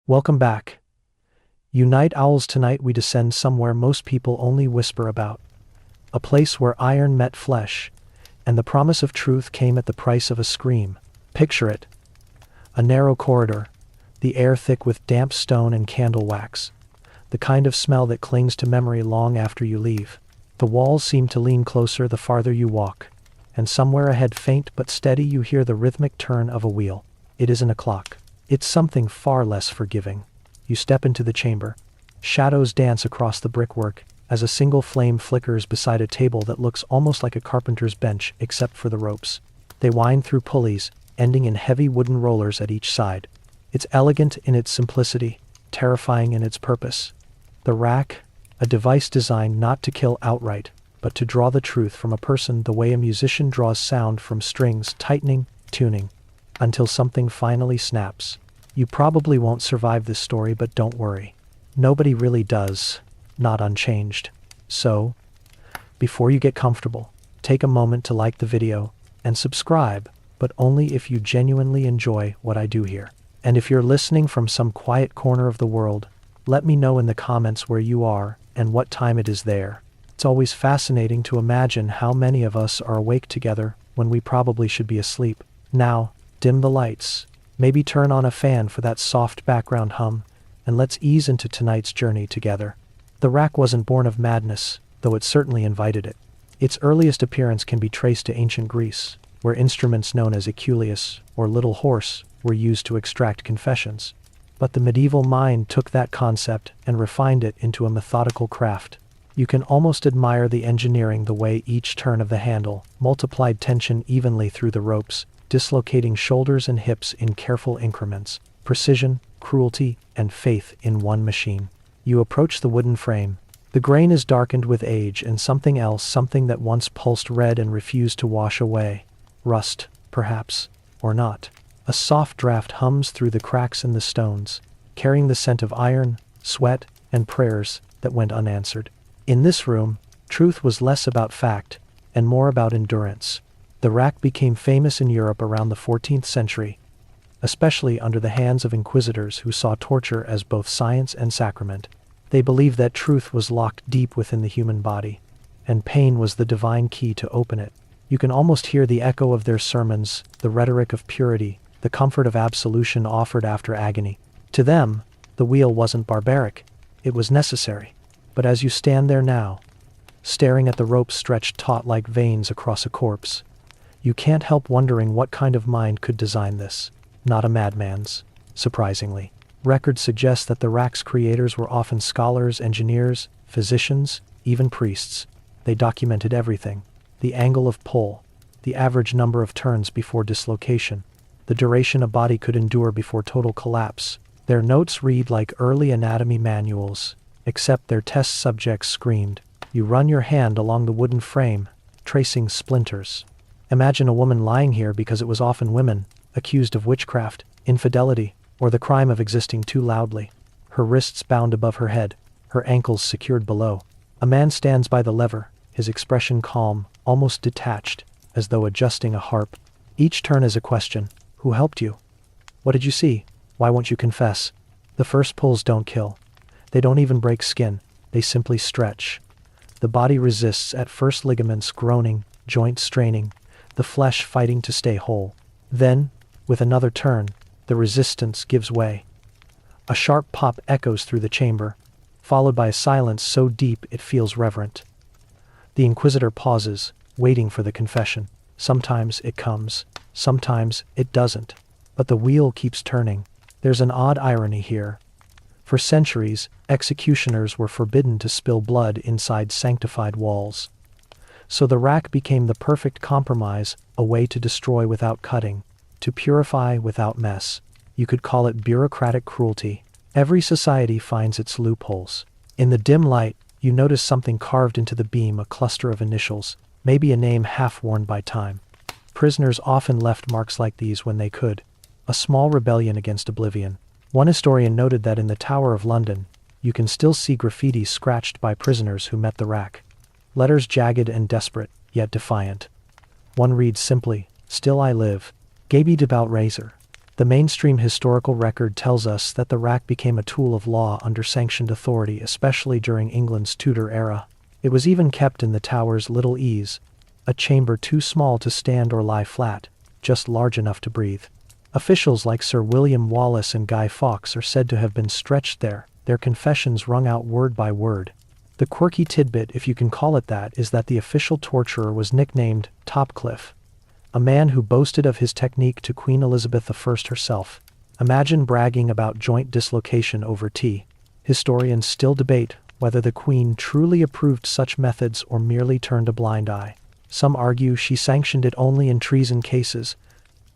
Welcome back. You night owls, tonight we descend somewhere most people only whisper about. A place where iron met flesh, and the promise of truth came at the price of a scream. Picture it. A narrow corridor, the air thick with damp stone and candle wax. The kind of smell that clings to memory long after you leave. The walls seem to lean closer the farther you walk, and somewhere ahead, faint but steady, you hear the rhythmic turn of a wheel. It isn't a clock. It's something far less forgiving. You step into the chamber. Shadows dance across the brickwork as a single flame flickers beside a table that looks almost like a carpenter's bench except for the ropes. They wind through pulleys, ending in heavy wooden rollers at each side. It's elegant in its simplicity, terrifying in its purpose. The rack, a device designed not to kill outright, but to draw the truth from a person the way a musician draws sound from strings, tightening, tuning, until something finally snaps. You probably won't survive this story, but don't worry. Nobody really does, not unchanged. So, before you get comfortable, take a moment to like the video and subscribe, but only if you genuinely enjoy what I do here. And if you're listening from some quiet corner of the world, let me know in the comments where you are and what time it is there. It's always fascinating to imagine how many of us are awake together when we probably should be asleep. Now, dim the lights. Maybe turn on a fan for that soft background hum, and let's ease into tonight's journey together. The rack wasn't born of madness, though it certainly invited it. Its earliest appearance can be traced to ancient Greece, where instruments known as eculeus, or little horse, were used to extract confessions. But the medieval mind took that concept and refined it into a methodical craft. You can almost admire the engineering, the way each turn of the handle multiplied tension evenly through the ropes, dislocating shoulders and hips in careful increments. Precision, cruelty, and faith in one machine. You approach the wooden frame. The grain is darkened with age and something else, something that once pulsed red and refused to wash away. Rust, perhaps, or not. A soft draft hums through the cracks in the stones, carrying the scent of iron, sweat, and prayers that went unanswered. In this room, truth was less about fact and more about endurance. The rack became famous in Europe around the 14th century, especially under the hands of inquisitors who saw torture as both science and sacrament. They believed that truth was locked deep within the human body, and pain was the divine key to open it. You can almost hear the echo of their sermons, the rhetoric of purity, the comfort of absolution offered after agony. To them, the wheel wasn't barbaric, it was necessary. But as you stand there now, staring at the ropes stretched taut like veins across a corpse, you can't help wondering what kind of mind could design this. Not a madman's, surprisingly. Records suggest that the rack's creators were often scholars, engineers, physicians, even priests. They documented everything. The angle of pull, the average number of turns before dislocation, the duration a body could endure before total collapse. Their notes read like early anatomy manuals, except their test subjects screamed. You run your hand along the wooden frame, tracing splinters. Imagine a woman lying here, because it was often women, accused of witchcraft, infidelity, or the crime of existing too loudly. Her wrists bound above her head, her ankles secured below. A man stands by the lever, his expression calm, almost detached, as though adjusting a harp. Each turn is a question. Who helped you? What did you see? Why won't you confess? The first pulls don't kill. They don't even break skin. They simply stretch. The body resists at first, ligaments groaning, joints straining, the flesh fighting to stay whole. Then, with another turn, the resistance gives way. A sharp pop echoes through the chamber, followed by a silence so deep it feels reverent. The inquisitor pauses, waiting for the confession. Sometimes it comes, sometimes it doesn't. But the wheel keeps turning. There's an odd irony here. For centuries, executioners were forbidden to spill blood inside sanctified walls. So the rack became the perfect compromise, a way to destroy without cutting, to purify without mess. You could call it bureaucratic cruelty. Every society finds its loopholes. In the dim light, you notice something carved into the beam, a cluster of initials, maybe a name half worn by time. Prisoners often left marks like these when they could. A small rebellion against oblivion. One historian noted that in the Tower of London, you can still see graffiti scratched by prisoners who met the rack. Letters jagged and desperate, yet defiant. One reads simply, "Still I live. Gaby devout razor." The mainstream historical record tells us that the rack became a tool of law under sanctioned authority, especially during England's Tudor era. It was even kept in the Tower's Little Ease, a chamber too small to stand or lie flat, just large enough to breathe. Officials like Sir William Wallace and Guy Fawkes are said to have been stretched there, their confessions wrung out word by word. The quirky tidbit, if you can call it that, is that the official torturer was nicknamed Topcliffe, a man who boasted of his technique to Queen Elizabeth I herself. Imagine bragging about joint dislocation over tea. Historians still debate whether the Queen truly approved such methods or merely turned a blind eye. Some argue she sanctioned it only in treason cases.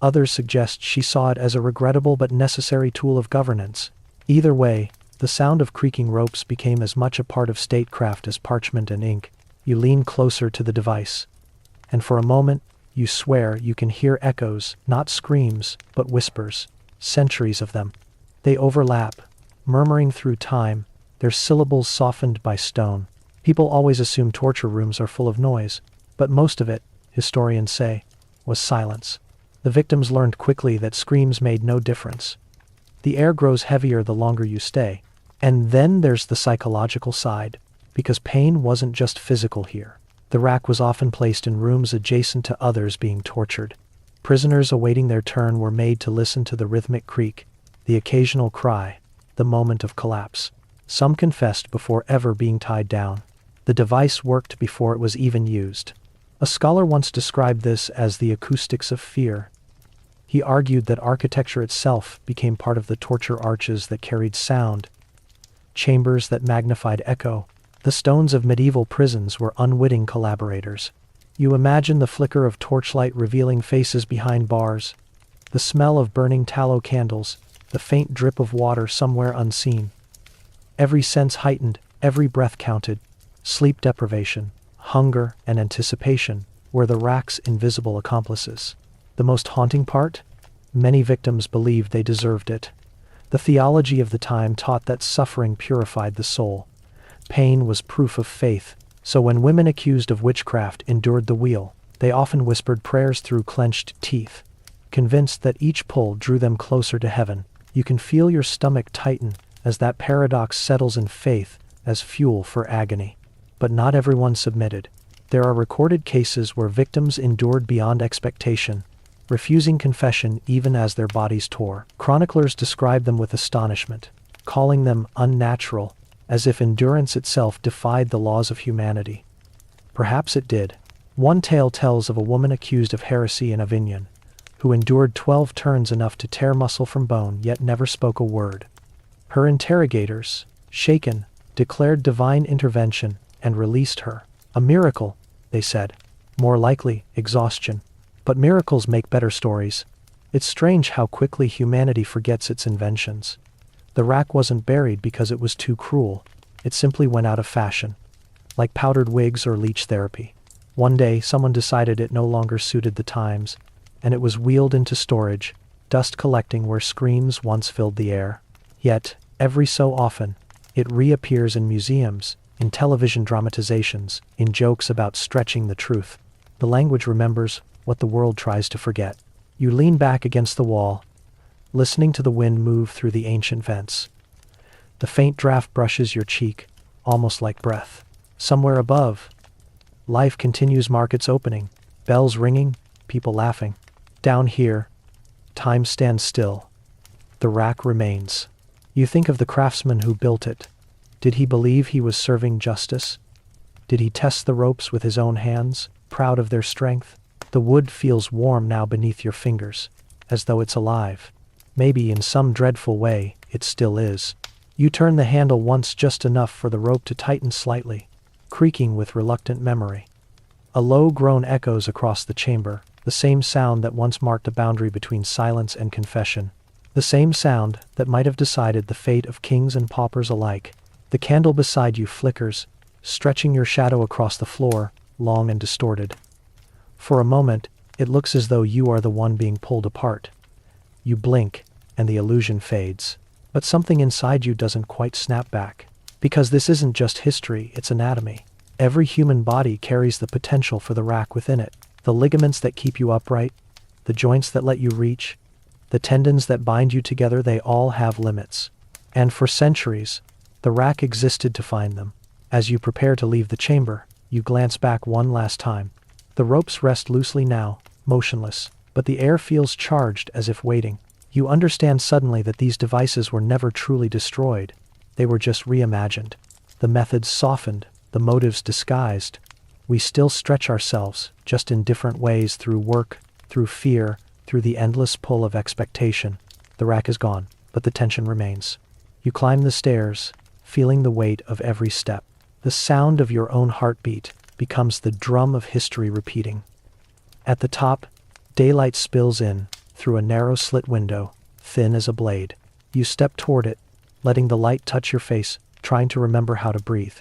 Others suggest she saw it as a regrettable but necessary tool of governance. Either way, the sound of creaking ropes became as much a part of statecraft as parchment and ink. You lean closer to the device, and for a moment, you swear you can hear echoes, not screams, but whispers. Centuries of them. They overlap, murmuring through time, their syllables softened by stone. People always assume torture rooms are full of noise, but most of it, historians say, was silence. The victims learned quickly that screams made no difference. The air grows heavier the longer you stay. And then there's the psychological side, because pain wasn't just physical here. The rack was often placed in rooms adjacent to others being tortured. Prisoners awaiting their turn were made to listen to the rhythmic creak, the occasional cry, the moment of collapse. Some confessed before ever being tied down. The device worked before it was even used. A scholar once described this as the acoustics of fear. He argued that architecture itself became part of the torture arches that carried sound, chambers that magnified echo. The stones of medieval prisons were unwitting collaborators. You imagine the flicker of torchlight revealing faces behind bars, the smell of burning tallow candles, the faint drip of water somewhere unseen. Every sense heightened, every breath counted. Sleep deprivation, hunger, and anticipation were the rack's invisible accomplices. The most haunting part? Many victims believed they deserved it. The theology of the time taught that suffering purified the soul. Pain was proof of faith, so when women accused of witchcraft endured the wheel, they often whispered prayers through clenched teeth, convinced that each pull drew them closer to heaven. You can feel your stomach tighten as that paradox settles in faith as fuel for agony. But not everyone submitted. There are recorded cases where victims endured beyond expectation, refusing confession even as their bodies tore. Chroniclers describe them with astonishment, calling them unnatural, as if endurance itself defied the laws of humanity. Perhaps it did. One tale tells of a woman accused of heresy in Avignon, who endured 12 turns enough to tear muscle from bone yet never spoke a word. Her interrogators, shaken, declared divine intervention and released her. A miracle, they said. More likely, exhaustion. But miracles make better stories. It's strange how quickly humanity forgets its inventions. The rack wasn't buried because it was too cruel. It simply went out of fashion. Like powdered wigs or leech therapy. One day, someone decided it no longer suited the times, and it was wheeled into storage, dust collecting where screams once filled the air. Yet, every so often, it reappears in museums, in television dramatizations, in jokes about stretching the truth. The language remembers what the world tries to forget. You lean back against the wall, listening to the wind move through the ancient vents. The faint draft brushes your cheek, almost like breath. Somewhere above, life continues markets opening, bells ringing, people laughing. Down here, time stands still. The rack remains. You think of the craftsman who built it. Did he believe he was serving justice? Did he test the ropes with his own hands, proud of their strength? The wood feels warm now beneath your fingers, as though it's alive. Maybe in some dreadful way, it still is. You turn the handle once just enough for the rope to tighten slightly, creaking with reluctant memory. A low groan echoes across the chamber, the same sound that once marked a boundary between silence and confession. The same sound that might have decided the fate of kings and paupers alike. The candle beside you flickers, stretching your shadow across the floor, long and distorted. For a moment, it looks as though you are the one being pulled apart. You blink, and the illusion fades. But something inside you doesn't quite snap back. Because this isn't just history, it's anatomy. Every human body carries the potential for the rack within it. The ligaments that keep you upright, the joints that let you reach, The tendons that bind you together, they all have limits. And for centuries, the rack existed to find them. As you prepare to leave the chamber, you glance back one last time. The ropes rest loosely now, motionless, but the air feels charged as if waiting. You understand suddenly that these devices were never truly destroyed. They were just reimagined. The methods softened, the motives disguised. We still stretch ourselves, just in different ways, through work, through fear, through the endless pull of expectation. The rack is gone, but the tension remains. You climb the stairs, feeling the weight of every step. The sound of your own heartbeat becomes the drum of history repeating. At the top, daylight spills in, through a narrow slit window, thin as a blade. You step toward it, letting the light touch your face, trying to remember how to breathe.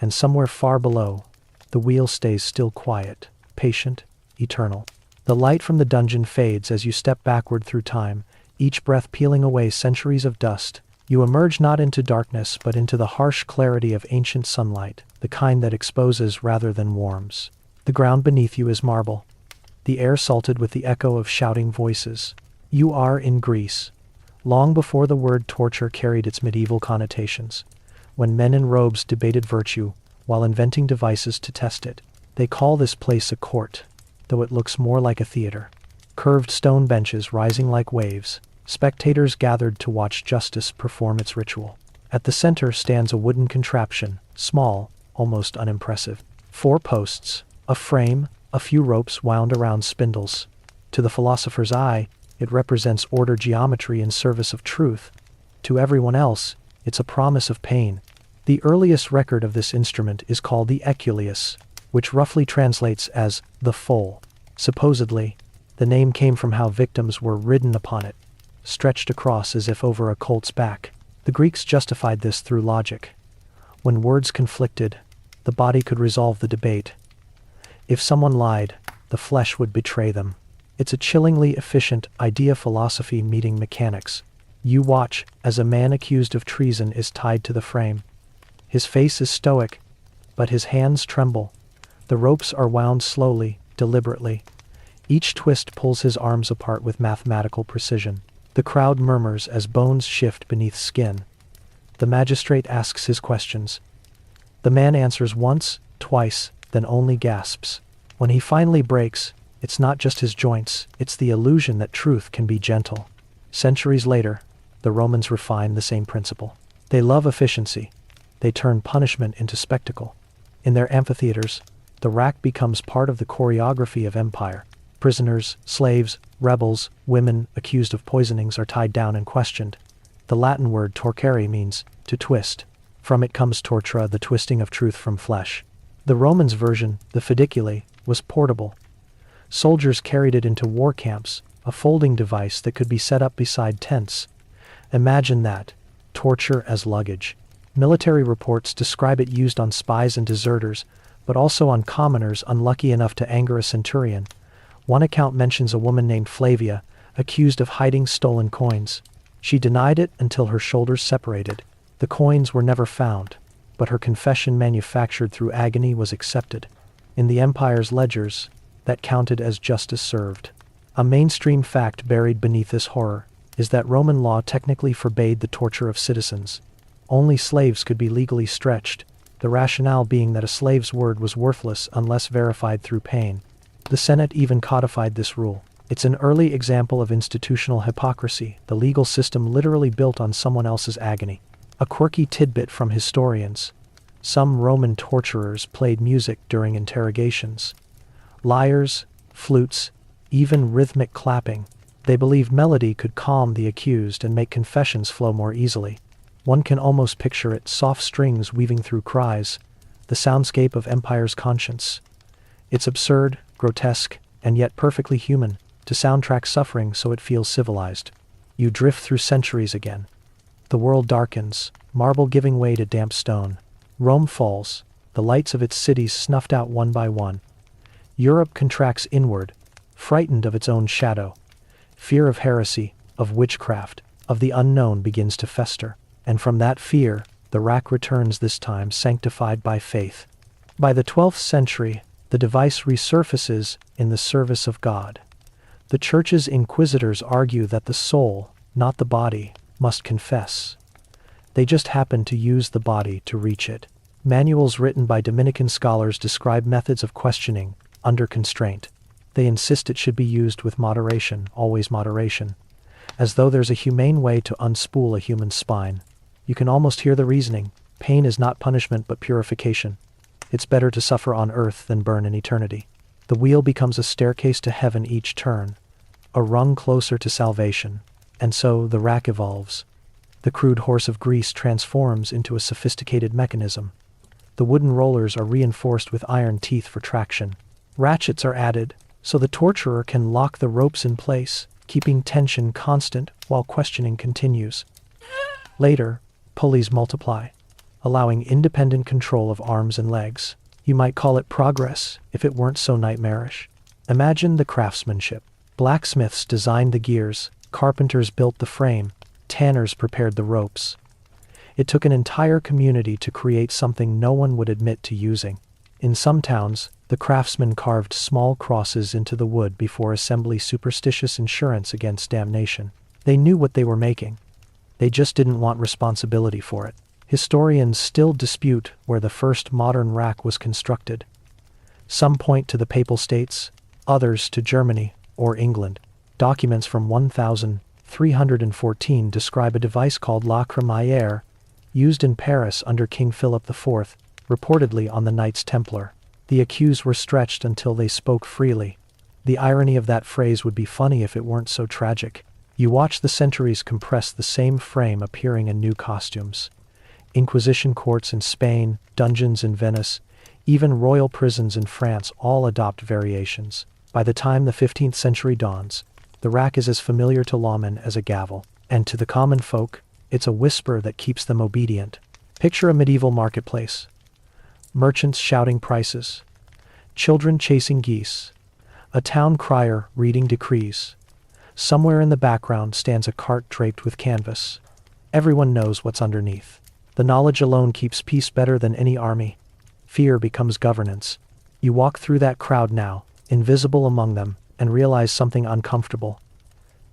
And somewhere far below, the wheel stays still, quiet, patient, eternal. The light from the dungeon fades as you step backward through time, each breath peeling away centuries of dust. You emerge not into darkness but into the harsh clarity of ancient sunlight, the kind that exposes rather than warms. The ground beneath you is marble, the air salted with the echo of shouting voices. You are in Greece, long before the word torture carried its medieval connotations, when men in robes debated virtue while inventing devices to test it. They call this place a court, though it looks more like a theater. Curved stone benches rising like waves, spectators gathered to watch justice perform its ritual. At the center stands a wooden contraption, small, almost unimpressive. 4 posts, a frame, a few ropes wound around spindles. To the philosopher's eye, it represents order, geometry in service of truth. To everyone else, it's a promise of pain. The earliest record of this instrument is called the eculeus, which roughly translates as the foal. Supposedly, the name came from how victims were ridden upon it, stretched across as if over a colt's back. The Greeks justified this through logic. When words conflicted, the body could resolve the debate. If someone lied, the flesh would betray them. It's a chillingly efficient idea, philosophy meeting mechanics. You watch as a man accused of treason is tied to the frame. His face is stoic, but his hands tremble. The ropes are wound slowly, deliberately. Each twist pulls his arms apart with mathematical precision. The crowd murmurs as bones shift beneath skin. The magistrate asks his questions. The man answers once, twice, then only gasps. When he finally breaks, it's not just his joints, it's the illusion that truth can be gentle. Centuries later, the Romans refine the same principle. They love efficiency. They turn punishment into spectacle. In their amphitheaters, the rack becomes part of the choreography of empire. Prisoners, slaves, rebels, women accused of poisonings are tied down and questioned. The Latin word torcere means to twist. From it comes tortura, the twisting of truth from flesh. The Romans' version, the fidicule, was portable. Soldiers carried it into war camps, a folding device that could be set up beside tents. Imagine that, torture as luggage. Military reports describe it used on spies and deserters, but also on commoners unlucky enough to anger a centurion. One account mentions a woman named Flavia, accused of hiding stolen coins. She denied it until her shoulders separated. The coins were never found, but her confession, manufactured through agony, was accepted. In the empire's ledgers, that counted as justice served. A mainstream fact buried beneath this horror is that Roman law technically forbade the torture of citizens. Only slaves could be legally stretched, the rationale being that a slave's word was worthless unless verified through pain. The Senate even codified this rule. It's an early example of institutional hypocrisy, the legal system literally built on someone else's agony. A quirky tidbit from historians. Some Roman torturers played music during interrogations. Lyres, flutes, even rhythmic clapping. They believed melody could calm the accused and make confessions flow more easily. One can almost picture it, soft strings weaving through cries, the soundscape of empire's conscience. It's absurd, grotesque, and yet perfectly human, to soundtrack suffering so it feels civilized. You drift through centuries again. The world darkens, marble giving way to damp stone. Rome falls, the lights of its cities snuffed out one by one. Europe contracts inward, frightened of its own shadow. Fear of heresy, of witchcraft, of the unknown begins to fester. And from that fear, the rack returns, this time sanctified by faith. By the 12th century, the device resurfaces in the service of God. The church's inquisitors argue that the soul, not the body, must confess. They just happen to use the body to reach it. Manuals written by Dominican scholars describe methods of questioning, under constraint. They insist it should be used with moderation, always moderation. As though there's a humane way to unspool a human spine. You can almost hear the reasoning. Pain is not punishment but purification. It's better to suffer on earth than burn in eternity. The wheel becomes a staircase to heaven each turn, a rung closer to salvation, and so the rack evolves. The crude horse of grease transforms into a sophisticated mechanism. The wooden rollers are reinforced with iron teeth for traction. Ratchets are added, so the torturer can lock the ropes in place, keeping tension constant while questioning continues. Later, pulleys multiply, allowing independent control of arms and legs. You might call it progress if it weren't so nightmarish. Imagine the craftsmanship. Blacksmiths designed the gears, carpenters built the frame, tanners prepared the ropes. It took an entire community to create something no one would admit to using. In some towns, the craftsmen carved small crosses into the wood before assembly superstitious insurance against damnation. They knew what they were making. They just didn't want responsibility for it. Historians still dispute where the first modern rack was constructed. Some point to the Papal States, others to Germany or England. Documents from 1314 describe a device called la crémaillère, used in Paris under King Philip IV, reportedly on the Knights Templar. The accused were stretched until they spoke freely. The irony of that phrase would be funny if it weren't so tragic. You watch the centuries compress the same frame appearing in new costumes. Inquisition courts in Spain, dungeons in Venice, even royal prisons in France all adopt variations. By the time the 15th century dawns, the rack is as familiar to lawmen as a gavel, and to the common folk, it's a whisper that keeps them obedient. Picture a medieval marketplace. Merchants shouting prices. Children chasing geese. A town crier reading decrees. Somewhere in the background stands a cart draped with canvas. Everyone knows what's underneath. The knowledge alone keeps peace better than any army. Fear becomes governance. You walk through that crowd now, invisible among them, and realize something uncomfortable.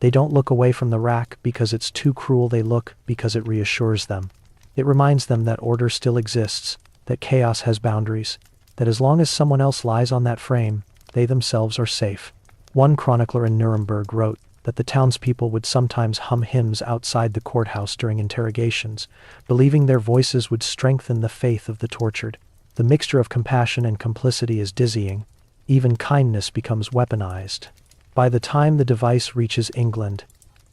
They don't look away from the rack because it's too cruel, they look because it reassures them. It reminds them that order still exists, that chaos has boundaries, that as long as someone else lies on that frame, they themselves are safe. One chronicler in Nuremberg wrote that the townspeople would sometimes hum hymns outside the courthouse during interrogations, believing their voices would strengthen the faith of the tortured. The mixture of compassion and complicity is dizzying. Even kindness becomes weaponized. By the time the device reaches England,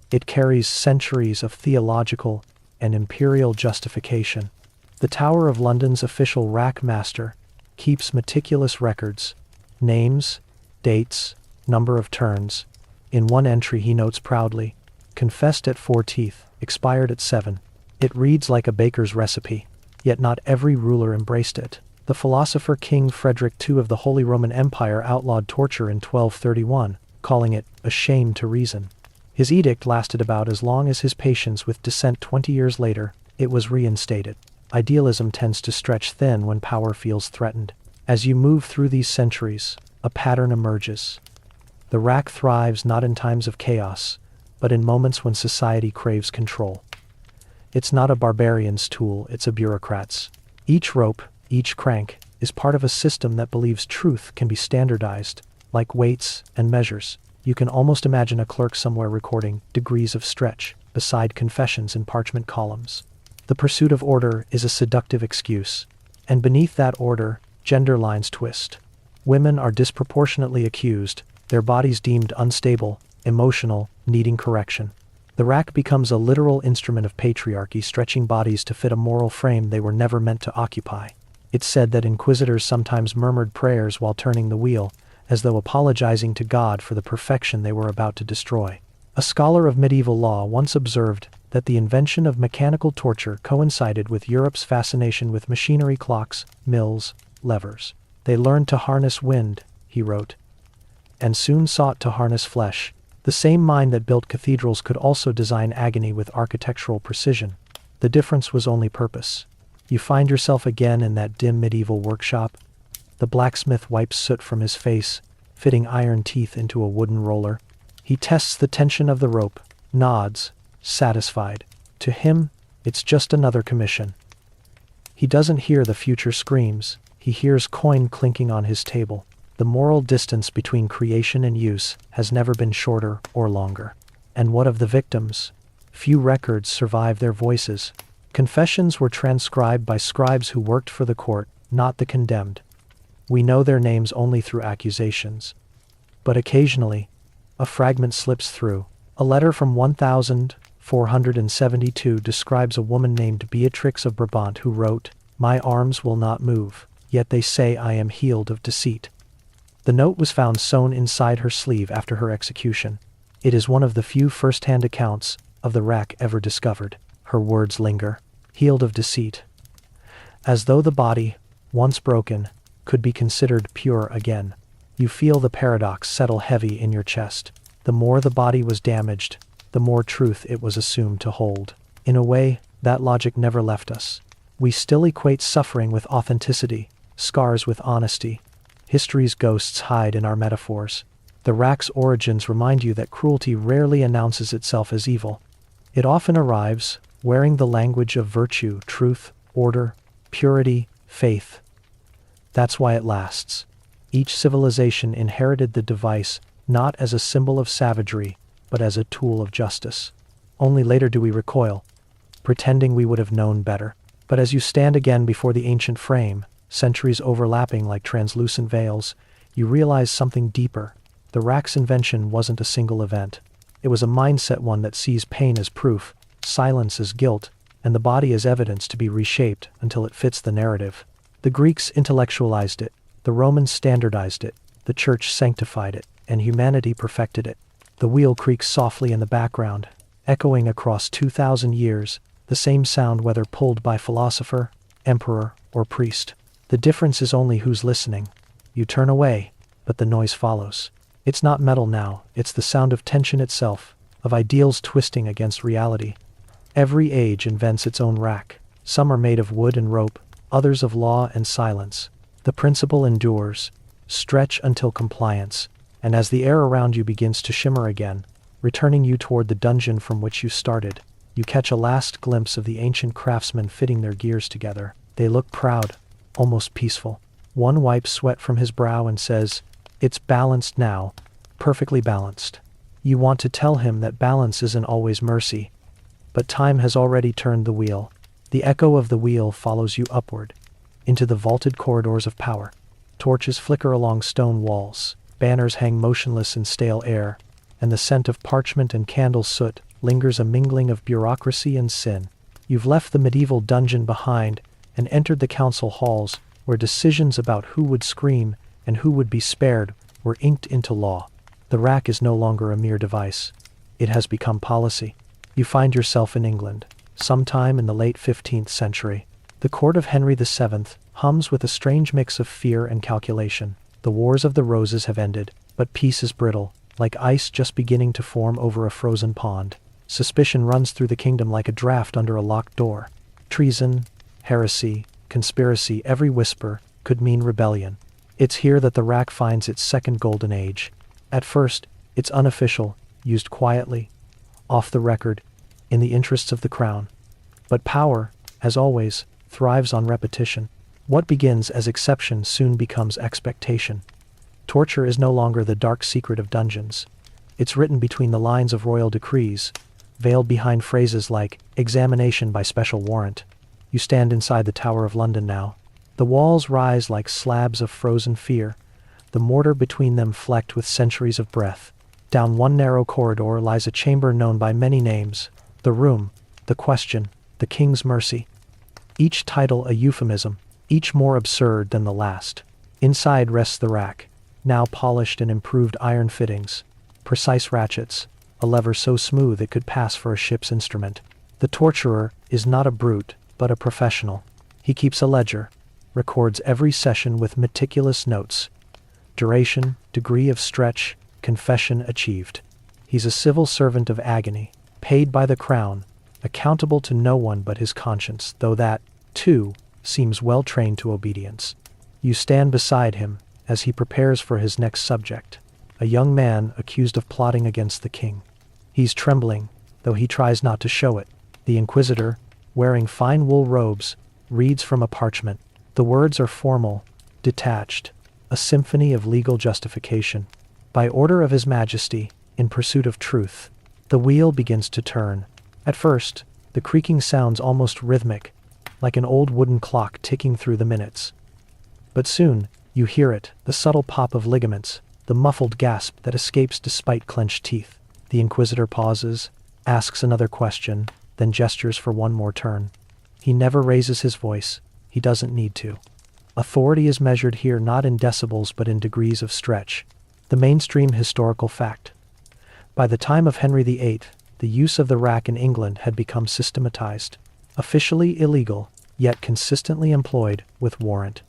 it carries centuries of theological and imperial justification. The Tower of London's official rack master keeps meticulous records, names, dates, number of turns. In one entry he notes proudly, confessed at 4 teeth, expired at 7. It reads like a baker's recipe, yet not every ruler embraced it. The philosopher King Frederick II of the Holy Roman Empire outlawed torture in 1231, calling it a shame to reason. His edict lasted about as long as his patience with dissent. 20 years later, it was reinstated. Idealism tends to stretch thin when power feels threatened. As you move through these centuries, a pattern emerges. The rack thrives not in times of chaos, but in moments when society craves control. It's not a barbarian's tool, it's a bureaucrat's. Each rope, each crank, is part of a system that believes truth can be standardized, like weights and measures. You can almost imagine a clerk somewhere recording degrees of stretch beside confessions in parchment columns. The pursuit of order is a seductive excuse, and beneath that order, gender lines twist. Women are disproportionately accused, their bodies deemed unstable, emotional, needing correction. The rack becomes a literal instrument of patriarchy, stretching bodies to fit a moral frame they were never meant to occupy. It's said that inquisitors sometimes murmured prayers while turning the wheel, as though apologizing to God for the perfection they were about to destroy. A scholar of medieval law once observed that the invention of mechanical torture coincided with Europe's fascination with machinery, clocks, mills, levers. They learned to harness wind, he wrote, and soon sought to harness flesh. The same mind that built cathedrals could also design agony with architectural precision. The difference was only purpose. You find yourself again in that dim medieval workshop. The blacksmith wipes soot from his face, fitting iron teeth into a wooden roller. He tests the tension of the rope, nods, satisfied. To him, it's just another commission. He doesn't hear the future screams, he hears coin clinking on his table. The moral distance between creation and use has never been shorter or longer. And what of the victims? Few records survive their voices. Confessions were transcribed by scribes who worked for the court, not the condemned. We know their names only through accusations. But occasionally, a fragment slips through. A letter from 1472 describes a woman named Beatrix of Brabant who wrote, "My arms will not move, yet they say I am healed of deceit." The note was found sewn inside her sleeve after her execution. It is one of the few first-hand accounts of the rack ever discovered. Her words linger, healed of deceit. As though the body, once broken, could be considered pure again. You feel the paradox settle heavy in your chest. The more the body was damaged, the more truth it was assumed to hold. In a way, that logic never left us. We still equate suffering with authenticity, scars with honesty. History's ghosts hide in our metaphors. The rack's origins remind you that cruelty rarely announces itself as evil. It often arrives, wearing the language of virtue, truth, order, purity, faith. That's why it lasts. Each civilization inherited the device not as a symbol of savagery, but as a tool of justice. Only later do we recoil, pretending we would have known better. But as you stand again before the ancient frame, centuries overlapping like translucent veils, you realize something deeper. The rack's invention wasn't a single event. It was a mindset, one that sees pain as proof, silence as guilt, and the body as evidence to be reshaped until it fits the narrative. The Greeks intellectualized it, the Romans standardized it, the Church sanctified it, and humanity perfected it. The wheel creaks softly in the background, echoing across 2,000 years, the same sound whether pulled by philosopher, emperor, or priest. The difference is only who's listening. You turn away, but the noise follows. It's not metal now, it's the sound of tension itself, of ideals twisting against reality. Every age invents its own rack. Some are made of wood and rope, others of law and silence. The principle endures. Stretch until compliance, and as the air around you begins to shimmer again, returning you toward the dungeon from which you started, you catch a last glimpse of the ancient craftsmen fitting their gears together. They look proud, almost peaceful. One wipes sweat from his brow and says, "It's balanced now, perfectly balanced." You want to tell him that balance isn't always mercy, but time has already turned the wheel. The echo of the wheel follows you upward, into the vaulted corridors of power. Torches flicker along stone walls, banners hang motionless in stale air, and the scent of parchment and candle soot lingers, a mingling of bureaucracy and sin. You've left the medieval dungeon behind and entered the council halls, where decisions about who would scream and who would be spared were inked into law. The rack is no longer a mere device. It has become policy. You find yourself in England, sometime in the late 15th century. The court of Henry VII hums with a strange mix of fear and calculation. The Wars of the Roses have ended, but peace is brittle, like ice just beginning to form over a frozen pond. Suspicion runs through the kingdom like a draft under a locked door. Treason, heresy, conspiracy, every whisper could mean rebellion. It's here that the rack finds its second golden age. At first, it's unofficial, used quietly, off the record, in the interests of the crown. But power, as always, thrives on repetition. What begins as exception soon becomes expectation. Torture is no longer the dark secret of dungeons. It's written between the lines of royal decrees, veiled behind phrases like examination by special warrant. You stand inside the Tower of London now. The walls rise like slabs of frozen fear, the mortar between them flecked with centuries of breath. Down one narrow corridor lies a chamber known by many names: the room, the question, the king's mercy. Each title a euphemism, each more absurd than the last. Inside rests the rack, now polished and improved iron fittings, precise ratchets, a lever so smooth it could pass for a ship's instrument. The torturer is not a brute, but a professional. He keeps a ledger, records every session with meticulous notes. Duration, degree of stretch, confession achieved. He's a civil servant of agony, paid by the crown, accountable to no one but his conscience, though that, too, seems well trained to obedience. You stand beside him as he prepares for his next subject, a young man accused of plotting against the king. He's trembling, though he tries not to show it. The inquisitor, wearing fine wool robes, reads from a parchment. The words are formal, detached, a symphony of legal justification. By order of His Majesty, in pursuit of truth. The wheel begins to turn. At first, the creaking sounds almost rhythmic, like an old wooden clock ticking through the minutes. But soon, you hear it, the subtle pop of ligaments, the muffled gasp that escapes despite clenched teeth. The inquisitor pauses, asks another question, then gestures for one more turn. He never raises his voice. He doesn't need to. Authority is measured here not in decibels but in degrees of stretch. The mainstream historical fact. By the time of Henry VIII, the use of the rack in England had become systematized. Officially illegal, yet consistently employed with warrant.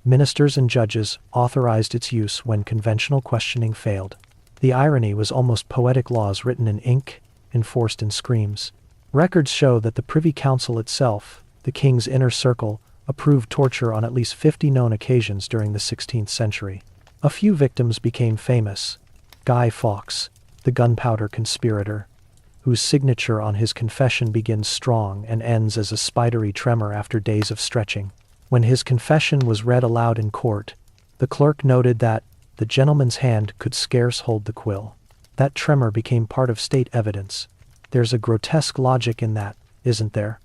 Ministers and judges authorized its use when conventional questioning failed. The irony was almost poetic laws written in ink, enforced in screams. Records show that the Privy Council itself, the king's inner circle, approved torture on at least 50 known occasions during the 16th century. A few victims became famous. Guy Fawkes, the gunpowder conspirator, whose signature on his confession begins strong and ends as a spidery tremor after days of stretching. When his confession was read aloud in court, the clerk noted that the gentleman's hand could scarce hold the quill. That tremor became part of state evidence. There's a grotesque logic in that, isn't there?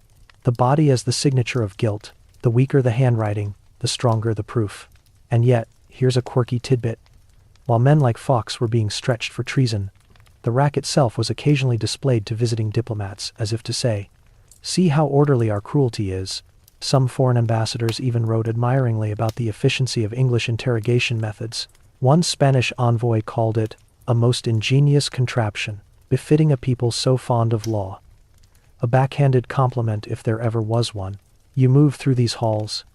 The body as the signature of guilt. The weaker the handwriting, the stronger the proof. And yet, here's a quirky tidbit. While men like Fawkes were being stretched for treason, the rack itself was occasionally displayed to visiting diplomats, as if to say, "See how orderly our cruelty is." Some foreign ambassadors even wrote admiringly about the efficiency of English interrogation methods. One Spanish envoy called it a most ingenious contraption, befitting a people so fond of law. A backhanded compliment if there ever was one. You move through these halls,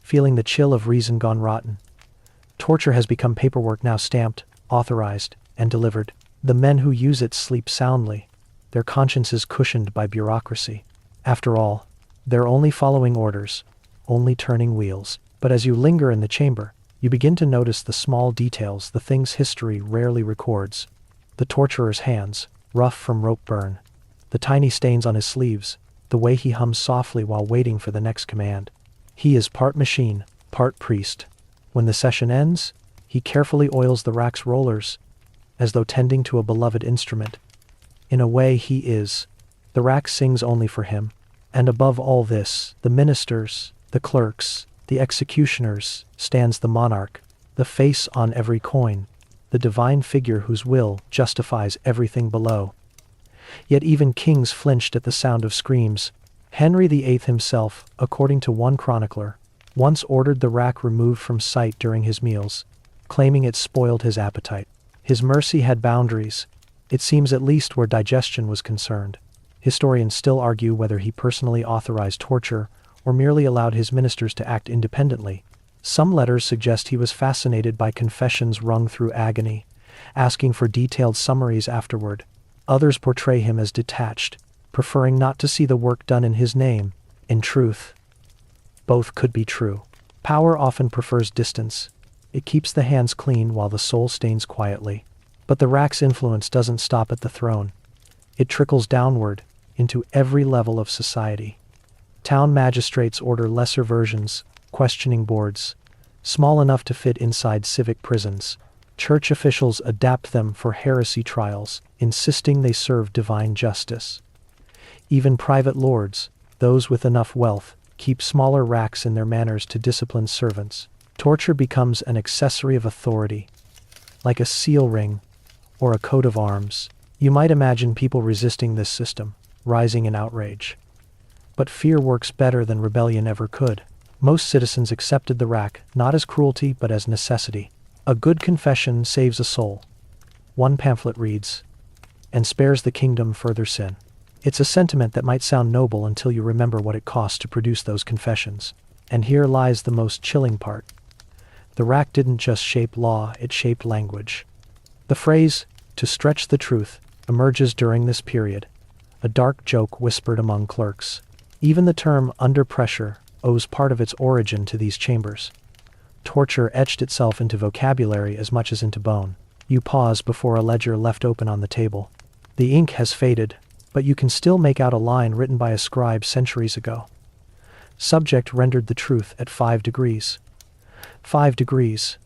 feeling the chill of reason gone rotten. Torture has become paperwork now stamped, authorized, and delivered. The men who use it sleep soundly, their consciences cushioned by bureaucracy. After all, they're only following orders, only turning wheels. But as you linger in the chamber, you begin to notice the small details, the things history rarely records. The torturer's hands, rough from rope burn. The tiny stains on his sleeves, the way he hums softly while waiting for the next command. He is part machine, part priest. When the session ends, he carefully oils the rack's rollers, as though tending to a beloved instrument. In a way he is. The rack sings only for him. And above all this, the ministers, the clerks, the executioners, stands the monarch, the face on every coin, the divine figure whose will justifies everything below. Yet even kings flinched at the sound of screams. Henry VIII himself, according to one chronicler, once ordered the rack removed from sight during his meals, claiming it spoiled his appetite. His mercy had boundaries, it seems, at least where digestion was concerned. Historians still argue whether he personally authorized torture or merely allowed his ministers to act independently. Some letters suggest he was fascinated by confessions wrung through agony, asking for detailed summaries afterward. Others portray him as detached, preferring not to see the work done in his name. In truth, both could be true. Power often prefers distance. It keeps the hands clean while the soul stains quietly. But the rack's influence doesn't stop at the throne. It trickles downward, into every level of society. Town magistrates order lesser versions, questioning boards, small enough to fit inside civic prisons. Church officials adapt them for heresy trials, insisting they serve divine justice. Even private lords, those with enough wealth, keep smaller racks in their manors to discipline servants. Torture becomes an accessory of authority, like a seal ring or a coat of arms. You might imagine people resisting this system, rising in outrage. But fear works better than rebellion ever could. Most citizens accepted the rack, not as cruelty but as necessity. A good confession saves a soul. One pamphlet reads, and spares the kingdom further sin. It's a sentiment that might sound noble until you remember what it cost to produce those confessions. And here lies the most chilling part. The rack didn't just shape law, it shaped language. The phrase, "to stretch the truth," emerges during this period, a dark joke whispered among clerks. Even the term "under pressure" owes part of its origin to these chambers. Torture etched itself into vocabulary as much as into bone. You pause before a ledger left open on the table. The ink has faded, but you can still make out a line written by a scribe centuries ago. Subject rendered the truth at 5 degrees. 5 degrees.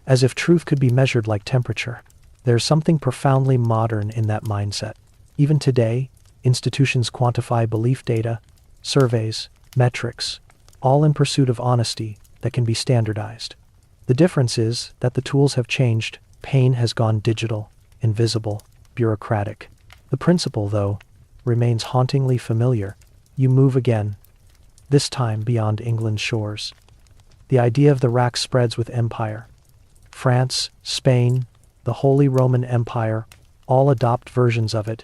As if truth could be measured like temperature. There's something profoundly modern in that mindset. Even today, institutions quantify belief data, surveys, metrics, all in pursuit of honesty that can be standardized. The difference is that the tools have changed. Pain has gone digital, invisible, bureaucratic. The principle, though, remains hauntingly familiar. You move again, this time beyond England's shores. The idea of the rack spreads with empire. France, Spain, the Holy Roman Empire, all adopt versions of it,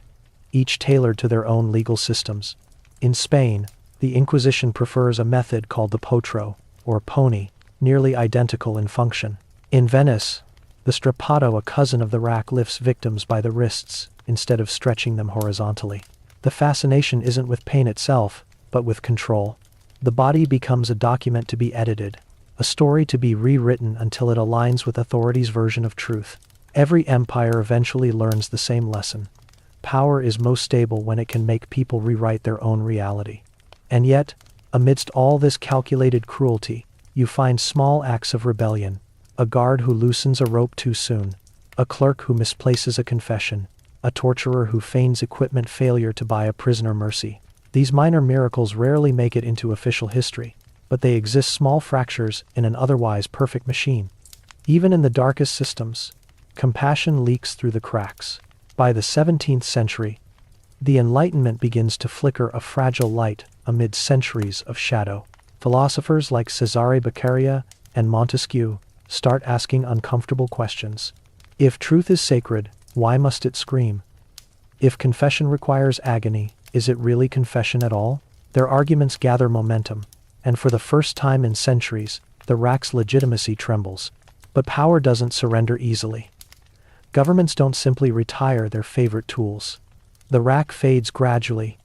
each tailored to their own legal systems. In Spain, the Inquisition prefers a method called the potro, or pony, nearly identical in function. In Venice, the strappato, a cousin of the rack, lifts victims by the wrists instead of stretching them horizontally. The fascination isn't with pain itself, but with control. The body becomes a document to be edited, a story to be rewritten until it aligns with authority's version of truth. Every empire eventually learns the same lesson. Power is most stable when it can make people rewrite their own reality. And yet, amidst all this calculated cruelty, you find small acts of rebellion. A guard who loosens a rope too soon, a clerk who misplaces a confession, a torturer who feigns equipment failure to buy a prisoner mercy. These minor miracles rarely make it into official history, but they exist, small fractures in an otherwise perfect machine. Even in the darkest systems, compassion leaks through the cracks. By the 17th century, the Enlightenment begins to flicker a fragile light amid centuries of shadow. Philosophers like Cesare Beccaria and Montesquieu start asking uncomfortable questions. If truth is sacred, why must it scream? If confession requires agony, is it really confession at all? Their arguments gather momentum, and for the first time in centuries, the rack's legitimacy trembles. But power doesn't surrender easily. Governments don't simply retire their favorite tools. The rack fades gradually,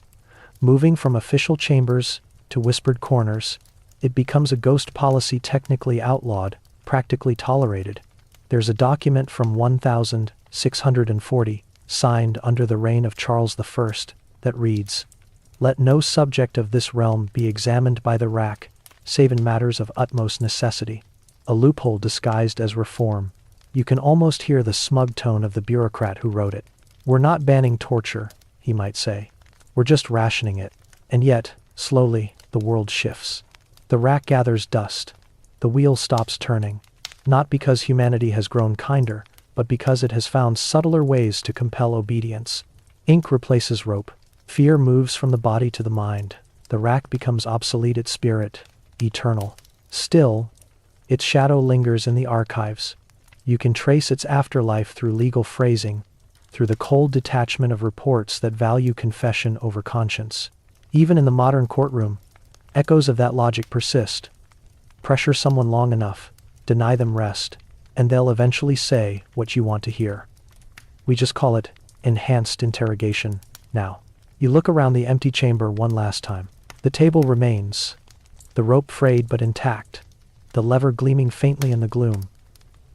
moving from official chambers to whispered corners. It becomes a ghost policy, technically outlawed, practically tolerated. There's a document from 1640, signed under the reign of Charles I, that reads, "Let no subject of this realm be examined by the rack, save in matters of utmost necessity." A loophole disguised as reform. You can almost hear the smug tone of the bureaucrat who wrote it. We're not banning torture, he might say. We're just rationing it. And yet, slowly, the world shifts. The rack gathers dust. The wheel stops turning. Not because humanity has grown kinder, but because it has found subtler ways to compel obedience. Ink replaces rope. Fear moves from the body to the mind. The rack becomes obsolete, its spirit, eternal. Still, its shadow lingers in the archives. You can trace its afterlife through legal phrasing, through the cold detachment of reports that value confession over conscience. Even in the modern courtroom, echoes of that logic persist. Pressure someone long enough, deny them rest, and they'll eventually say what you want to hear. We just call it enhanced interrogation now. You look around the empty chamber one last time. The table remains, the rope frayed but intact, the lever gleaming faintly in the gloom.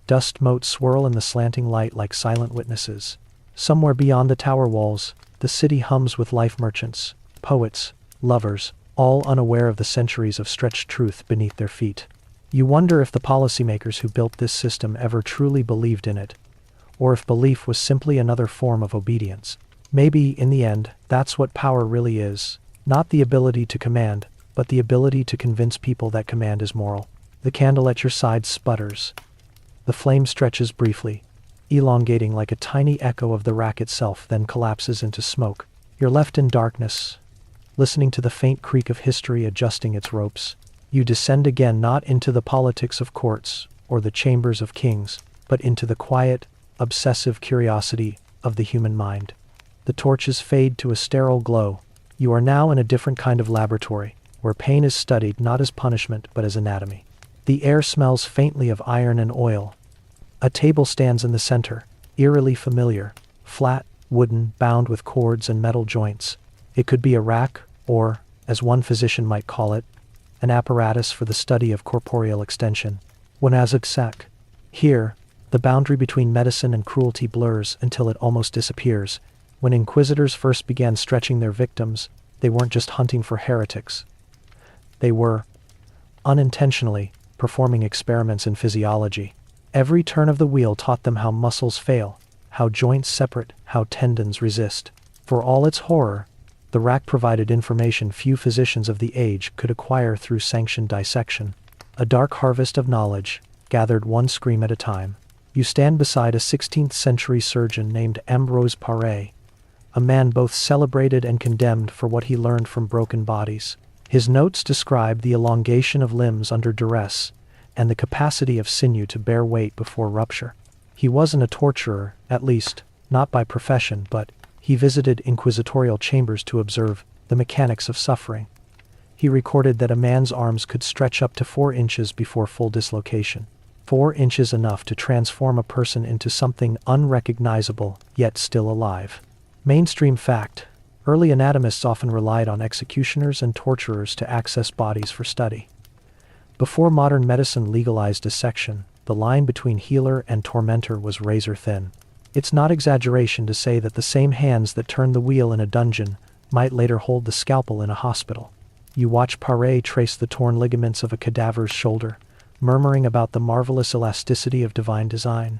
Dust motes swirl in the slanting light like silent witnesses. Somewhere beyond the tower walls, the city hums with life, merchants, poets, lovers, all unaware of the centuries of stretched truth beneath their feet. You wonder if the policymakers who built this system ever truly believed in it, or if belief was simply another form of obedience. Maybe, in the end, that's what power really is. Not the ability to command, but the ability to convince people that command is moral. The candle at your side sputters. The flame stretches briefly, elongating like a tiny echo of the rack itself, then collapses into smoke. You're left in darkness, listening to the faint creak of history adjusting its ropes. You descend again, not into the politics of courts or the chambers of kings, but into the quiet, obsessive curiosity of the human mind. The torches fade to a sterile glow. You are now in a different kind of laboratory, where pain is studied not as punishment but as anatomy. The air smells faintly of iron and oil. A table stands in the center, eerily familiar, flat, wooden, bound with cords and metal joints. It could be a rack, or, as one physician might call it, an apparatus for the study of corporeal extension. Here, The boundary between medicine and cruelty blurs until it almost disappears. When inquisitors first began stretching their victims, they weren't just hunting for heretics. They were, unintentionally, performing experiments in physiology. Every turn of the wheel taught them how muscles fail, how joints separate, how tendons resist. For all its horror, the rack provided information few physicians of the age could acquire through sanctioned dissection. A dark harvest of knowledge, gathered one scream at a time. You stand beside a 16th-century surgeon named Ambrose Paré, a man both celebrated and condemned for what he learned from broken bodies. His notes describe the elongation of limbs under duress and the capacity of sinew to bear weight before rupture. He wasn't a torturer, at least, not by profession, but he visited inquisitorial chambers to observe the mechanics of suffering. He recorded that a man's arms could stretch up to 4 inches before full dislocation. 4 inches enough to transform a person into something unrecognizable, yet still alive. Mainstream fact: early anatomists often relied on executioners and torturers to access bodies for study. Before modern medicine legalized dissection, the line between healer and tormentor was razor thin. It's not exaggeration to say that the same hands that turned the wheel in a dungeon might later hold the scalpel in a hospital. You watch Paré trace the torn ligaments of a cadaver's shoulder, murmuring about the marvelous elasticity of divine design.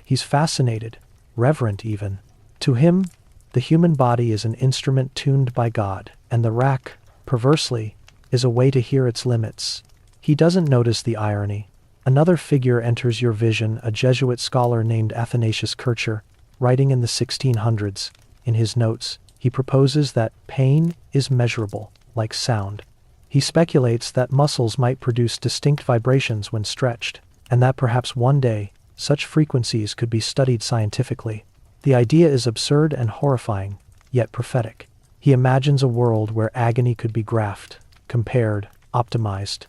He's fascinated, reverent even. To him, the human body is an instrument tuned by God, and the rack, perversely, is a way to hear its limits. He doesn't notice the irony. Another figure enters your vision, a Jesuit scholar named Athanasius Kircher, writing in the 1600s. In his notes, he proposes that pain is measurable, like sound. He speculates that muscles might produce distinct vibrations when stretched, and that perhaps one day, such frequencies could be studied scientifically. The idea is absurd and horrifying, yet prophetic. He imagines a world where agony could be graphed, compared, optimized.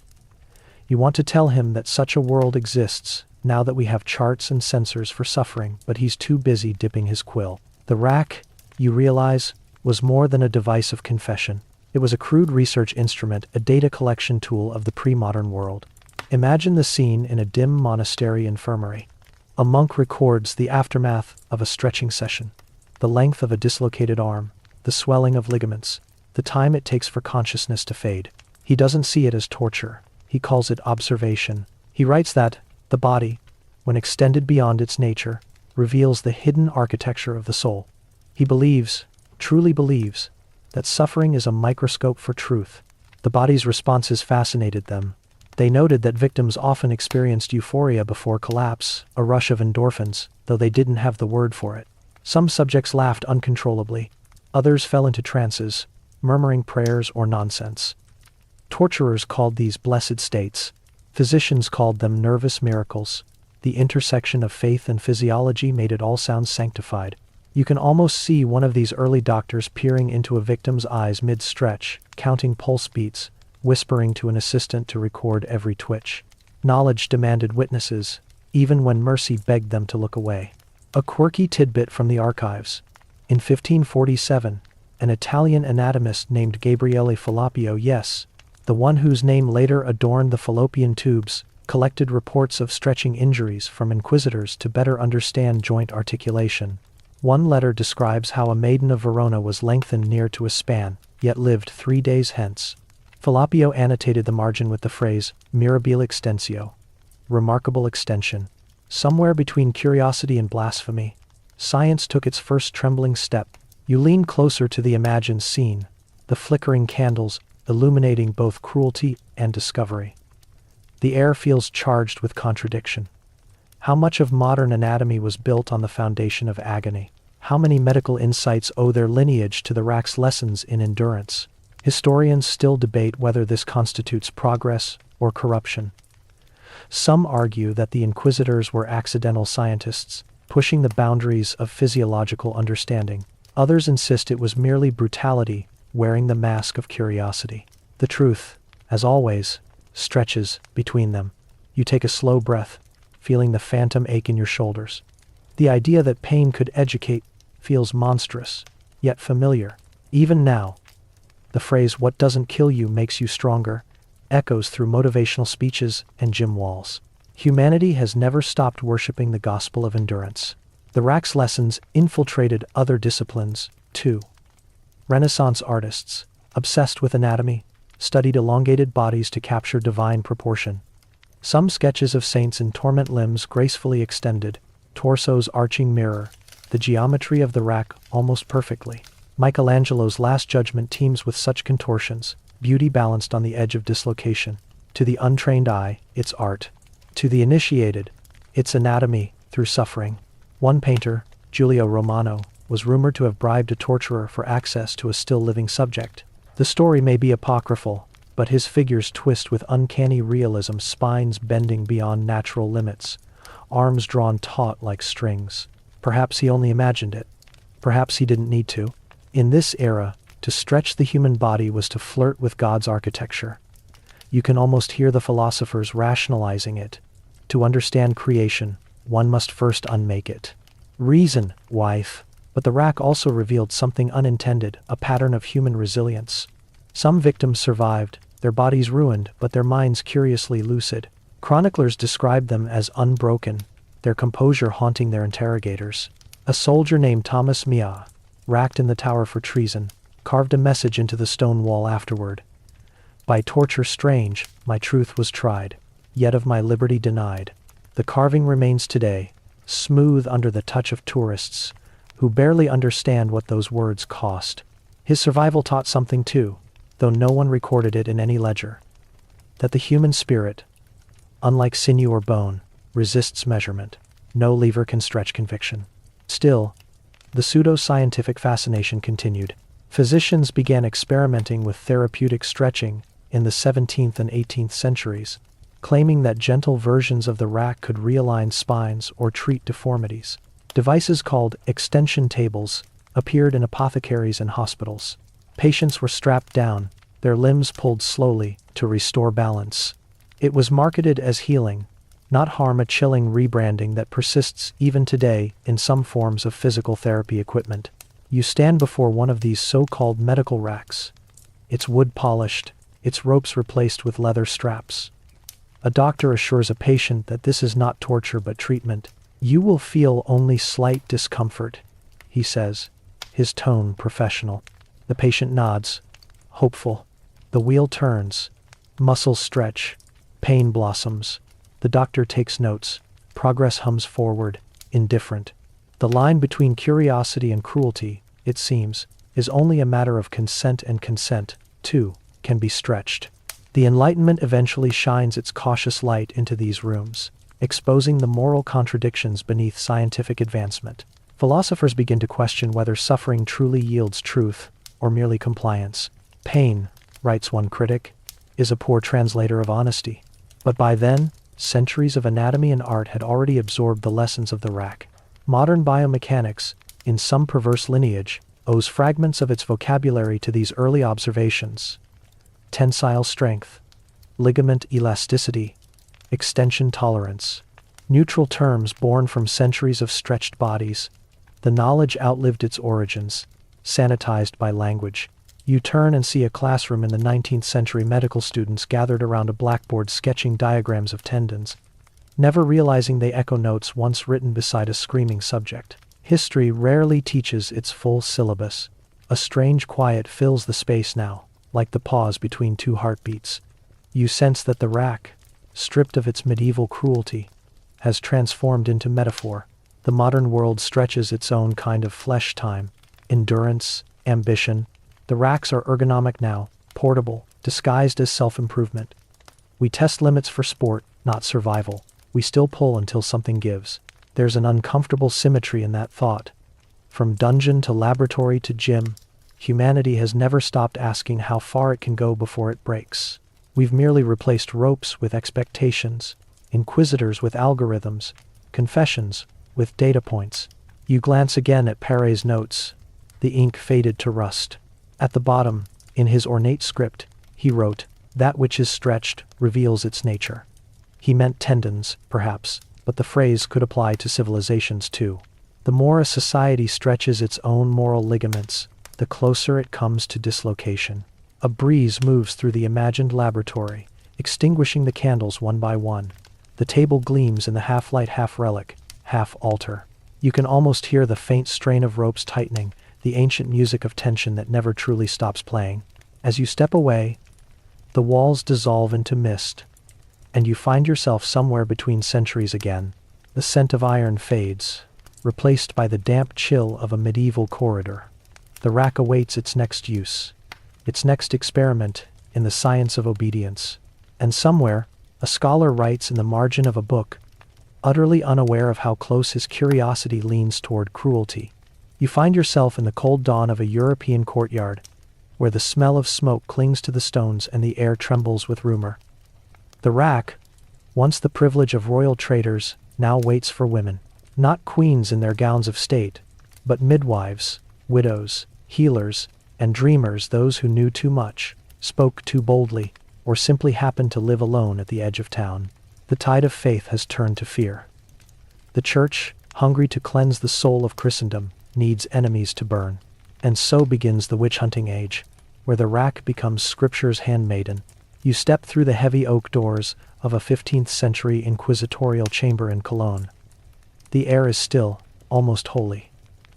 You want to tell him that such a world exists, now that we have charts and sensors for suffering, but he's too busy dipping his quill. The rack, you realize, was more than a device of confession. It was a crude research instrument, a data collection tool of the pre-modern world. Imagine the scene in a dim monastery infirmary. A monk records the aftermath of a stretching session, the length of a dislocated arm, the swelling of ligaments, the time it takes for consciousness to fade. He doesn't see it as torture. He calls it observation. He writes that the body, when extended beyond its nature, reveals the hidden architecture of the soul. He believes, truly believes, that suffering is a microscope for truth. The body's responses fascinated them. They noted that victims often experienced euphoria before collapse, a rush of endorphins, though they didn't have the word for it. Some subjects laughed uncontrollably. Others fell into trances, murmuring prayers or nonsense. Torturers called these blessed states. Physicians called them nervous miracles. The intersection of faith and physiology made it all sound sanctified. You can almost see one of these early doctors peering into a victim's eyes mid-stretch, counting pulse beats, whispering to an assistant to record every twitch. Knowledge demanded witnesses, even when mercy begged them to look away. A quirky tidbit from the archives. In 1547, an Italian anatomist named Gabriele Falloppio, yes, the one whose name later adorned the fallopian tubes, collected reports of stretching injuries from inquisitors to better understand joint articulation. One letter describes how a maiden of Verona was lengthened near to a span, yet lived 3 days hence. Falloppio annotated the margin with the phrase, mirabile extensio. Remarkable extension. Somewhere between curiosity and blasphemy, science took its first trembling step. You lean closer to the imagined scene, the flickering candles, illuminating both cruelty and discovery. The air feels charged with contradiction. How much of modern anatomy was built on the foundation of agony? How many medical insights owe their lineage to the rack's lessons in endurance? Historians still debate whether this constitutes progress or corruption. Some argue that the inquisitors were accidental scientists, pushing the boundaries of physiological understanding. Others insist it was merely brutality, wearing the mask of curiosity. The truth, as always, stretches between them. You take a slow breath, feeling the phantom ache in your shoulders. The idea that pain could educate feels monstrous, yet familiar. Even now, the phrase, "what doesn't kill you makes you stronger," echoes through motivational speeches and gym walls. Humanity has never stopped worshipping the gospel of endurance. The rack's lessons infiltrated other disciplines, too. Renaissance artists, obsessed with anatomy, studied elongated bodies to capture divine proportion. Some sketches of saints in torment, limbs gracefully extended, torsos arching mirror, the geometry of the rack almost perfectly. Michelangelo's Last Judgment teems with such contortions, beauty balanced on the edge of dislocation. To the untrained eye, it's art. To the initiated, it's anatomy through suffering. One painter, Giulio Romano, was rumored to have bribed a torturer for access to a still-living subject. The story may be apocryphal, but his figures twist with uncanny realism, spines bending beyond natural limits, arms drawn taut like strings. Perhaps he only imagined it. Perhaps he didn't need to. In this era, to stretch the human body was to flirt with God's architecture. You can almost hear the philosophers rationalizing it. To understand creation, one must first unmake it. Reason, wife. But the rack also revealed something unintended, a pattern of human resilience. Some victims survived, their bodies ruined, but their minds curiously lucid. Chroniclers described them as unbroken, their composure haunting their interrogators. A soldier named Thomas Mia, racked in the tower for treason, carved a message into the stone wall afterward. By torture strange, my truth was tried, yet of my liberty denied. The carving remains today, smooth under the touch of tourists, who barely understand what those words cost. His survival taught something too, though no one recorded it in any ledger. That the human spirit, unlike sinew or bone, resists measurement. No lever can stretch conviction. Still, the pseudo-scientific fascination continued. Physicians began experimenting with therapeutic stretching in the 17th and 18th centuries, claiming that gentle versions of the rack could realign spines or treat deformities. Devices called extension tables appeared in apothecaries and hospitals. Patients were strapped down, their limbs pulled slowly to restore balance. It was marketed as healing, not harm, a chilling rebranding that persists even today in some forms of physical therapy equipment. You stand before one of these so-called medical racks. It's wood-polished, its ropes replaced with leather straps. A doctor assures a patient that this is not torture but treatment. You will feel only slight discomfort, he says, his tone professional. The patient nods, hopeful. The wheel turns. Muscles stretch. Pain blossoms. The doctor takes notes. Progress hums forward, indifferent. The line between curiosity and cruelty, it seems, is only a matter of consent, and consent, too, can be stretched. The Enlightenment eventually shines its cautious light into these rooms, exposing the moral contradictions beneath scientific advancement. Philosophers begin to question whether suffering truly yields truth, or merely compliance. Pain, writes one critic, is a poor translator of honesty. But by then, centuries of anatomy and art had already absorbed the lessons of the rack. Modern biomechanics, in some perverse lineage, owes fragments of its vocabulary to these early observations. Tensile strength, ligament elasticity, extension tolerance. Neutral terms born from centuries of stretched bodies. The knowledge outlived its origins, sanitized by language. You turn and see a classroom in the 19th century, medical students gathered around a blackboard sketching diagrams of tendons, never realizing they echo notes once written beside a screaming subject. History rarely teaches its full syllabus. A strange quiet fills the space now, like the pause between two heartbeats. You sense that the rack, stripped of its medieval cruelty, has transformed into metaphor. The modern world stretches its own kind of flesh time, endurance, ambition. The racks are ergonomic now, portable, disguised as self-improvement. We test limits for sport, not survival. We still pull until something gives. There's an uncomfortable symmetry in that thought. From dungeon to laboratory to gym, humanity has never stopped asking how far it can go before it breaks. We've merely replaced ropes with expectations, inquisitors with algorithms, confessions with data points. You glance again at Pare's notes. The ink faded to rust. At the bottom, in his ornate script, he wrote, "That which is stretched reveals its nature." He meant tendons, perhaps, but the phrase could apply to civilizations too. The more a society stretches its own moral ligaments, the closer it comes to dislocation. A breeze moves through the imagined laboratory, extinguishing the candles one by one. The table gleams in the half-light, half-relic, half-altar. You can almost hear the faint strain of ropes tightening, the ancient music of tension that never truly stops playing. As you step away, the walls dissolve into mist, and you find yourself somewhere between centuries again. The scent of iron fades, replaced by the damp chill of a medieval corridor. The rack awaits its next use, its next experiment in the science of obedience. And somewhere, a scholar writes in the margin of a book, utterly unaware of how close his curiosity leans toward cruelty. You find yourself in the cold dawn of a European courtyard, where the smell of smoke clings to the stones and the air trembles with rumor. The rack, once the privilege of royal traders, now waits for women. Not queens in their gowns of state, but midwives, widows, healers, and dreamers, those who knew too much, spoke too boldly, or simply happened to live alone at the edge of town. The tide of faith has turned to fear. The church, hungry to cleanse the soul of Christendom, needs enemies to burn. And so begins the witch-hunting age, where the rack becomes Scripture's handmaiden. You step through the heavy oak doors of a 15th century inquisitorial chamber in Cologne. The air is still, almost holy.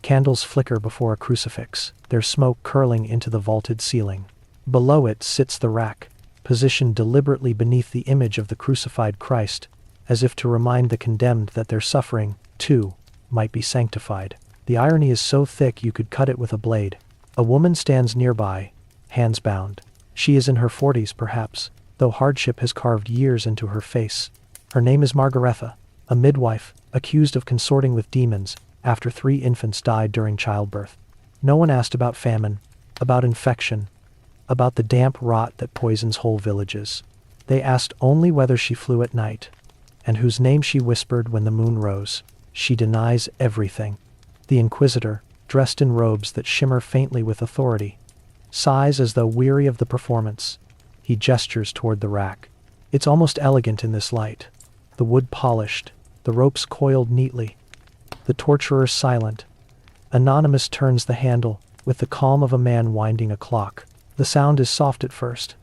Candles flicker before a crucifix, their smoke curling into the vaulted ceiling. Below it sits the rack, positioned deliberately beneath the image of the crucified Christ, as if to remind the condemned that their suffering, too, might be sanctified. The irony is so thick you could cut it with a blade. A woman stands nearby, hands bound. She is in her 40s perhaps, though hardship has carved years into her face. Her name is Margaretha, a midwife, accused of consorting with demons after 3 infants died during childbirth. No one asked about famine, about infection, about the damp rot that poisons whole villages. They asked only whether she flew at night, and whose name she whispered when the moon rose. She denies everything. The inquisitor, dressed in robes that shimmer faintly with authority, sighs as though weary of the performance. He gestures toward the rack. It's almost elegant in this light. The wood polished, the ropes coiled neatly, the torturer silent. Anonymous turns the handle with the calm of a man winding a clock. The sound is soft at first,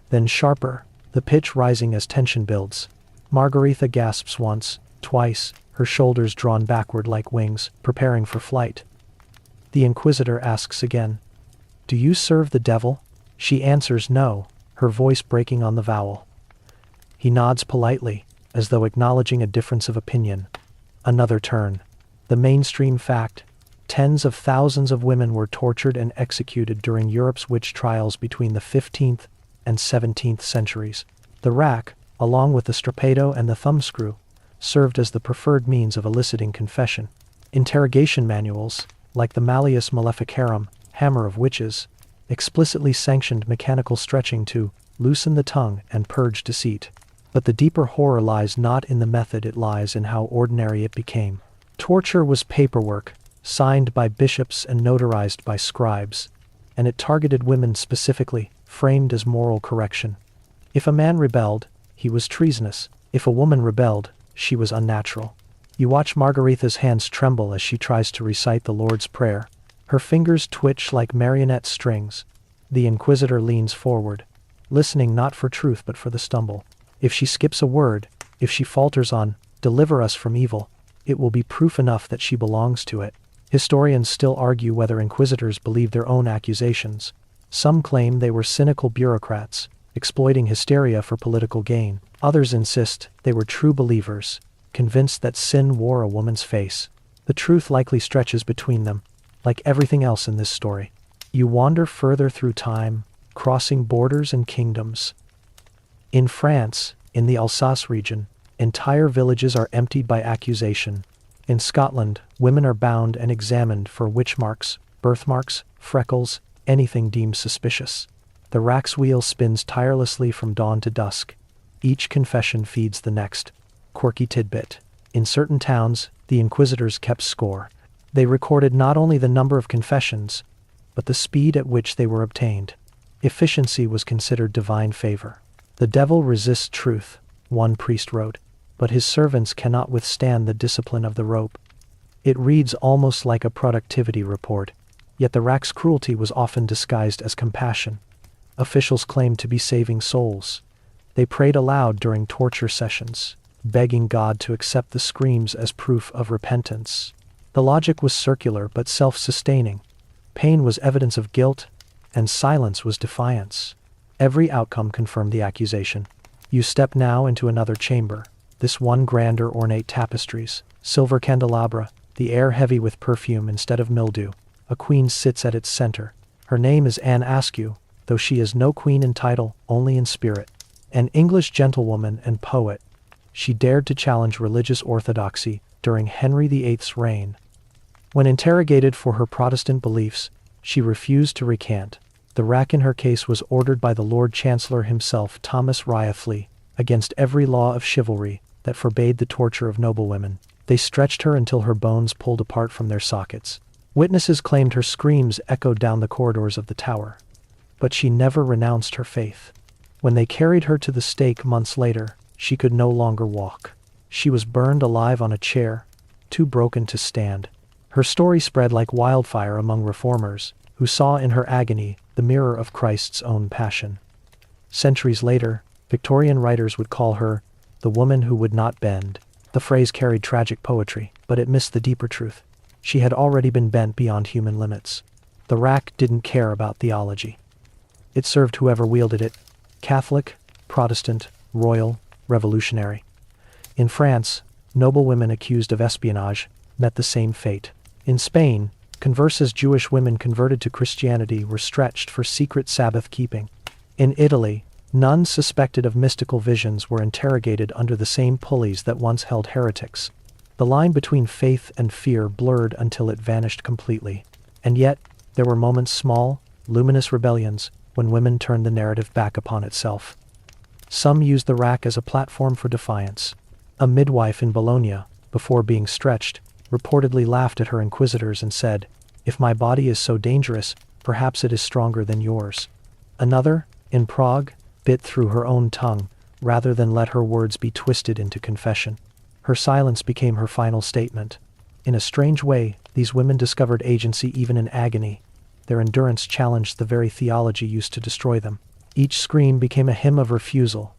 then sharper, the pitch rising as tension builds. Margaretha gasps once, twice, her shoulders drawn backward like wings, preparing for flight. The inquisitor asks again, "Do you serve the devil?" She answers no, her voice breaking on the vowel. He nods politely, as though acknowledging a difference of opinion. Another turn. The mainstream fact: tens of thousands of women were tortured and executed during Europe's witch trials between the 15th and 17th centuries. The rack, along with the strappado and the thumbscrew, served as the preferred means of eliciting confession. Interrogation manuals, like the Malleus Maleficarum, Hammer of Witches, explicitly sanctioned mechanical stretching to loosen the tongue and purge deceit. But the deeper horror lies not in the method, it lies in how ordinary it became. Torture was paperwork, signed by bishops and notarized by scribes, and it targeted women specifically, framed as moral correction. If a man rebelled, he was treasonous. If a woman rebelled, she was unnatural. You watch Margaretha's hands tremble as she tries to recite the Lord's Prayer. Her fingers twitch like marionette strings. The inquisitor leans forward, listening not for truth but for the stumble. If she skips a word, if she falters on, "Deliver us from evil," it will be proof enough that she belongs to it. Historians still argue whether inquisitors believed their own accusations. Some claim they were cynical bureaucrats, exploiting hysteria for political gain. Others insist they were true believers, convinced that sin wore a woman's face. The truth likely stretches between them, like everything else in this story. You wander further through time, crossing borders and kingdoms. In France, in the Alsace region, entire villages are emptied by accusation. In Scotland, women are bound and examined for witch marks, birthmarks, freckles, anything deemed suspicious. The rack's wheel spins tirelessly from dawn to dusk. Each confession feeds the next. Quirky tidbit. In certain towns, the inquisitors kept score. They recorded not only the number of confessions, but the speed at which they were obtained. Efficiency was considered divine favor. "The devil resists truth," one priest wrote, "but his servants cannot withstand the discipline of the rope." It reads almost like a productivity report, yet the rack's cruelty was often disguised as compassion. Officials claimed to be saving souls. They prayed aloud during torture sessions, begging God to accept the screams as proof of repentance. The logic was circular but self-sustaining. Pain was evidence of guilt, and silence was defiance. Every outcome confirmed the accusation. You step now into another chamber, this one grander ornate tapestries, silver candelabra, the air heavy with perfume instead of mildew. A queen sits at its center. Her name is Anne Askew, though she is no queen in title, only in spirit. An English gentlewoman and poet, she dared to challenge religious orthodoxy during Henry VIII's reign. When interrogated for her Protestant beliefs, she refused to recant. The rack in her case was ordered by the Lord Chancellor himself, Thomas Wriothesley, against every law of chivalry that forbade the torture of noblewomen. They stretched her until her bones pulled apart from their sockets. Witnesses claimed her screams echoed down the corridors of the tower. But she never renounced her faith. When they carried her to the stake months later, she could no longer walk. She was burned alive on a chair, too broken to stand. Her story spread like wildfire among reformers, who saw in her agony the mirror of Christ's own passion. Centuries later, Victorian writers would call her the woman who would not bend. The phrase carried tragic poetry, but it missed the deeper truth. She had already been bent beyond human limits. The rack didn't care about theology. It served whoever wielded it, Catholic, Protestant, royal, revolutionary. In France, noblewomen accused of espionage met the same fate. In Spain, converse Jewish women converted to Christianity were stretched for secret Sabbath keeping. In Italy, nuns suspected of mystical visions were interrogated under the same pulleys that once held heretics. The line between faith and fear blurred until it vanished completely. And yet, there were moments, small, luminous rebellions, when women turned the narrative back upon itself. Some used the rack as a platform for defiance. A midwife in Bologna, before being stretched, reportedly laughed at her inquisitors and said, "If my body is so dangerous, perhaps it is stronger than yours." Another, in Prague, bit through her own tongue, rather than let her words be twisted into confession. Her silence became her final statement. In a strange way, these women discovered agency even in agony. Their endurance challenged the very theology used to destroy them. Each scream became a hymn of refusal,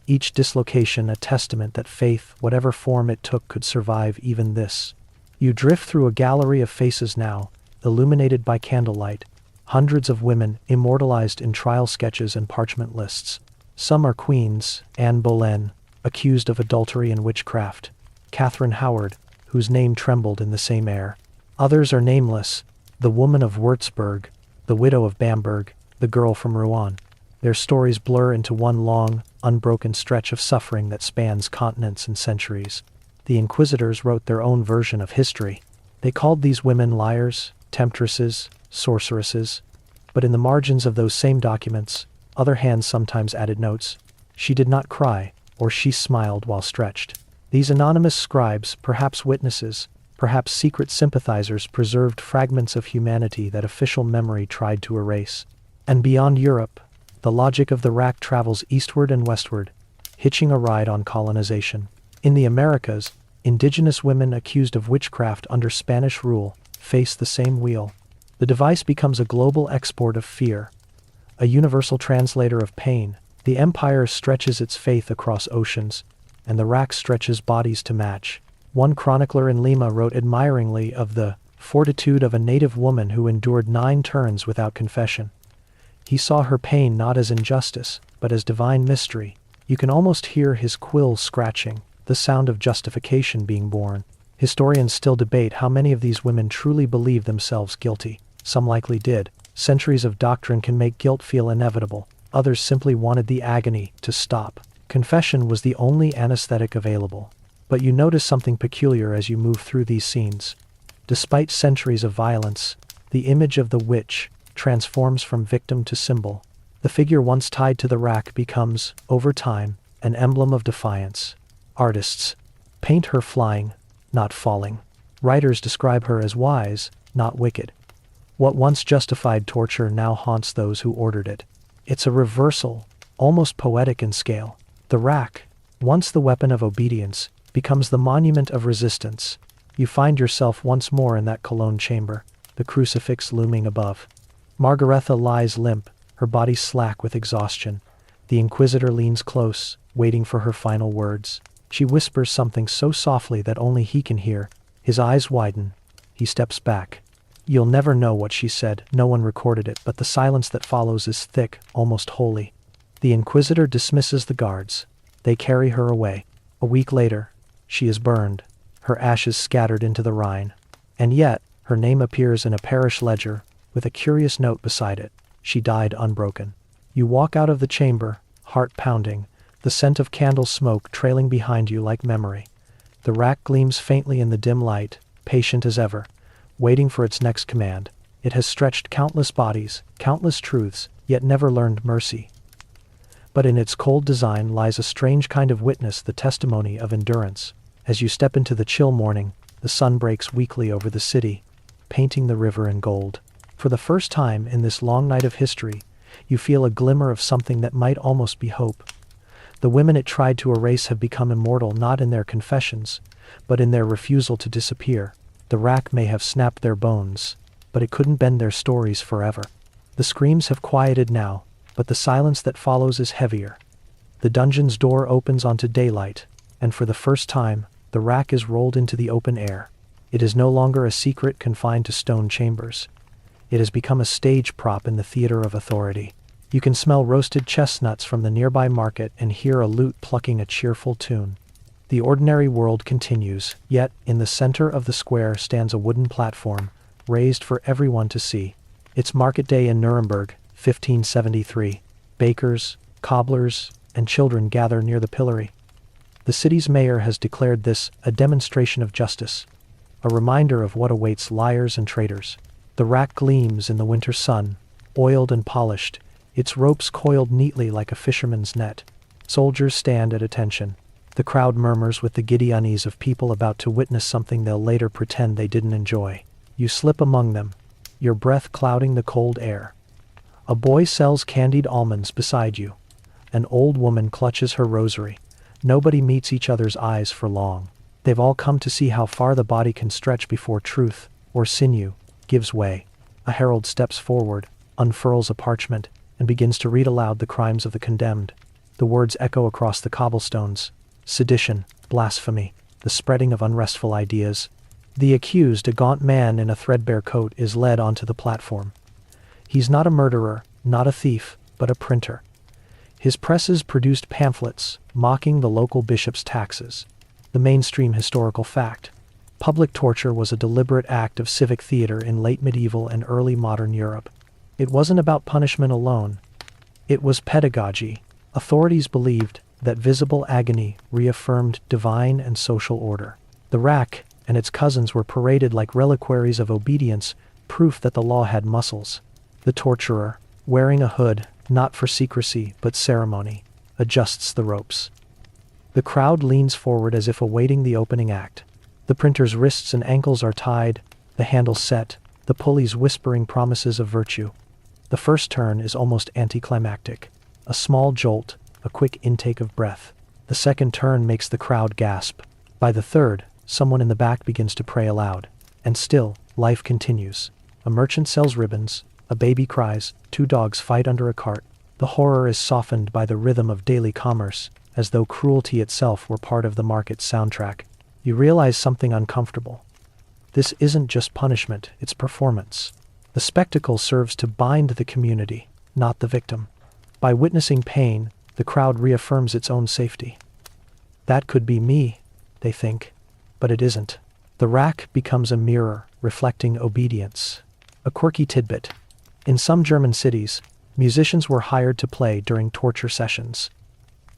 each dislocation a testament that faith, whatever form it took, could survive even this. You drift through a gallery of faces now, illuminated by candlelight, hundreds of women immortalized in trial sketches and parchment lists. Some are queens: Anne Boleyn, accused of adultery and witchcraft; Catherine Howard, whose name trembled in the same air. Others are nameless: the woman of Würzburg, the widow of Bamberg, the girl from Rouen. Their stories blur into one long, unbroken stretch of suffering that spans continents and centuries. The inquisitors wrote their own version of history. They called these women liars, temptresses, sorceresses. But in the margins of those same documents, other hands sometimes added notes. She did not cry, or she smiled while stretched. These anonymous scribes, perhaps witnesses, perhaps secret sympathizers, preserved fragments of humanity that official memory tried to erase. And beyond Europe, the logic of the rack travels eastward and westward, hitching a ride on colonization. In the Americas, indigenous women accused of witchcraft under Spanish rule face the same wheel. The device becomes a global export of fear, a universal translator of pain. The empire stretches its faith across oceans, and the rack stretches bodies to match. One chronicler in Lima wrote admiringly of the fortitude of a native woman who endured 9 turns without confession. He saw her pain not as injustice, but as divine mystery. You can almost hear his quill scratching, the sound of justification being born. Historians still debate how many of these women truly believed themselves guilty. Some likely did. Centuries of doctrine can make guilt feel inevitable. Others simply wanted the agony to stop. Confession was the only anesthetic available. But you notice something peculiar as you move through these scenes. Despite centuries of violence, the image of the witch transforms from victim to symbol. The figure once tied to the rack becomes, over time, an emblem of defiance. Artists paint her flying, not falling. Writers describe her as wise, not wicked. What once justified torture now haunts those who ordered it. It's a reversal, almost poetic in scale. The rack, once the weapon of obedience, becomes the monument of resistance. You find yourself once more in that Cologne chamber, the crucifix looming above. Margaretha lies limp, her body slack with exhaustion. The Inquisitor leans close, waiting for her final words. She whispers something so softly that only he can hear. His eyes widen. He steps back. You'll never know what she said, no one recorded it, but the silence that follows is thick, almost holy. The Inquisitor dismisses the guards. They carry her away. A week later, she is burned, her ashes scattered into the Rhine. And yet, her name appears in a parish ledger, with a curious note beside it. She died unbroken. You walk out of the chamber, heart pounding, the scent of candle smoke trailing behind you like memory. The rack gleams faintly in the dim light, patient as ever, waiting for its next command. It has stretched countless bodies, countless truths, yet never learned mercy. But in its cold design lies a strange kind of witness, the testimony of endurance. As you step into the chill morning, the sun breaks weakly over the city, painting the river in gold. For the first time in this long night of history, you feel a glimmer of something that might almost be hope. The women it tried to erase have become immortal, not in their confessions, but in their refusal to disappear. The rack may have snapped their bones, but it couldn't bend their stories forever. The screams have quieted now, but the silence that follows is heavier. The dungeon's door opens onto daylight, and for the first time, the rack is rolled into the open air. It is no longer a secret confined to stone chambers. It has become a stage prop in the theater of authority. You can smell roasted chestnuts from the nearby market and hear a lute plucking a cheerful tune. The ordinary world continues, yet in the center of the square stands a wooden platform, raised for everyone to see. It's market day in Nuremberg, 1573. Bakers, cobblers, and children gather near the pillory. The city's mayor has declared this a demonstration of justice, a reminder of what awaits liars and traitors. The rack gleams in the winter sun, oiled and polished, its ropes coiled neatly like a fisherman's net. Soldiers stand at attention. The crowd murmurs with the giddy unease of people about to witness something they'll later pretend they didn't enjoy. You slip among them, your breath clouding the cold air. A boy sells candied almonds beside you. An old woman clutches her rosary. Nobody meets each other's eyes for long. They've all come to see how far the body can stretch before truth, or sinew, gives way. A herald steps forward, unfurls a parchment, and begins to read aloud the crimes of the condemned. The words echo across the cobblestones. Sedition, blasphemy, the spreading of unrestful ideas. The accused, a gaunt man in a threadbare coat, is led onto the platform. He's not a murderer, not a thief, but a printer. His presses produced pamphlets, mocking the local bishop's taxes. The mainstream historical fact. Public torture was a deliberate act of civic theater in late medieval and early modern Europe. It wasn't about punishment alone. It was pedagogy. Authorities believed that visible agony reaffirmed divine and social order. The rack and its cousins were paraded like reliquaries of obedience, proof that the law had muscles. The torturer, wearing a hood, not for secrecy but ceremony, adjusts the ropes. The crowd leans forward as if awaiting the opening act. The printer's wrists and ankles are tied, the handle set, the pulleys whispering promises of virtue. The first turn is almost anticlimactic. A small jolt, a quick intake of breath. The second turn makes the crowd gasp. By the third, someone in the back begins to pray aloud. And still, life continues. A merchant sells ribbons, a baby cries, 2 dogs fight under a cart. The horror is softened by the rhythm of daily commerce, as though cruelty itself were part of the market's soundtrack. You realize something uncomfortable. This isn't just punishment, it's performance. The spectacle serves to bind the community, not the victim. By witnessing pain, the crowd reaffirms its own safety. That could be me, they think, but it isn't. The rack becomes a mirror, reflecting obedience. A quirky tidbit. In some German cities, musicians were hired to play during torture sessions.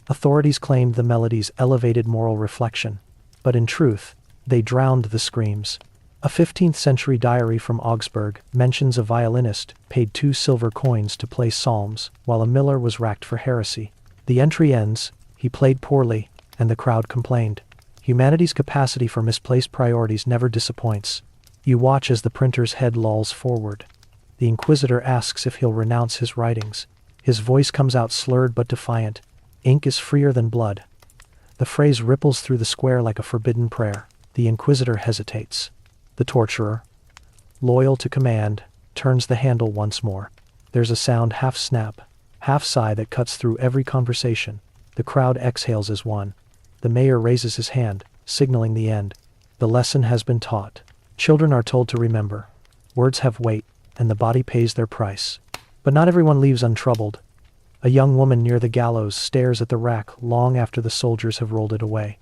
Authorities claimed the melodies elevated moral reflection, but in truth, they drowned the screams. A 15th-century diary from Augsburg mentions a violinist paid 2 silver coins to play psalms, while a miller was racked for heresy. The entry ends, he played poorly, and the crowd complained. Humanity's capacity for misplaced priorities never disappoints. You watch as the printer's head lolls forward. The Inquisitor asks if he'll renounce his writings. His voice comes out slurred but defiant. Ink is freer than blood. The phrase ripples through the square like a forbidden prayer. The Inquisitor hesitates. The torturer, loyal to command, turns the handle once more. There's a sound half snap, half-sigh that cuts through every conversation. The crowd exhales as one. The mayor raises his hand, signaling the end. The lesson has been taught. Children are told to remember. Words have weight, and the body pays their price. But not everyone leaves untroubled. A young woman near the gallows stares at the rack long after the soldiers have rolled it away.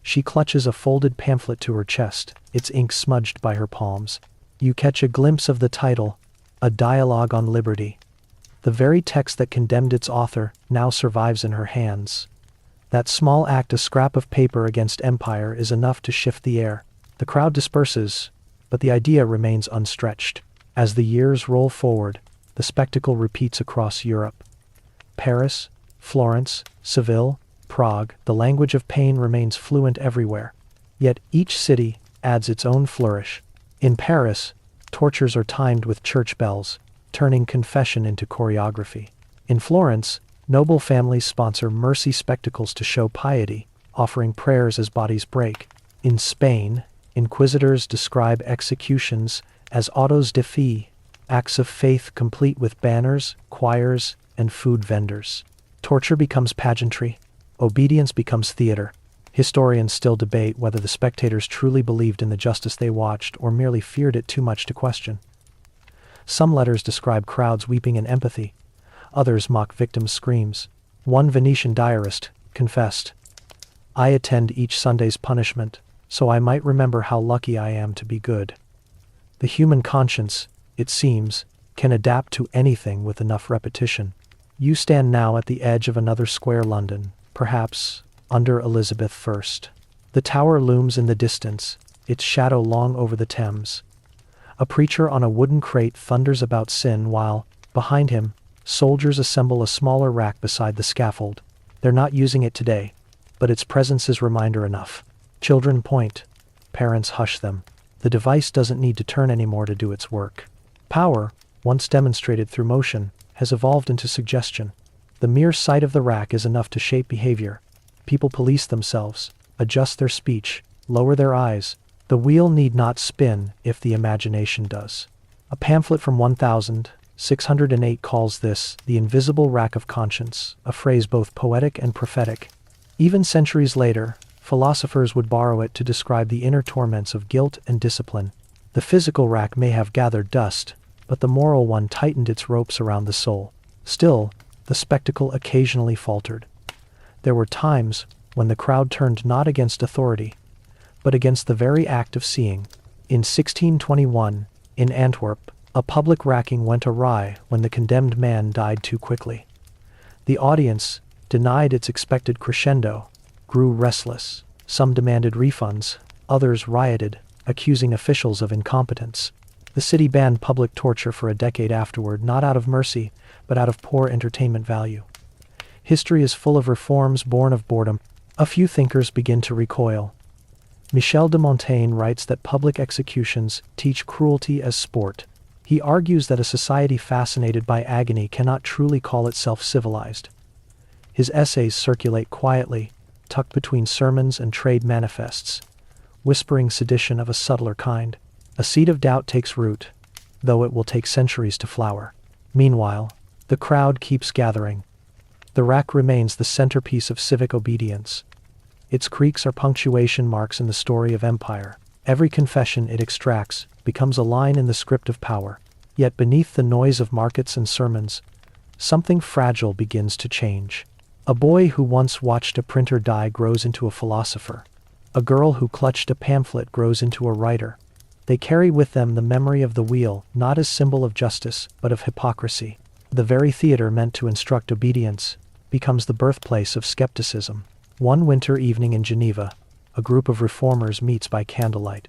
She clutches a folded pamphlet to her chest, its ink smudged by her palms. You catch a glimpse of the title, A Dialogue on Liberty. The very text that condemned its author now survives in her hands. That small act, a scrap of paper against empire, is enough to shift the air. The crowd disperses, but the idea remains unstretched. As the years roll forward, the spectacle repeats across Europe. Paris, Florence, Seville, Prague, the language of pain remains fluent everywhere. Yet each city adds its own flourish. In Paris, tortures are timed with church bells, turning confession into choreography. In Florence, noble families sponsor mercy spectacles to show piety, offering prayers as bodies break. In Spain, inquisitors describe executions as autos de fe, acts of faith complete with banners, choirs, and food vendors. Torture becomes pageantry. Obedience becomes theater. Historians still debate whether the spectators truly believed in the justice they watched or merely feared it too much to question. Some letters describe crowds weeping in empathy. Others mock victims' screams. One Venetian diarist confessed, "I attend each Sunday's punishment, so I might remember how lucky I am to be good." The human conscience, it seems, can adapt to anything with enough repetition. You stand now at the edge of another square London, perhaps under Elizabeth I. The tower looms in the distance, its shadow long over the Thames. A preacher on a wooden crate thunders about sin while, behind him, soldiers assemble a smaller rack beside the scaffold. They're not using it today, but its presence is reminder enough. Children point. Parents hush them. The device doesn't need to turn anymore to do its work. Power, once demonstrated through motion, has evolved into suggestion. The mere sight of the rack is enough to shape behavior. People police themselves, adjust their speech, lower their eyes. The wheel need not spin if the imagination does. A pamphlet from 1608 calls this the invisible rack of conscience, a phrase both poetic and prophetic. Even centuries later, philosophers would borrow it to describe the inner torments of guilt and discipline. The physical rack may have gathered dust, but the moral one tightened its ropes around the soul. Still, the spectacle occasionally faltered. There were times when the crowd turned not against authority, but against the very act of seeing. In 1621, in Antwerp, a public racking went awry when the condemned man died too quickly. The audience, denied its expected crescendo, grew restless. Some demanded refunds, others rioted, accusing officials of incompetence. The city banned public torture for a decade afterward, not out of mercy, but out of poor entertainment value. History is full of reforms born of boredom. A few thinkers begin to recoil. Michel de Montaigne writes that public executions teach cruelty as sport. He argues that a society fascinated by agony cannot truly call itself civilized. His essays circulate quietly, tucked between sermons and trade manifests, whispering sedition of a subtler kind. A seed of doubt takes root, though it will take centuries to flower. Meanwhile, the crowd keeps gathering. The rack remains the centerpiece of civic obedience. Its creaks are punctuation marks in the story of empire. Every confession it extracts becomes a line in the script of power. Yet beneath the noise of markets and sermons, something fragile begins to change. A boy who once watched a printer die grows into a philosopher. A girl who clutched a pamphlet grows into a writer. They carry with them the memory of the wheel, not as symbol of justice, but of hypocrisy. The very theater meant to instruct obedience becomes the birthplace of skepticism. One winter evening in Geneva, a group of reformers meets by candlelight.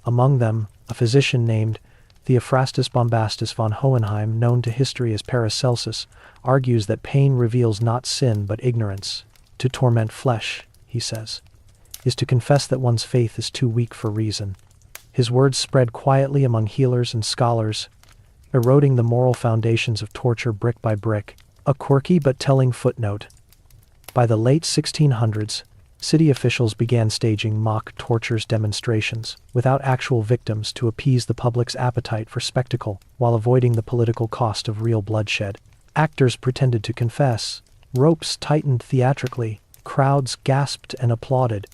Among them, a physician named Theophrastus Bombastus von Hohenheim, known to history as Paracelsus, argues that pain reveals not sin but ignorance. To torment flesh, he says, is to confess that one's faith is too weak for reason. His words spread quietly among healers and scholars, eroding the moral foundations of torture brick by brick. A quirky but telling footnote. By the late 1600s, city officials began staging mock tortures demonstrations, without actual victims, to appease the public's appetite for spectacle while avoiding the political cost of real bloodshed. Actors pretended to confess. Ropes tightened theatrically. Crowds gasped and applauded.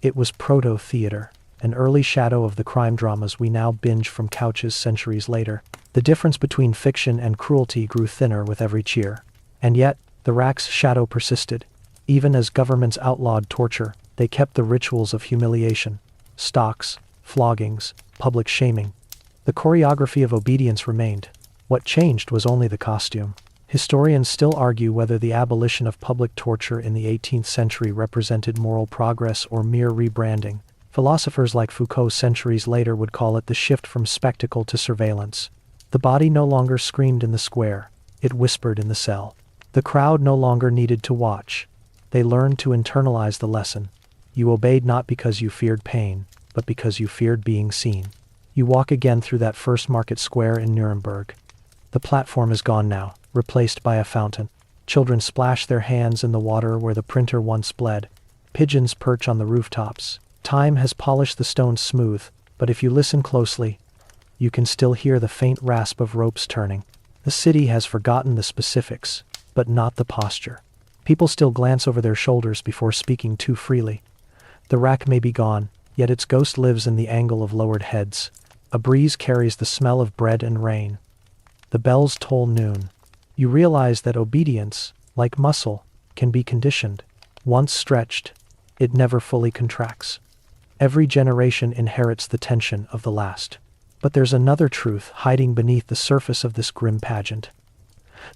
It was proto-theater, an early shadow of the crime dramas we now binge from couches centuries later. The difference between fiction and cruelty grew thinner with every cheer. And yet, the rack's shadow persisted. Even as governments outlawed torture, they kept the rituals of humiliation. Stocks, floggings, public shaming. The choreography of obedience remained. What changed was only the costume. Historians still argue whether the abolition of public torture in the 18th century represented moral progress or mere rebranding. Philosophers like Foucault centuries later would call it the shift from spectacle to surveillance. The body no longer screamed in the square, it whispered in the cell. The crowd no longer needed to watch. They learned to internalize the lesson. You obeyed not because you feared pain, but because you feared being seen. You walk again through that first market square in Nuremberg. The platform is gone now, replaced by a fountain. Children splash their hands in the water where the printer once bled. Pigeons perch on the rooftops. Time has polished the stones smooth, but if you listen closely, you can still hear the faint rasp of ropes turning. The city has forgotten the specifics, but not the posture. People still glance over their shoulders before speaking too freely. The rack may be gone, yet its ghost lives in the angle of lowered heads. A breeze carries the smell of bread and rain. The bells toll noon. You realize that obedience, like muscle, can be conditioned. Once stretched, it never fully contracts. Every generation inherits the tension of the last. But there's another truth hiding beneath the surface of this grim pageant.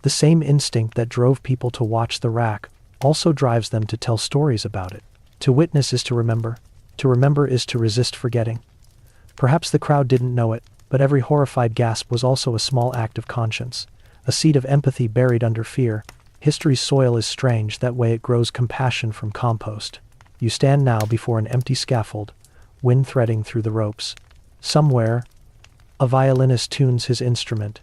The same instinct that drove people to watch the rack also drives them to tell stories about it. To witness is to remember. To remember is to resist forgetting. Perhaps the crowd didn't know it, but every horrified gasp was also a small act of conscience, a seed of empathy buried under fear. History's soil is strange, that way it grows compassion from compost. You stand now before an empty scaffold, wind threading through the ropes. Somewhere, a violinist tunes his instrument,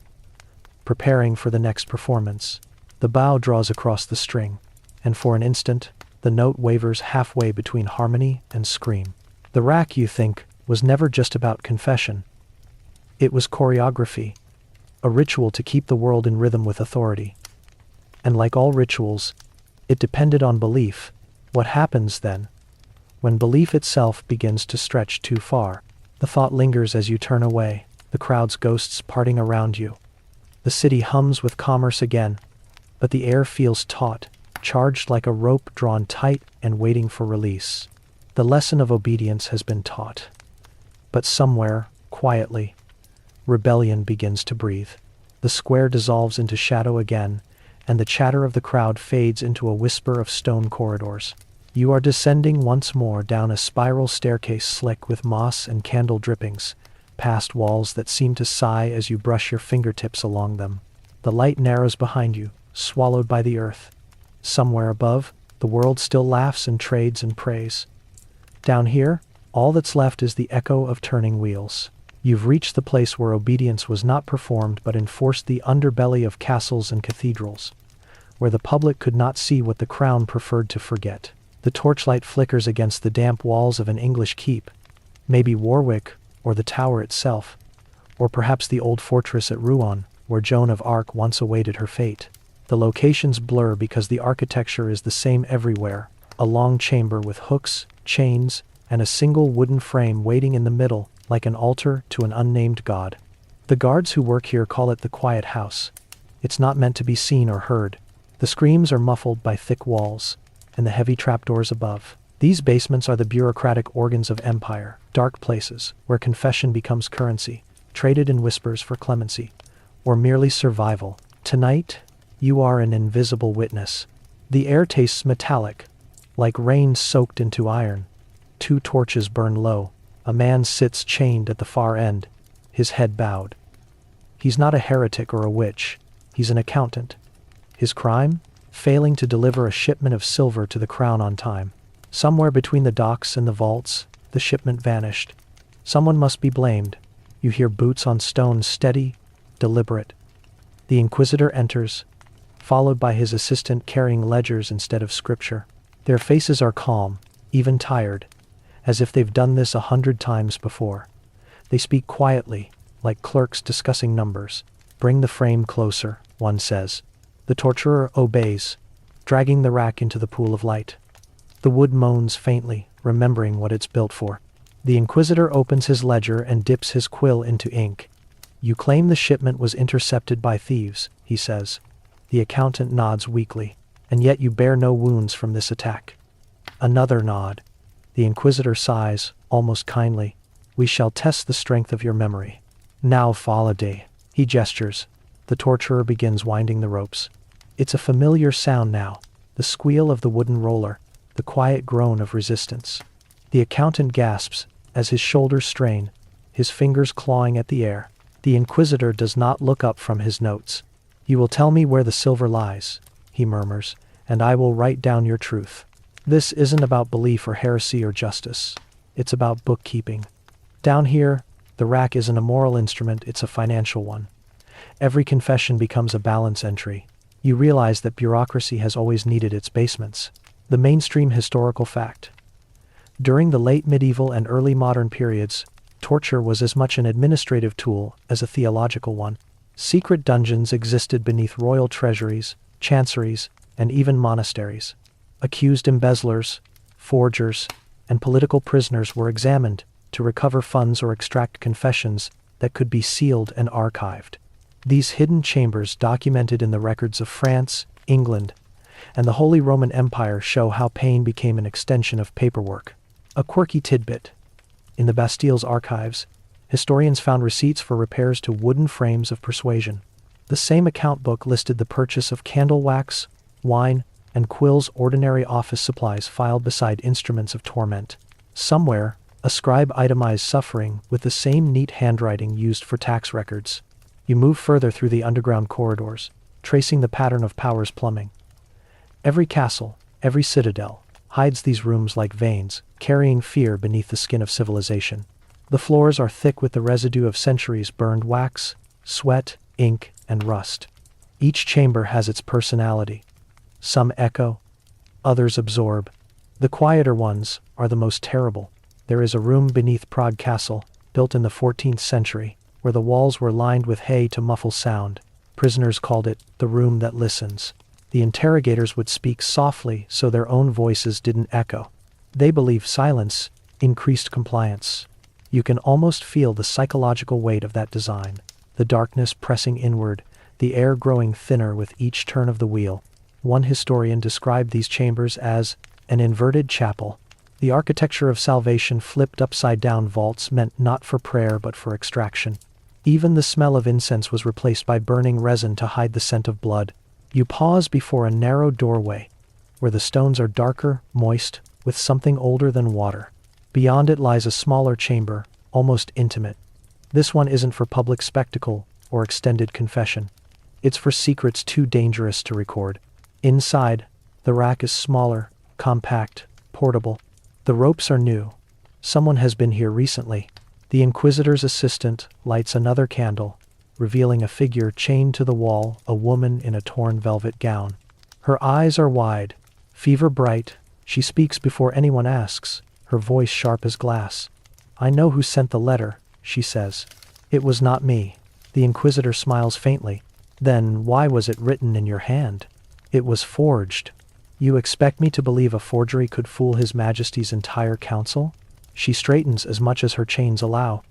preparing for the next performance. The bow draws across the string, and for an instant, the note wavers halfway between harmony and scream. The rack, you think, was never just about confession. It was choreography, a ritual to keep the world in rhythm with authority. And like all rituals, it depended on belief. What happens then? When belief itself begins to stretch too far, the thought lingers as you turn away, the crowd's ghosts parting around you. The city hums with commerce again, but the air feels taut, charged like a rope drawn tight and waiting for release. The lesson of obedience has been taught. But somewhere, quietly, rebellion begins to breathe. The square dissolves into shadow again, and the chatter of the crowd fades into a whisper of stone corridors. You are descending once more down a spiral staircase slick with moss and candle drippings, past walls that seem to sigh as you brush your fingertips along them. The light narrows behind you, swallowed by the earth. Somewhere above, the world still laughs and trades and prays. Down here, all that's left is the echo of turning wheels. You've reached the place where obedience was not performed but enforced, the underbelly of castles and cathedrals, where the public could not see what the crown preferred to forget. The torchlight flickers against the damp walls of an English keep, maybe Warwick or the tower itself, or perhaps the old fortress at Rouen, where Joan of Arc once awaited her fate. The locations blur because the architecture is the same everywhere, a long chamber with hooks, chains, and a single wooden frame waiting in the middle, like an altar to an unnamed god. The guards who work here call it the quiet house. It's not meant to be seen or heard. The screams are muffled by thick walls and the heavy trapdoors above. These basements are the bureaucratic organs of empire, dark places where confession becomes currency, traded in whispers for clemency, or merely survival. Tonight, you are an invisible witness. The air tastes metallic, like rain soaked into iron. 2 torches burn low. A man sits chained at the far end, his head bowed. He's not a heretic or a witch. He's an accountant. His crime? Failing to deliver a shipment of silver to the crown on time. Somewhere between the docks and the vaults, the shipment vanished. Someone must be blamed. You hear boots on stone, steady, deliberate. The inquisitor enters, followed by his assistant carrying ledgers instead of scripture. Their faces are calm, even tired, as if they've done this 100 times before. They speak quietly, like clerks discussing numbers. Bring the frame closer, one says. The torturer obeys, dragging the rack into the pool of light. The wood moans faintly, remembering what it's built for. The Inquisitor opens his ledger and dips his quill into ink. "You claim the shipment was intercepted by thieves," he says. The accountant nods weakly. "And yet you bear no wounds from this attack." Another nod. The Inquisitor sighs, almost kindly. "We shall test the strength of your memory. Now Faladay." He gestures. The torturer begins winding the ropes. It's a familiar sound now, the squeal of the wooden roller, the quiet groan of resistance. The accountant gasps as his shoulders strain, his fingers clawing at the air. The Inquisitor does not look up from his notes. "You will tell me where the silver lies," he murmurs, "and I will write down your truth." This isn't about belief or heresy or justice. It's about bookkeeping. Down here, the rack isn't a moral instrument, it's a financial one. Every confession becomes a balance entry. You realize that bureaucracy has always needed its basements. The mainstream historical fact. During the late medieval and early modern periods, torture was as much an administrative tool as a theological one. Secret dungeons existed beneath royal treasuries, chanceries, and even monasteries. Accused embezzlers, forgers, and political prisoners were examined to recover funds or extract confessions that could be sealed and archived. These hidden chambers documented in the records of France, England, and the Holy Roman Empire show how pain became an extension of paperwork. A quirky tidbit. In the Bastille's archives, historians found receipts for repairs to wooden frames of persuasion. The same account book listed the purchase of candle wax, wine, and quills, ordinary office supplies filed beside instruments of torment. Somewhere, a scribe itemized suffering with the same neat handwriting used for tax records. You move further through the underground corridors, tracing the pattern of Power's plumbing. Every castle, every citadel, hides these rooms like veins, carrying fear beneath the skin of civilization. The floors are thick with the residue of centuries burned wax, sweat, ink, and rust. Each chamber has its personality. Some echo, others absorb. The quieter ones are the most terrible. There is a room beneath Prague Castle, built in the 14th century, where the walls were lined with hay to muffle sound. Prisoners called it the room that listens. The interrogators would speak softly so their own voices didn't echo. They believed silence increased compliance. You can almost feel the psychological weight of that design, the darkness pressing inward, the air growing thinner with each turn of the wheel. One historian described these chambers as an inverted chapel. The architecture of salvation, flipped upside-down vaults meant not for prayer but for extraction. Even the smell of incense was replaced by burning resin to hide the scent of blood. You pause before a narrow doorway, where the stones are darker, moist, with something older than water. Beyond it lies a smaller chamber, almost intimate. This one isn't for public spectacle or extended confession. It's for secrets too dangerous to record. Inside, the rack is smaller, compact, portable. The ropes are new. Someone has been here recently. The Inquisitor's assistant lights another candle, revealing a figure chained to the wall, a woman in a torn velvet gown. Her eyes are wide, fever bright. She speaks before anyone asks, her voice sharp as glass. "I know who sent the letter," she says. "It was not me." The Inquisitor smiles faintly. "Then why was it written in your hand?" "It was forged." "You expect me to believe a forgery could fool His Majesty's entire council?" She straightens as much as her chains allow.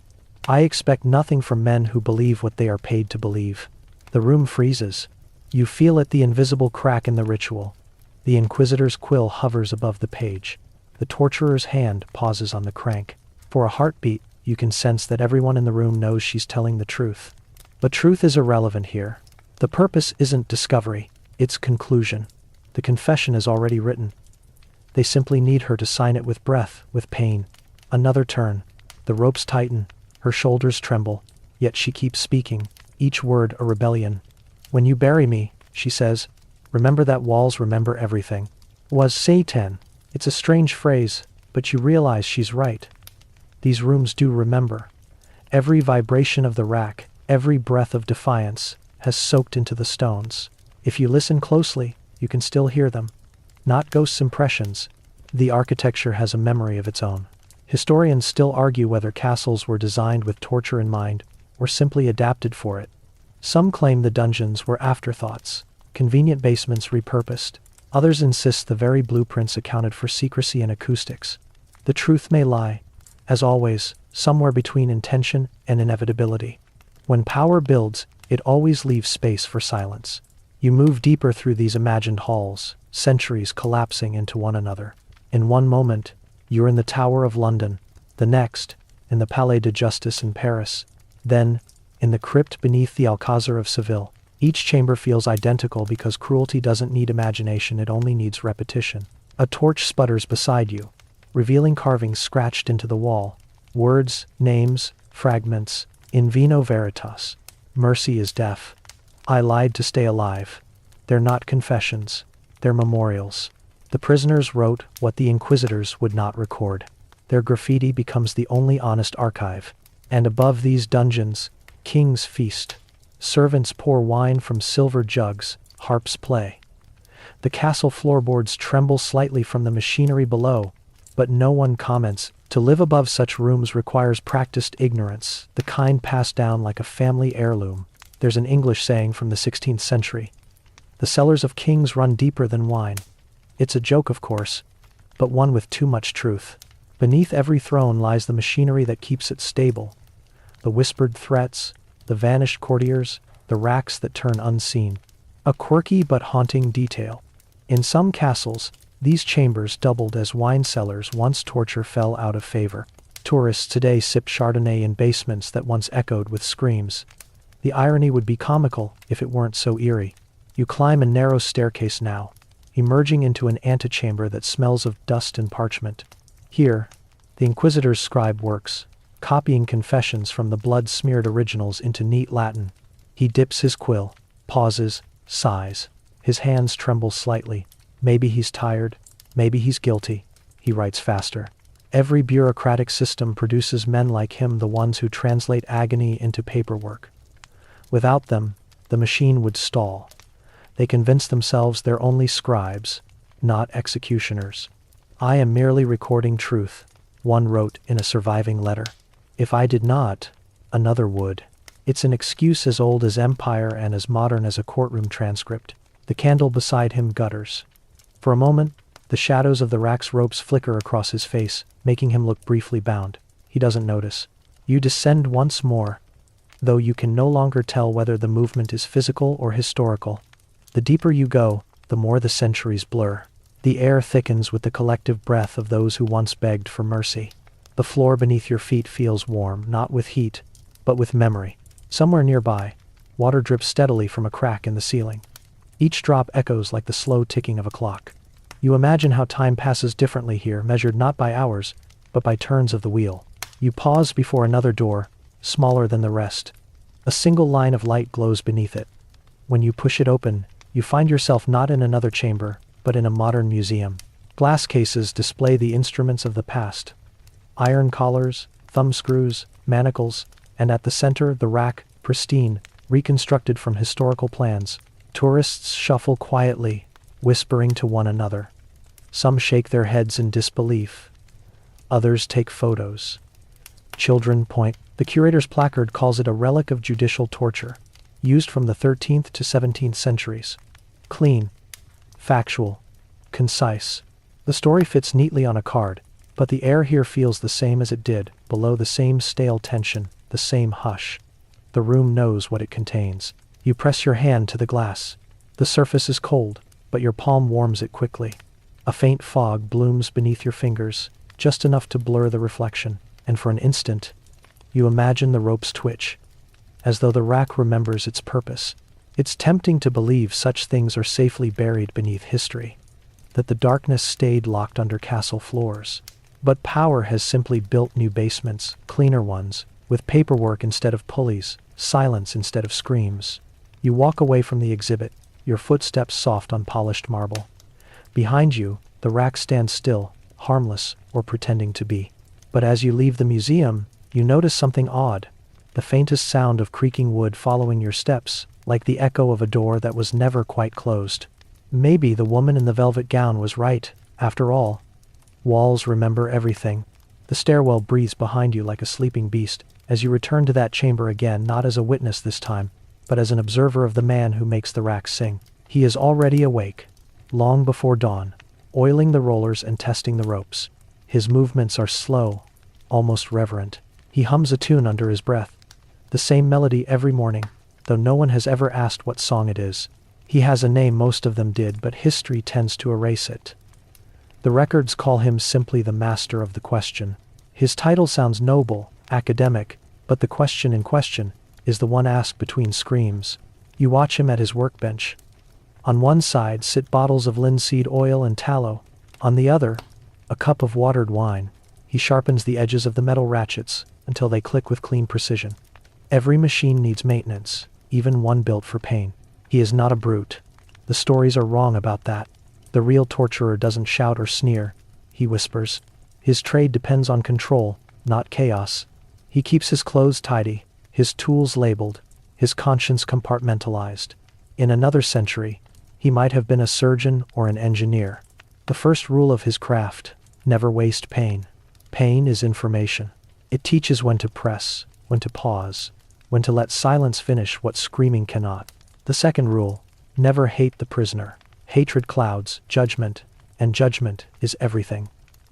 "I expect nothing from men who believe what they are paid to believe." The room freezes. You feel it, the invisible crack in the ritual. The Inquisitor's quill hovers above the page. The torturer's hand pauses on the crank. For a heartbeat, you can sense that everyone in the room knows she's telling the truth. But truth is irrelevant here. The purpose isn't discovery, it's conclusion. The confession is already written. They simply need her to sign it with breath, with pain. Another turn. The ropes tighten. Her shoulders tremble. Yet she keeps speaking, each word a rebellion. "When you bury me," she says, "remember that walls remember everything." Was Satan. It's a strange phrase, but you realize she's right. These rooms do remember. Every vibration of the rack, every breath of defiance, has soaked into the stones. If you listen closely, you can still hear them. Not ghosts' impressions. The architecture has a memory of its own. Historians still argue whether castles were designed with torture in mind, or simply adapted for it. Some claim the dungeons were afterthoughts, convenient basements repurposed. Others insist the very blueprints accounted for secrecy and acoustics. The truth may lie, as always, somewhere between intention and inevitability. When power builds, it always leaves space for silence. You move deeper through these imagined halls, centuries collapsing into one another. In one moment, you're in the Tower of London. The next, in the Palais de Justice in Paris. Then, in the crypt beneath the Alcazar of Seville. Each chamber feels identical because cruelty doesn't need imagination, it only needs repetition. A torch sputters beside you, revealing carvings scratched into the wall. Words, names, fragments, in vino veritas. Mercy is deaf. I lied to stay alive. They're not confessions. They're memorials. The prisoners wrote what the inquisitors would not record. Their graffiti becomes the only honest archive. And above these dungeons, kings feast. Servants pour wine from silver jugs, harps play. The castle floorboards tremble slightly from the machinery below, but no one comments. To live above such rooms requires practiced ignorance, the kind passed down like a family heirloom. There's an English saying from the 16th century. The cellars of kings run deeper than wine. It's a joke, of course, but one with too much truth. Beneath every throne lies the machinery that keeps it stable. The whispered threats, the vanished courtiers, the racks that turn unseen. A quirky but haunting detail. In some castles, these chambers doubled as wine cellars once torture fell out of favor. Tourists today sip Chardonnay in basements that once echoed with screams. The irony would be comical if it weren't so eerie. You climb a narrow staircase now, emerging into an antechamber that smells of dust and parchment. Here, the Inquisitor's scribe works, copying confessions from the blood-smeared originals into neat Latin. He dips his quill, pauses, sighs. His hands tremble slightly. Maybe he's tired, maybe he's guilty. He writes faster. Every bureaucratic system produces men like him, the ones who translate agony into paperwork. Without them, the machine would stall. They convince themselves they're only scribes, not executioners. I am merely recording truth, one wrote in a surviving letter. If I did not, another would. It's an excuse as old as empire and as modern as a courtroom transcript. The candle beside him gutters. For a moment, the shadows of the rack's ropes flicker across his face, making him look briefly bound. He doesn't notice. You descend once more, though you can no longer tell whether the movement is physical or historical. The deeper you go, the more the centuries blur. The air thickens with the collective breath of those who once begged for mercy. The floor beneath your feet feels warm, not with heat, but with memory. Somewhere nearby, water drips steadily from a crack in the ceiling. Each drop echoes like the slow ticking of a clock. You imagine how time passes differently here, measured not by hours, but by turns of the wheel. You pause before another door, smaller than the rest. A single line of light glows beneath it. When you push it open, you find yourself not in another chamber, but in a modern museum. Glass cases display the instruments of the past. Iron collars, thumb screws, manacles, and at the center the rack, pristine, reconstructed from historical plans. Tourists shuffle quietly, whispering to one another. Some shake their heads in disbelief. Others take photos. Children point. The curator's placard calls it a relic of judicial torture, used from the 13th to 17th centuries. Clean, factual, concise. The story fits neatly on a card, but the air here feels the same as it did, below the same stale tension, the same hush. The room knows what it contains. You press your hand to the glass. The surface is cold, but your palm warms it quickly. A faint fog blooms beneath your fingers, just enough to blur the reflection, and for an instant, you imagine the ropes twitch, as though the rack remembers its purpose. It's tempting to believe such things are safely buried beneath history, that the darkness stayed locked under castle floors. But power has simply built new basements, cleaner ones, with paperwork instead of pulleys, silence instead of screams. You walk away from the exhibit, your footsteps soft on polished marble. Behind you, the rack stands still, harmless, or pretending to be. But as you leave the museum, you notice something odd. The faintest sound of creaking wood following your steps, like the echo of a door that was never quite closed. Maybe the woman in the velvet gown was right, after all. Walls remember everything. The stairwell breathes behind you like a sleeping beast, as you return to that chamber again, not as a witness this time, but as an observer of the man who makes the rack sing. He is already awake, long before dawn, oiling the rollers and testing the ropes. His movements are slow, almost reverent. He hums a tune under his breath, the same melody every morning, though no one has ever asked what song it is. He has a name, most of them did, but history tends to erase it. The records call him simply the master of the question. His title sounds noble, academic, but the question in question is the one asked between screams. You watch him at his workbench. On one side sit bottles of linseed oil and tallow. On the other, a cup of watered wine. He sharpens the edges of the metal ratchets until they click with clean precision. Every machine needs maintenance, even one built for pain. He is not a brute. The stories are wrong about that. The real torturer doesn't shout or sneer. He whispers. His trade depends on control, not chaos. He keeps his clothes tidy, his tools labeled, his conscience compartmentalized. In another century, he might have been a surgeon or an engineer. The first rule of his craft: never waste pain. Pain is information. It teaches when to press, when to pause, when to let silence finish what screaming cannot. The second rule: never hate the prisoner. Hatred clouds judgment, and judgment is everything.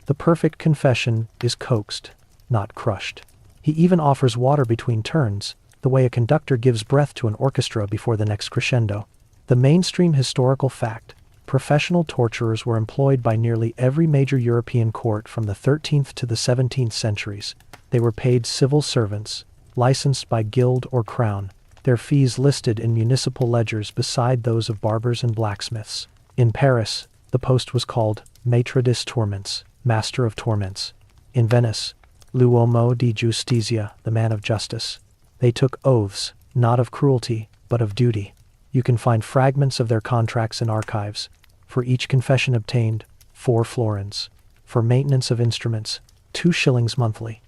The perfect confession is coaxed, not crushed. He even offers water between turns, the way a conductor gives breath to an orchestra before the next crescendo. The mainstream historical fact: professional torturers were employed by nearly every major European court from the 13th to the 17th centuries. They were paid civil servants, licensed by guild or crown, their fees listed in municipal ledgers beside those of barbers and blacksmiths. In Paris, the post was called Maître des Tourments, Master of Torments. In Venice, l'uomo di giustizia, the man of justice. They took oaths, not of cruelty, but of duty. You can find fragments of their contracts in archives. For each confession obtained, 4 florins. For maintenance of instruments, 2 shillings monthly.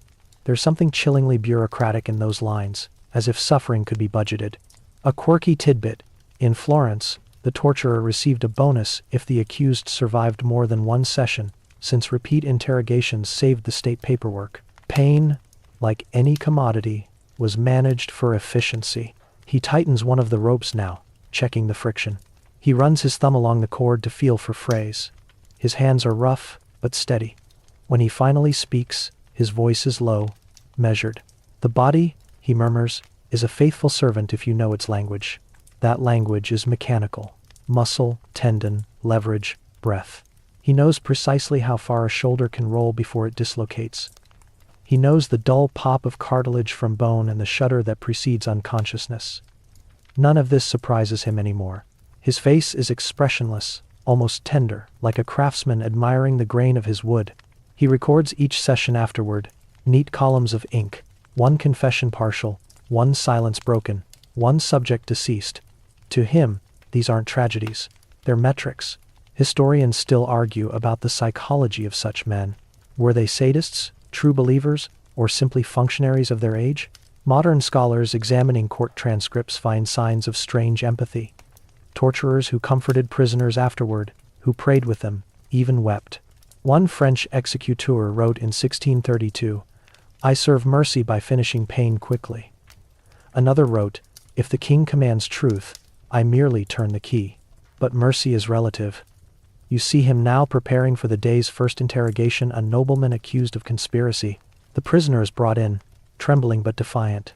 There's something chillingly bureaucratic in those lines, as if suffering could be budgeted. A quirky tidbit: in Florence, the torturer received a bonus if the accused survived more than one session, since repeat interrogations saved the state paperwork. Pain, like any commodity, was managed for efficiency. He tightens one of the ropes now, checking the friction. He runs his thumb along the cord to feel for frays. His hands are rough, but steady. When he finally speaks, his voice is low, measured. The body, he murmurs, is a faithful servant if you know its language. That language is mechanical. Muscle, tendon, leverage, breath. He knows precisely how far a shoulder can roll before it dislocates. He knows the dull pop of cartilage from bone and the shudder that precedes unconsciousness. None of this surprises him anymore. His face is expressionless, almost tender, like a craftsman admiring the grain of his wood. He records each session afterward, neat columns of ink, one confession partial, one silence broken, one subject deceased. To him, these aren't tragedies, they're metrics. Historians still argue about the psychology of such men. Were they sadists, true believers, or simply functionaries of their age? Modern scholars examining court transcripts find signs of strange empathy. Torturers who comforted prisoners afterward, who prayed with them, even wept. One French executeur wrote in 1632, "I serve mercy by finishing pain quickly." Another wrote, "If the king commands truth, I merely turn the key." But mercy is relative. You see him now preparing for the day's first interrogation, a nobleman accused of conspiracy. The prisoner is brought in, trembling but defiant.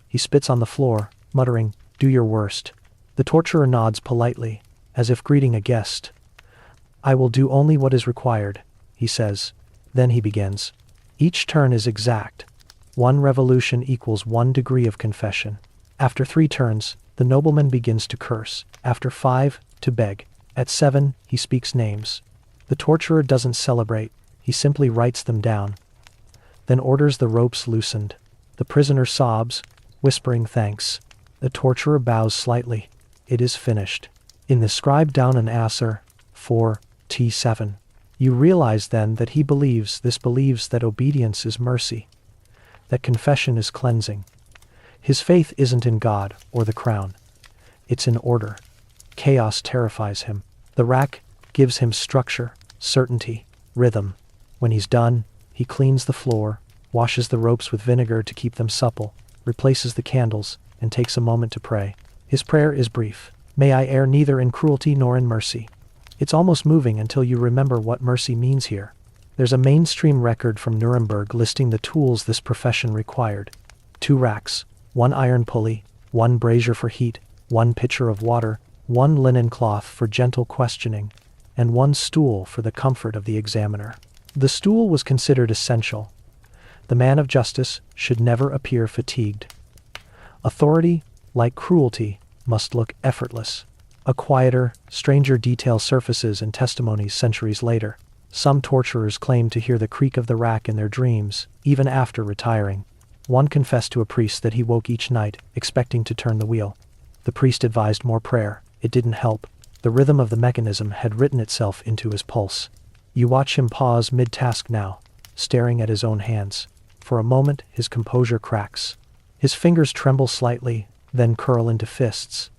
He spits on the floor, muttering, "Do your worst." The torturer nods politely, as if greeting a guest. "I will do only what is required," he says. Then he begins. Each turn is exact. 1 revolution equals 1 degree of confession. After 3 turns, the nobleman begins to curse. After 5, to beg. At 7, he speaks names. The torturer doesn't celebrate, he simply writes them down. Then orders the ropes loosened. The prisoner sobs, whispering thanks. The torturer bows slightly. It is finished. In the scribe down an Asser, 4, T7. You realize then that he believes that obedience is mercy, that confession is cleansing. His faith isn't in God or the crown. It's in order. Chaos terrifies him. The rack gives him structure, certainty, rhythm. When he's done, he cleans the floor, washes the ropes with vinegar to keep them supple, replaces the candles, and takes a moment to pray. His prayer is brief. May I err neither in cruelty nor in mercy. It's almost moving until you remember what mercy means here. There's a mainstream record from Nuremberg listing the tools this profession required. 2 racks, 1 iron pulley, 1 brazier for heat, 1 pitcher of water, 1 linen cloth for gentle questioning, and 1 stool for the comfort of the examiner. The stool was considered essential. The man of justice should never appear fatigued. Authority, like cruelty, must look effortless. A quieter, stranger detail surfaces in testimonies centuries later. Some torturers claimed to hear the creak of the rack in their dreams, even after retiring. One confessed to a priest that he woke each night, expecting to turn the wheel. The priest advised more prayer. It didn't help. The rhythm of the mechanism had written itself into his pulse. You watch him pause mid-task now, staring at his own hands. For a moment, his composure cracks. His fingers tremble slightly, then curl into fists.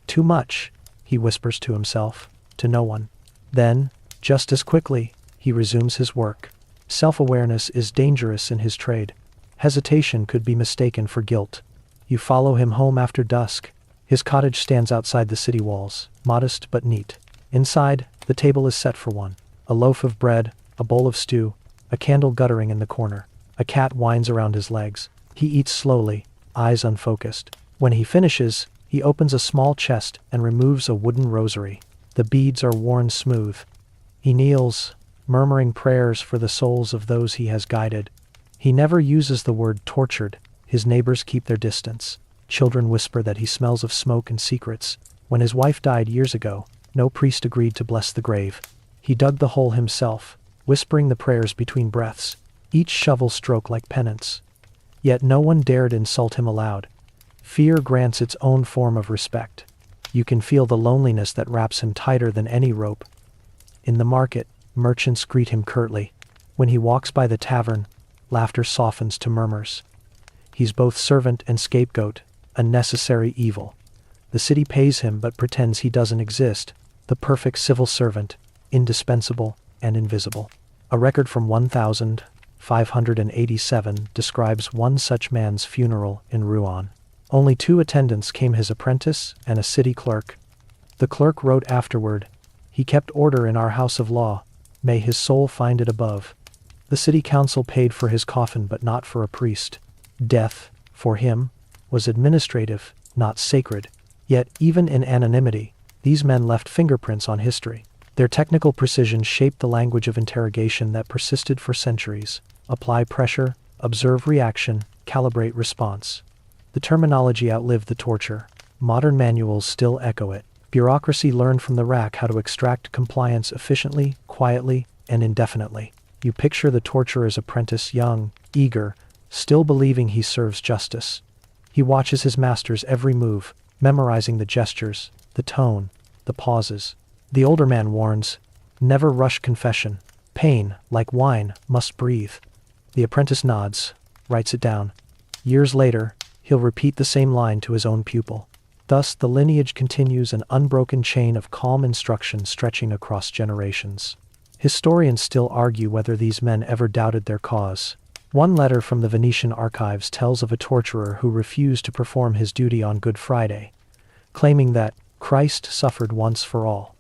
Too much, he whispers to himself, to no one. Then, just as quickly, he resumes his work. Self-awareness is dangerous in his trade. Hesitation could be mistaken for guilt. You follow him home after dusk. His cottage stands outside the city walls, modest but neat. Inside, the table is set for one. A loaf of bread, a bowl of stew, a candle guttering in the corner. A cat winds around his legs. He eats slowly, eyes unfocused. When he finishes, he opens a small chest and removes a wooden rosary. The beads are worn smooth. He kneels, murmuring prayers for the souls of those he has guided. He never uses the word tortured. His neighbors keep their distance. Children whisper that he smells of smoke and secrets. When his wife died years ago, no priest agreed to bless the grave. He dug the hole himself, whispering the prayers between breaths, each shovel stroke like penance. Yet no one dared insult him aloud. Fear grants its own form of respect. You can feel the loneliness that wraps him tighter than any rope. In the market, merchants greet him curtly. When he walks by the tavern, laughter softens to murmurs. He's both servant and scapegoat, a necessary evil. The city pays him but pretends he doesn't exist, the perfect civil servant, indispensable and invisible. A record from 1587 describes one such man's funeral in Rouen. Only 2 attendants came, his apprentice and a city clerk. The clerk wrote afterward, "He kept order in our house of law. May his soul find it above." The city council paid for his coffin but not for a priest. Death, for him, was administrative, not sacred. Yet even in anonymity, these men left fingerprints on history. Their technical precision shaped the language of interrogation that persisted for centuries. Apply pressure, observe reaction, calibrate response. The terminology outlived the torture. Modern manuals still echo it. Bureaucracy learned from the rack how to extract compliance efficiently, quietly, and indefinitely. You picture the torturer's apprentice young, eager, still believing he serves justice. He watches his master's every move, memorizing the gestures, the tone, the pauses. The older man warns, "Never rush confession. Pain, like wine, must breathe." The apprentice nods, writes it down. Years later, he'll repeat the same line to his own pupil. Thus, the lineage continues, an unbroken chain of calm instruction stretching across generations. Historians still argue whether these men ever doubted their cause. One letter from the Venetian archives tells of a torturer who refused to perform his duty on Good Friday, claiming that Christ suffered once for all.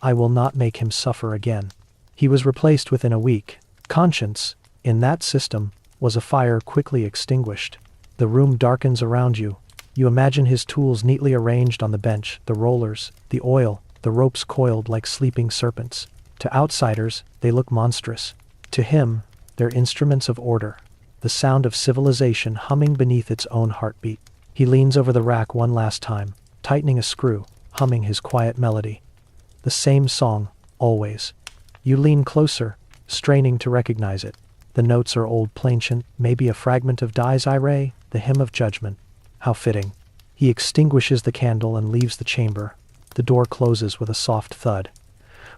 I will not make him suffer again. He was replaced within a week. Conscience, in that system, was a fire quickly extinguished. The room darkens around you. You imagine his tools neatly arranged on the bench, the rollers, the oil, the ropes coiled like sleeping serpents. To outsiders, they look monstrous. To him, they're instruments of order, the sound of civilization humming beneath its own heartbeat. He leans over the rack one last time, tightening a screw, humming his quiet melody. The same song, always. You lean closer, straining to recognize it. The notes are old plainchant, maybe a fragment of Dies Irae, the hymn of judgment. How fitting. He extinguishes the candle and leaves the chamber. The door closes with a soft thud.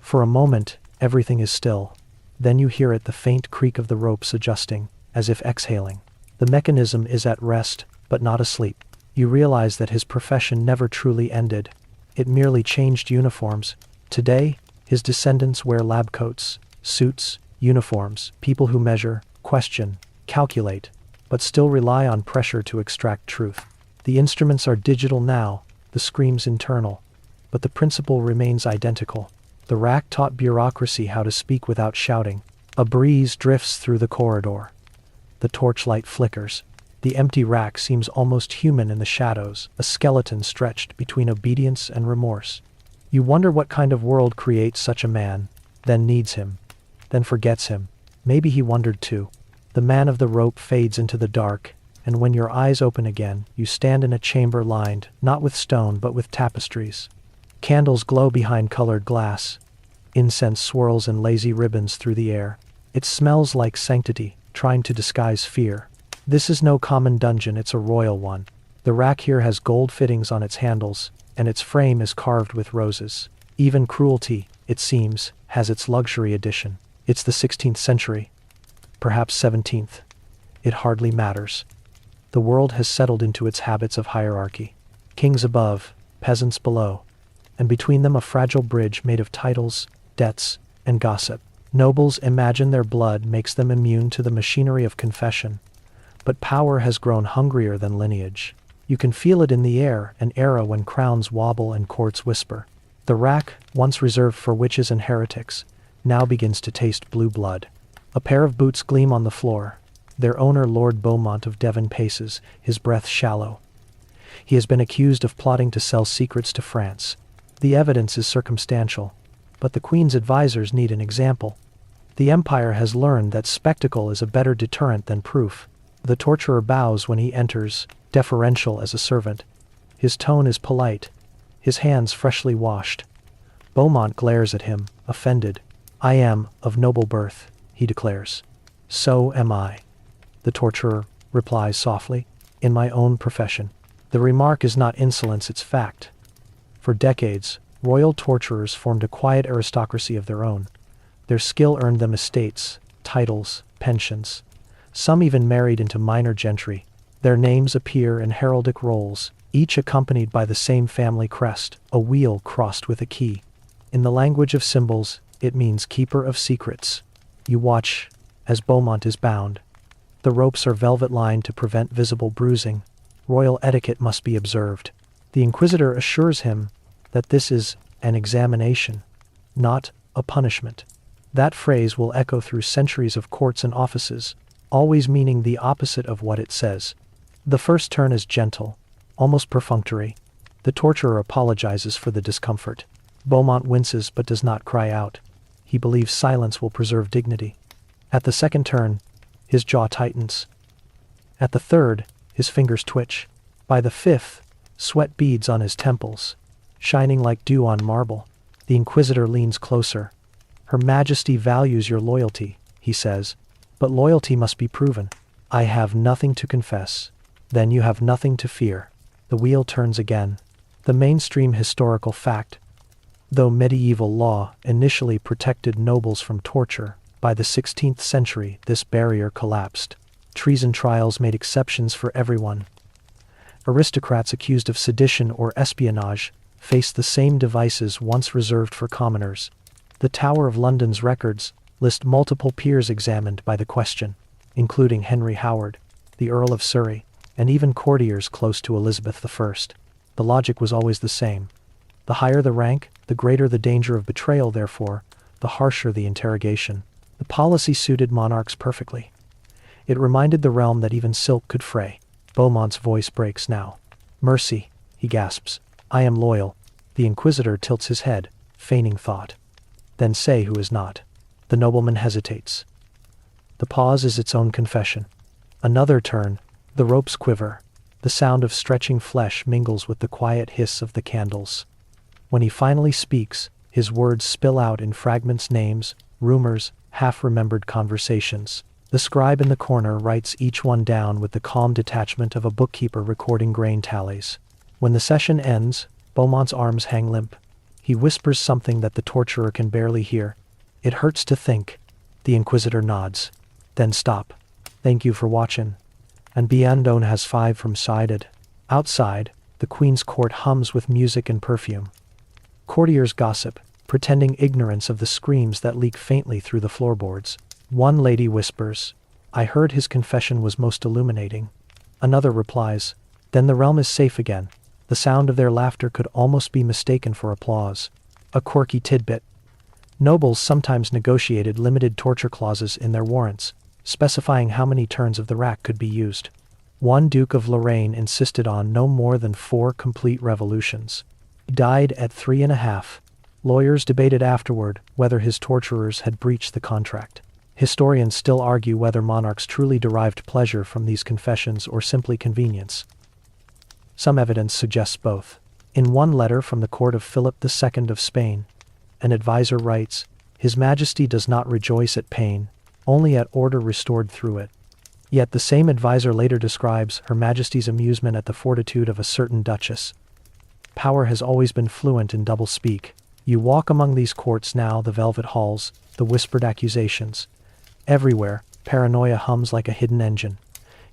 For a moment, everything is still. Then you hear it, the faint creak of the ropes adjusting, as if exhaling. The mechanism is at rest, but not asleep. You realize that his profession never truly ended. It merely changed uniforms. Today, his descendants wear lab coats, suits, uniforms, people who measure, question, calculate, but still rely on pressure to extract truth. The instruments are digital now, the screams internal. but the principle remains identical. The rack taught bureaucracy how to speak without shouting. A breeze drifts through the corridor. The torchlight flickers. The empty rack seems almost human in the shadows, a skeleton stretched between obedience and remorse. You wonder what kind of world creates such a man, then needs him, then forgets him. Maybe he wondered too. The man of the rope fades into the dark, and when your eyes open again, you stand in a chamber lined, not with stone but with tapestries. Candles glow behind colored glass. Incense swirls in lazy ribbons through the air. It smells like sanctity, trying to disguise fear. This is no common dungeon, it's a royal one. The rack here has gold fittings on its handles, and its frame is carved with roses. Even cruelty, it seems, has its luxury edition. It's the 16th century. Perhaps 17th. It hardly matters. The world has settled into its habits of hierarchy. Kings above, peasants below, and between them a fragile bridge made of titles, debts, and gossip. Nobles imagine their blood makes them immune to the machinery of confession, but power has grown hungrier than lineage. You can feel it in the air, an era when crowns wobble and courts whisper. The rack, once reserved for witches and heretics, now begins to taste blue blood. A pair of boots gleam on the floor. Their owner, Lord Beaumont of Devon, paces, his breath shallow. He has been accused of plotting to sell secrets to France. The evidence is circumstantial, but the Queen's advisors need an example. The Empire has learned that spectacle is a better deterrent than proof. The torturer bows when he enters, deferential as a servant. His tone is polite, his hands freshly washed. Beaumont glares at him, offended. "I am of noble birth," he declares. "So am I," the torturer replies softly, "in my own profession." The remark is not insolence, it's fact. For decades, royal torturers formed a quiet aristocracy of their own. Their skill earned them estates, titles, pensions. Some even married into minor gentry. Their names appear in heraldic rolls, each accompanied by the same family crest, a wheel crossed with a key. In the language of symbols, it means keeper of secrets. You watch as Beaumont is bound. The ropes are velvet-lined to prevent visible bruising. Royal etiquette must be observed. The Inquisitor assures him that this is an examination, not a punishment. That phrase will echo through centuries of courts and offices, always meaning the opposite of what it says. The first turn is gentle, almost perfunctory. The torturer apologizes for the discomfort. Beaumont winces but does not cry out. He believes silence will preserve dignity. At the second turn, his jaw tightens. At the third, his fingers twitch. By the fifth, sweat beads on his temples, shining like dew on marble. The Inquisitor leans closer. "Her Majesty values your loyalty," he says, "but loyalty must be proven. I have nothing to confess. Then you have nothing to fear." The wheel turns again. The mainstream historical fact. Though medieval law initially protected nobles from torture, by the 16th century this barrier collapsed. Treason trials made exceptions for everyone. Aristocrats accused of sedition or espionage faced the same devices once reserved for commoners. The Tower of London's records list multiple peers examined by the question, including Henry Howard, the Earl of Surrey, and even courtiers close to Elizabeth I. The logic was always the same. The higher the rank, the greater the danger of betrayal, therefore, the harsher the interrogation. The policy suited monarchs perfectly. It reminded the realm that even silk could fray. Beaumont's voice breaks now. "Mercy," he gasps. "I am loyal." The Inquisitor tilts his head, feigning thought. "Then say who is not." The nobleman hesitates. The pause is its own confession. Another turn, the ropes quiver. The sound of stretching flesh mingles with the quiet hiss of the candles. When he finally speaks, his words spill out in fragments: names, rumors, half-remembered conversations. The scribe in the corner writes each one down with the calm detachment of a bookkeeper recording grain tallies. When the session ends, Beaumont's arms hang limp. He whispers something that the torturer can barely hear. "It hurts to think." The Inquisitor nods. "Then stop. Thank you for watching." And Biandone has 5 from sided. Outside, the Queen's court hums with music and perfume. Courtiers gossip, pretending ignorance of the screams that leak faintly through the floorboards. One lady whispers, "I heard his confession was most illuminating." Another replies, "Then the realm is safe again." The sound of their laughter could almost be mistaken for applause. A quirky tidbit. Nobles sometimes negotiated limited torture clauses in their warrants, specifying how many turns of the rack could be used. One Duke of Lorraine insisted on no more than 4 complete revolutions. He died at 3.5. Lawyers debated afterward whether his torturers had breached the contract. Historians still argue whether monarchs truly derived pleasure from these confessions or simply convenience. Some evidence suggests both. In one letter from the court of Philip II of Spain, an advisor writes, "His Majesty does not rejoice at pain, only at order restored through it." Yet the same advisor later describes Her Majesty's amusement at the fortitude of a certain duchess. Power has always been fluent in double-speak. You walk among these courts now, the velvet halls, the whispered accusations. Everywhere, paranoia hums like a hidden engine.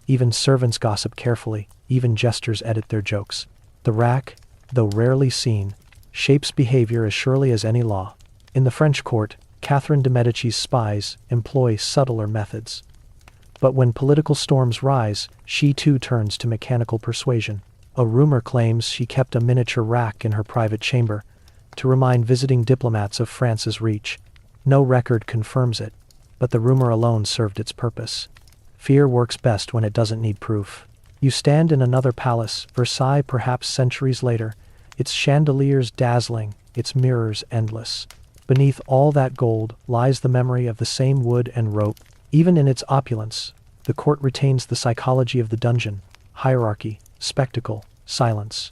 Even servants gossip carefully, even jesters edit their jokes. The rack, though rarely seen, shapes behavior as surely as any law. In the French court, Catherine de Medici's spies employ subtler methods. But when political storms rise, she too turns to mechanical persuasion. A rumor claims she kept a miniature rack in her private chamber to remind visiting diplomats of France's reach. No record confirms it, but the rumor alone served its purpose. Fear works best when it doesn't need proof. You stand in another palace, Versailles perhaps centuries later, its chandeliers dazzling, its mirrors endless. Beneath all that gold lies the memory of the same wood and rope. Even in its opulence, the court retains the psychology of the dungeon: hierarchy, spectacle, silence.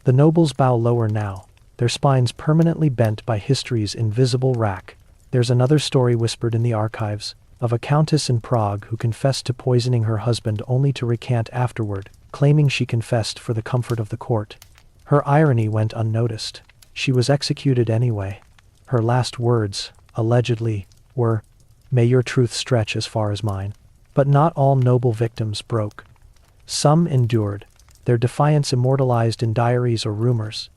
The nobles bow lower now, their spines permanently bent by history's invisible rack. There's another story whispered in the archives, of a countess in Prague who confessed to poisoning her husband only to recant afterward, claiming she confessed for the comfort of the court. Her irony went unnoticed. She was executed anyway. Her last words, allegedly, were, "May your truth stretch as far as mine." But not all noble victims broke. Some endured, their defiance immortalized in diaries or rumors.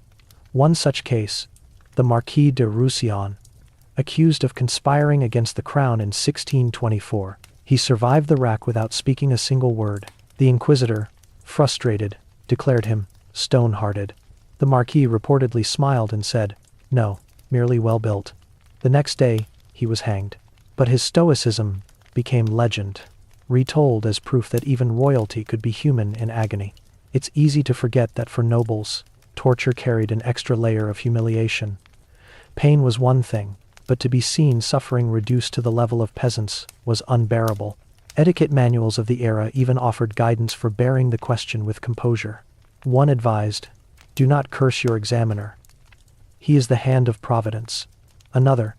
One such case, the Marquis de Roussillon, accused of conspiring against the crown in 1624. He survived the rack without speaking a single word. The Inquisitor, frustrated, declared him stone-hearted. The Marquis reportedly smiled and said, "No, merely well-built." The next day, he was hanged. But his stoicism became legend, retold as proof that even royalty could be human in agony. It's easy to forget that for nobles, torture carried an extra layer of humiliation. Pain was one thing, but to be seen suffering reduced to the level of peasants was unbearable. Etiquette manuals of the era even offered guidance for bearing the question with composure. One advised, "Do not curse your examiner. He is the hand of Providence." Another,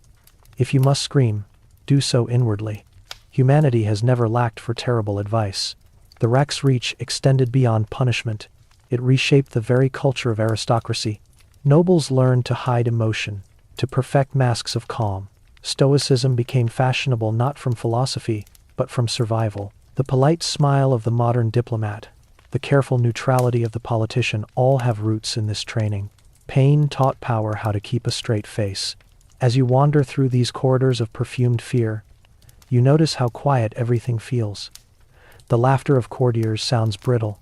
"If you must scream, do so inwardly." Humanity has never lacked for terrible advice. The rack's reach extended beyond punishment. It reshaped the very culture of aristocracy. Nobles learned to hide emotion, to perfect masks of calm. Stoicism became fashionable not from philosophy, but from survival. The polite smile of the modern diplomat, the careful neutrality of the politician all have roots in this training. Pain taught power how to keep a straight face. As you wander through these corridors of perfumed fear, you notice how quiet everything feels. The laughter of courtiers sounds brittle,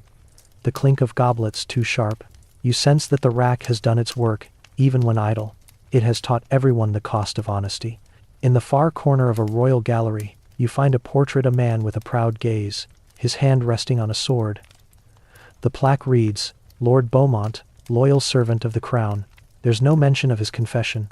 the clink of goblets too sharp. You sense that the rack has done its work, even when idle. It has taught everyone the cost of honesty. In the far corner of a royal gallery, you find a portrait, a man with a proud gaze, his hand resting on a sword. The plaque reads, "Lord Beaumont, loyal servant of the crown." There's no mention of his confession,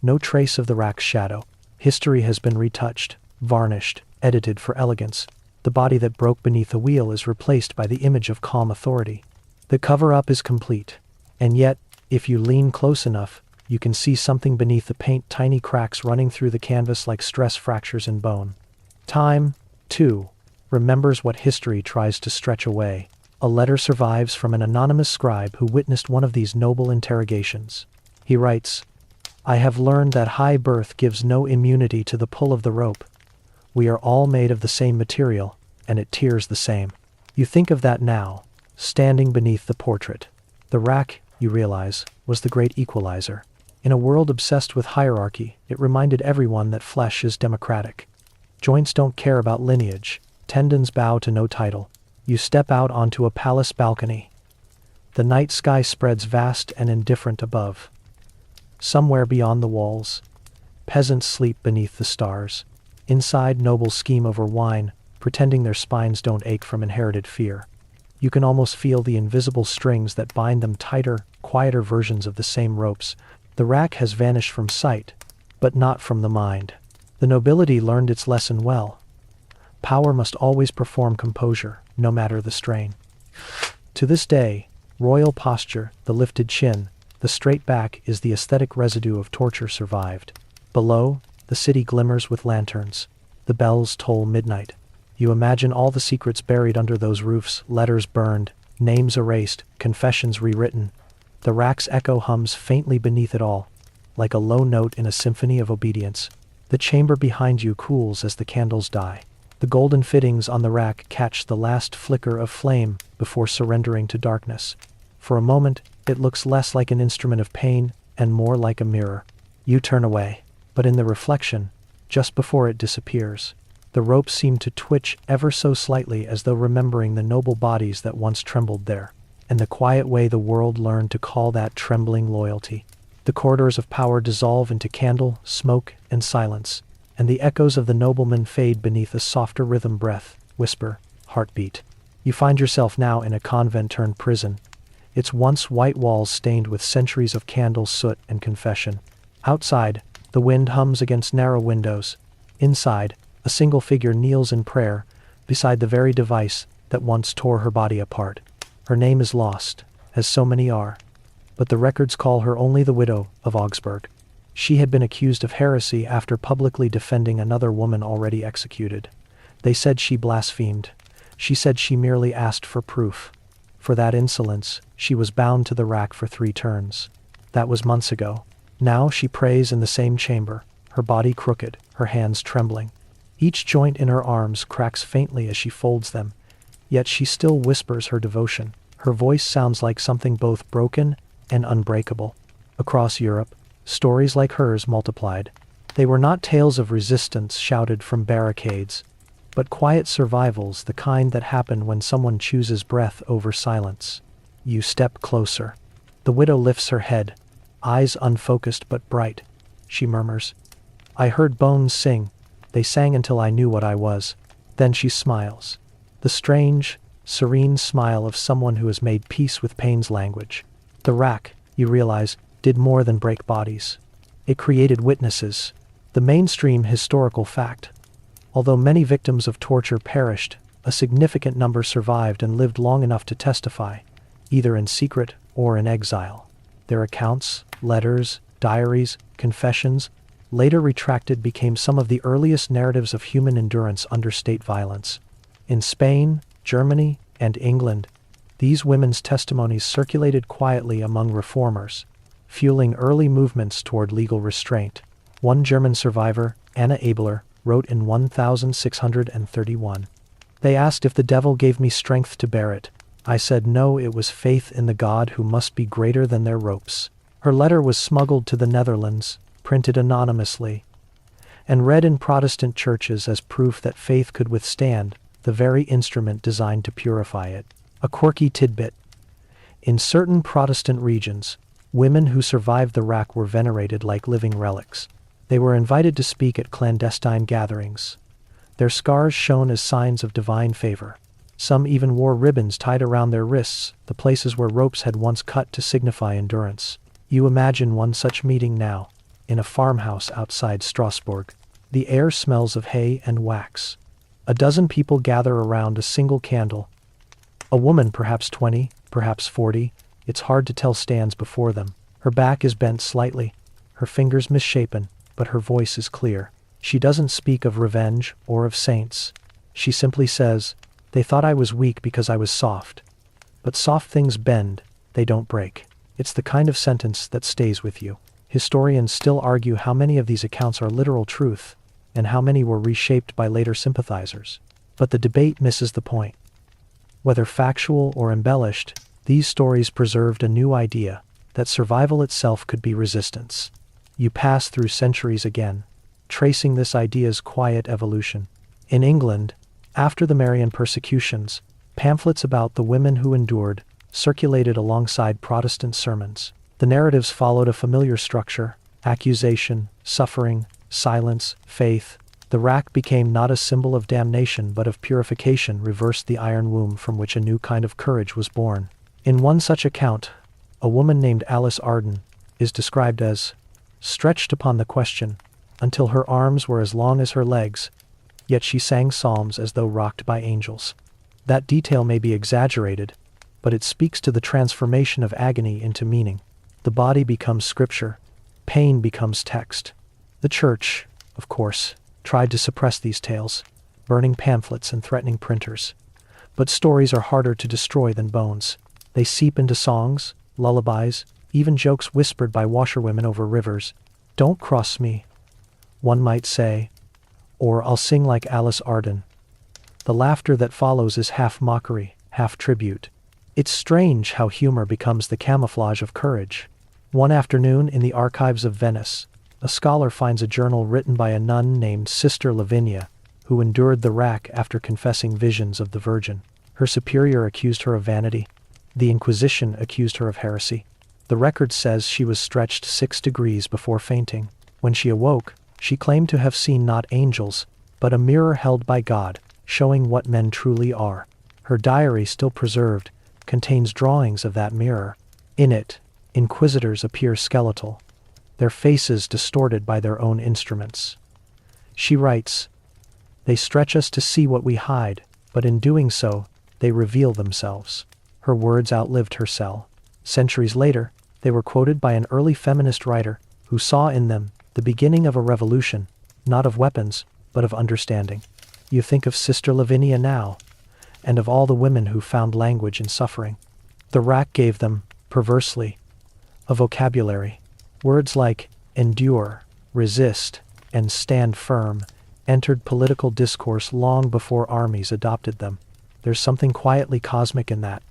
no trace of the rack's shadow. History has been retouched, varnished, edited for elegance. The body that broke beneath the wheel is replaced by the image of calm authority. The cover-up is complete, and yet, if you lean close enough, you can see something beneath the paint, tiny cracks running through the canvas like stress fractures in bone. Time, too, remembers what history tries to stretch away. A letter survives from an anonymous scribe who witnessed one of these noble interrogations. He writes, "I have learned that high birth gives no immunity to the pull of the rope. We are all made of the same material, and it tears the same." You think of that now, standing beneath the portrait. The rack, you realize, was the great equalizer. In a world obsessed with hierarchy, it reminded everyone that flesh is democratic. Joints don't care about lineage, tendons bow to no title. You step out onto a palace balcony. The night sky spreads vast and indifferent above. Somewhere beyond the walls, peasants sleep beneath the stars. Inside, nobles scheme over wine, pretending their spines don't ache from inherited fear. You can almost feel the invisible strings that bind them tighter, quieter versions of the same ropes. The rack has vanished from sight, but not from the mind. The nobility learned its lesson well. Power must always perform composure, no matter the strain. To this day, royal posture, the lifted chin, the straight back is the aesthetic residue of torture survived. Below, the city glimmers with lanterns. The bells toll midnight. You imagine all the secrets buried under those roofs, letters burned, names erased, confessions rewritten. The rack's echo hums faintly beneath it all, like a low note in a symphony of obedience. The chamber behind you cools as the candles die. The golden fittings on the rack catch the last flicker of flame before surrendering to darkness. For a moment, it looks less like an instrument of pain and more like a mirror. You turn away, but in the reflection, just before it disappears, the ropes seem to twitch ever so slightly as though remembering the noble bodies that once trembled there, and the quiet way the world learned to call that trembling loyalty. The corridors of power dissolve into candle, smoke, and silence, and the echoes of the nobleman fade beneath a softer rhythm, breath, whisper, heartbeat. You find yourself now in a convent-turned-prison, its once white walls stained with centuries of candle soot and confession. Outside, the wind hums against narrow windows. Inside, a single figure kneels in prayer, beside the very device that once tore her body apart. Her name is lost, as so many are, but the records call her only the widow of Augsburg. She had been accused of heresy after publicly defending another woman already executed. They said she blasphemed. She said she merely asked for proof. For that insolence, she was bound to the rack for 3 turns. That was months ago. Now she prays in the same chamber, her body crooked, her hands trembling. Each joint in her arms cracks faintly as she folds them, yet she still whispers her devotion. Her voice sounds like something both broken and unbreakable. Across Europe, stories like hers multiplied. They were not tales of resistance shouted from barricades, but quiet survivals, the kind that happen when someone chooses breath over silence. You step closer. The widow lifts her head, eyes unfocused but bright. She murmurs, "I heard bones sing. They sang until I knew what I was." Then she smiles. The strange, serene smile of someone who has made peace with pain's language. The rack, you realize, did more than break bodies. It created witnesses. The mainstream historical fact. Although many victims of torture perished, a significant number survived and lived long enough to testify, either in secret or in exile. Their accounts, letters, diaries, confessions, later retracted, became some of the earliest narratives of human endurance under state violence. In Spain, Germany, and England, these women's testimonies circulated quietly among reformers, fueling early movements toward legal restraint. One German survivor, Anna Abler, wrote in 1631, "They asked if the devil gave me strength to bear it. I said no, it was faith in the God who must be greater than their ropes." Her letter was smuggled to the Netherlands, printed anonymously, and read in Protestant churches as proof that faith could withstand the very instrument designed to purify it. A quirky tidbit. In certain Protestant regions, women who survived the rack were venerated like living relics. They were invited to speak at clandestine gatherings. Their scars shone as signs of divine favor. Some even wore ribbons tied around their wrists, the places where ropes had once cut to signify endurance. You imagine one such meeting now, in a farmhouse outside Strasbourg. The air smells of hay and wax. A dozen people gather around a single candle. A woman, perhaps 20, perhaps 40, it's hard to tell, stands before them. Her back is bent slightly, her fingers misshapen, but her voice is clear. She doesn't speak of revenge or of saints. She simply says, "They thought I was weak because I was soft. But soft things bend, they don't break." It's the kind of sentence that stays with you. Historians still argue how many of these accounts are literal truth, and how many were reshaped by later sympathizers. But the debate misses the point. Whether factual or embellished, these stories preserved a new idea, that survival itself could be resistance. You pass through centuries again, tracing this idea's quiet evolution. In England, after the Marian persecutions, pamphlets about the women who endured circulated alongside Protestant sermons. The narratives followed a familiar structure: accusation, suffering, silence, faith. The rack became not a symbol of damnation but of purification, reversed the iron womb from which a new kind of courage was born. In one such account, a woman named Alice Arden is described as stretched upon the question until her arms were as long as her legs, yet she sang psalms as though rocked by angels. That detail may be exaggerated, but it speaks to the transformation of agony into meaning. The body becomes scripture, pain becomes text. The church, of course, tried to suppress these tales, burning pamphlets and threatening printers. But stories are harder to destroy than bones. They seep into songs, lullabies, even jokes whispered by washerwomen over rivers. "Don't cross me," one might say, or "I'll sing like Alice Arden." The laughter that follows is half mockery, half tribute. It's strange how humor becomes the camouflage of courage. One afternoon in the archives of Venice, a scholar finds a journal written by a nun named Sister Lavinia, who endured the rack after confessing visions of the Virgin. Her superior accused her of vanity. The Inquisition accused her of heresy. The record says she was stretched 6 degrees before fainting. When she awoke, she claimed to have seen not angels, but a mirror held by God, showing what men truly are. Her diary, still preserved, contains drawings of that mirror. In it, inquisitors appear skeletal, their faces distorted by their own instruments. She writes, "They stretch us to see what we hide, but in doing so, they reveal themselves." Her words outlived her cell. Centuries later, they were quoted by an early feminist writer who saw in them the beginning of a revolution, not of weapons, but of understanding. You think of Sister Lavinia now, and of all the women who found language in suffering. The rack gave them, perversely, a vocabulary. Words like endure, resist, and stand firm entered political discourse long before armies adopted them. There's something quietly cosmic in that.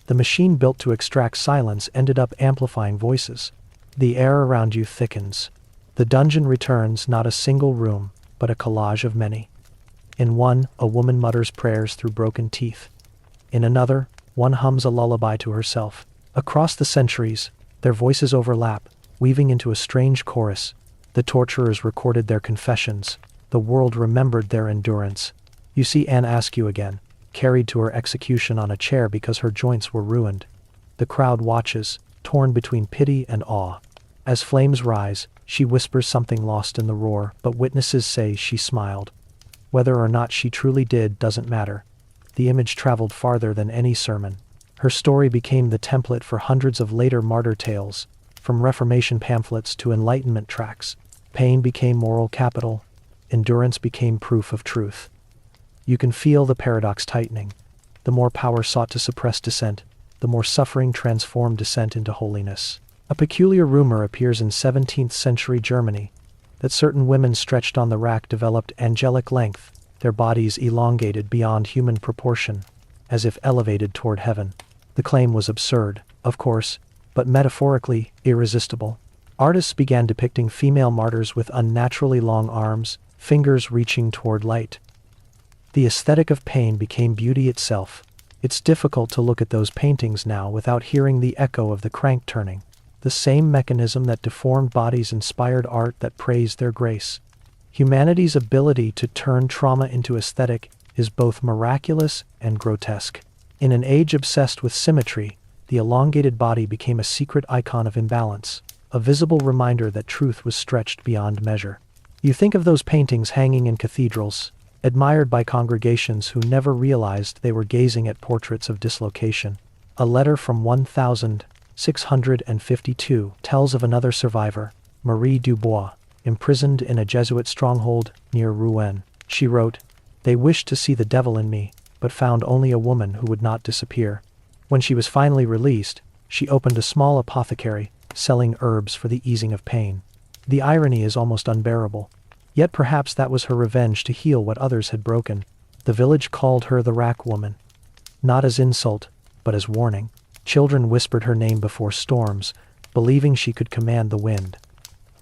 The machine built to extract silence ended up amplifying voices. The air around you thickens. The dungeon returns not a single room, but a collage of many. In one, a woman mutters prayers through broken teeth. In another, one hums a lullaby to herself. Across the centuries, their voices overlap, weaving into a strange chorus. The torturers recorded their confessions. The world remembered their endurance. You see Anne Askew again, carried to her execution on a chair because her joints were ruined. The crowd watches, torn between pity and awe. As flames rise, she whispers something lost in the roar, but witnesses say she smiled. Whether or not she truly did doesn't matter. The image traveled farther than any sermon. Her story became the template for hundreds of later martyr tales, from Reformation pamphlets to Enlightenment tracts. Pain became moral capital. Endurance became proof of truth. You can feel the paradox tightening. The more power sought to suppress dissent, the more suffering transformed dissent into holiness. A peculiar rumor appears in 17th century Germany that certain women stretched on the rack developed angelic length, their bodies elongated beyond human proportion, as if elevated toward heaven. The claim was absurd, of course, but metaphorically irresistible. Artists began depicting female martyrs with unnaturally long arms, fingers reaching toward light. The aesthetic of pain became beauty itself. It's difficult to look at those paintings now without hearing the echo of the crank turning. The same mechanism that deformed bodies inspired art that praised their grace. Humanity's ability to turn trauma into aesthetic is both miraculous and grotesque. In an age obsessed with symmetry, the elongated body became a secret icon of imbalance, a visible reminder that truth was stretched beyond measure. You think of those paintings hanging in cathedrals, admired by congregations who never realized they were gazing at portraits of dislocation. A letter from 1652 tells of another survivor, Marie Dubois, imprisoned in a Jesuit stronghold near Rouen. She wrote, "They wished to see the devil in me, but found only a woman who would not disappear." When she was finally released, she opened a small apothecary, selling herbs for the easing of pain. The irony is almost unbearable. Yet perhaps that was her revenge to heal what others had broken. The village called her the Rack Woman, not as insult, but as warning. Children whispered her name before storms, believing she could command the wind.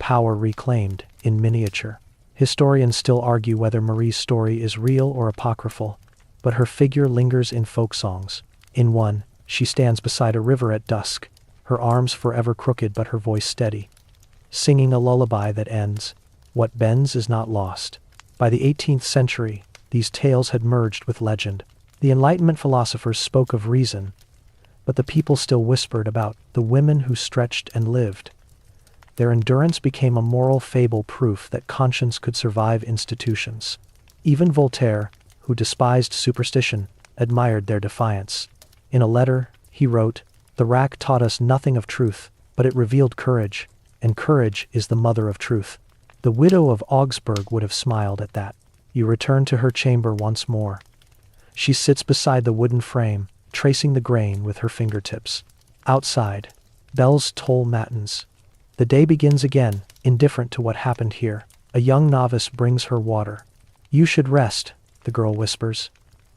Power reclaimed, in miniature. Historians still argue whether Marie's story is real or apocryphal, but her figure lingers in folk songs. In one, She stands beside a river at dusk, her arms forever crooked but her voice steady, singing a lullaby that ends. What bends is not lost. By the 18th century, these tales had merged with legend. The Enlightenment philosophers spoke of reason, but the people still whispered about the women who stretched and lived. Their endurance became a moral fable, proof that conscience could survive institutions. Even Voltaire, who despised superstition, admired their defiance. In a letter, he wrote, "The rack taught us nothing of truth, but it revealed courage, and courage is the mother of truth." The widow of Augsburg would have smiled at that. You return to her chamber once more. She sits beside the wooden frame, tracing the grain with her fingertips. Outside, bells toll matins. The day begins again, indifferent to what happened here. A young novice brings her water. "You should rest," the girl whispers.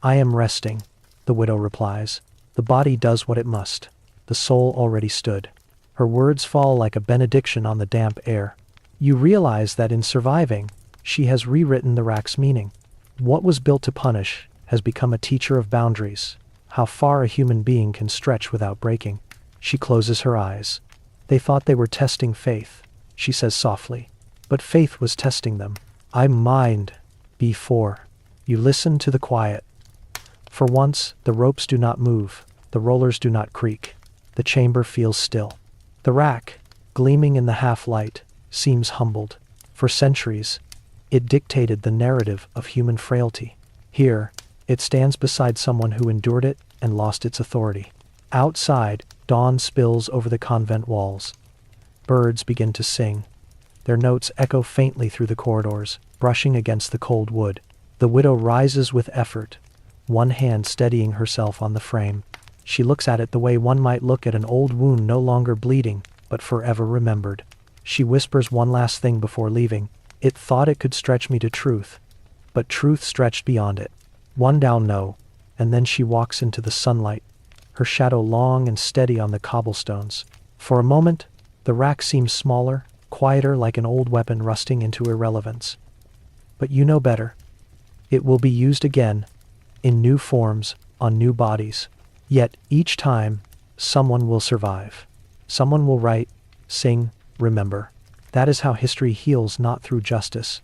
"I am resting," the widow replies. "The body does what it must. The soul already stood." Her words fall like a benediction on the damp air. You realize that in surviving, she has rewritten the rack's meaning. What was built to punish has become a teacher of boundaries, how far a human being can stretch without breaking. She closes her eyes. "They thought they were testing faith," she says softly. "But faith was testing them. I mind before." You listen to the quiet. For once, the ropes do not move, the rollers do not creak. The chamber feels still. The rack, gleaming in the half-light, seems humbled. For centuries, it dictated the narrative of human frailty. Here, it stands beside someone who endured it and lost its authority. Outside, dawn spills over the convent walls. Birds begin to sing. Their notes echo faintly through the corridors, brushing against the cold wood. The widow rises with effort, one hand steadying herself on the frame. She looks at it the way one might look at an old wound no longer bleeding, but forever remembered. She whispers one last thing before leaving. "It thought it could stretch me to truth, but truth stretched beyond it. One down no," and then she walks into the sunlight, her shadow long and steady on the cobblestones. For a moment, the rack seems smaller, quieter, like an old weapon rusting into irrelevance. But you know better. It will be used again, in new forms, on new bodies. Yet, each time, someone will survive. Someone will write, sing, remember. That is how history heals, not through justice,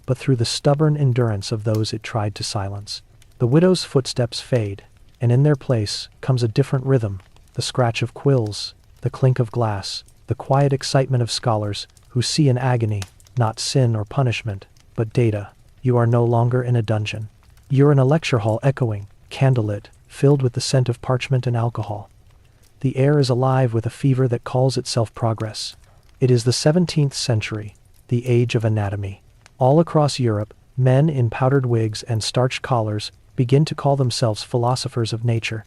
but through the stubborn endurance of those it tried to silence. The widow's footsteps fade, and in their place comes a different rhythm, the scratch of quills, the clink of glass, the quiet excitement of scholars who see in agony, not sin or punishment, but data. You are no longer in a dungeon. You're in a lecture hall echoing, candlelit, filled with the scent of parchment and alcohol. The air is alive with a fever that calls itself progress. It is the 17th century, the age of anatomy. All across Europe, men in powdered wigs and starched collars begin to call themselves philosophers of nature.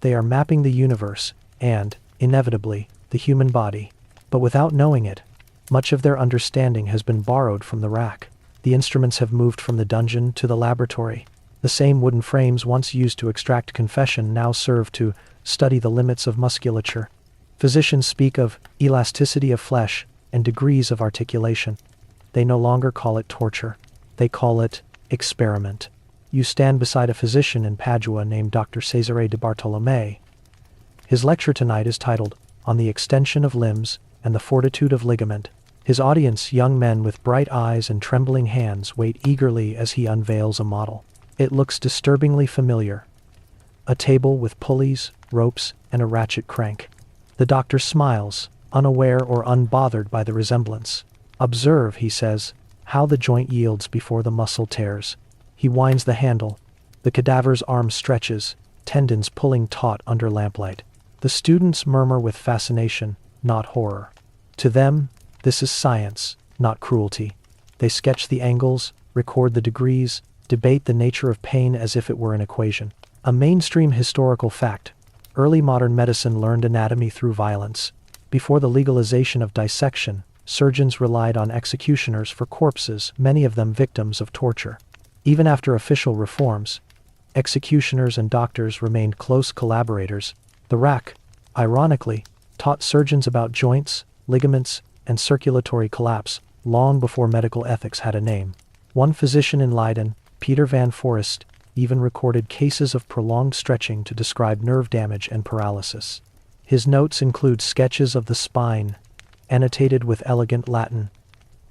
They are mapping the universe, and, inevitably, the human body. But without knowing it, much of their understanding has been borrowed from the rack. The instruments have moved from the dungeon to the laboratory. The same wooden frames once used to extract confession now serve to study the limits of musculature. Physicians speak of elasticity of flesh and degrees of articulation. They no longer call it torture. They call it experiment. You stand beside a physician in Padua named Dr. Cesare de Bartolome. His lecture tonight is titled, "On the Extension of Limbs and the Fortitude of Ligament." His audience, young men with bright eyes and trembling hands, wait eagerly as he unveils a model. It looks disturbingly familiar. A table with pulleys, ropes, and a ratchet crank. The doctor smiles, unaware or unbothered by the resemblance. "Observe," he says, "how the joint yields before the muscle tears." He winds the handle. The cadaver's arm stretches, tendons pulling taut under lamplight. The students murmur with fascination, not horror. To them, this is science, not cruelty. They sketch the angles, record the degrees, debate the nature of pain as if it were an equation. A mainstream historical fact. Early modern medicine learned anatomy through violence. Before the legalization of dissection, surgeons relied on executioners for corpses, many of them victims of torture. Even after official reforms, executioners and doctors remained close collaborators. The rack, ironically, taught surgeons about joints, ligaments, and circulatory collapse, long before medical ethics had a name. One physician in Leiden, Peter van Forest, even recorded cases of prolonged stretching to describe nerve damage and paralysis. His notes include sketches of the spine, annotated with elegant Latin,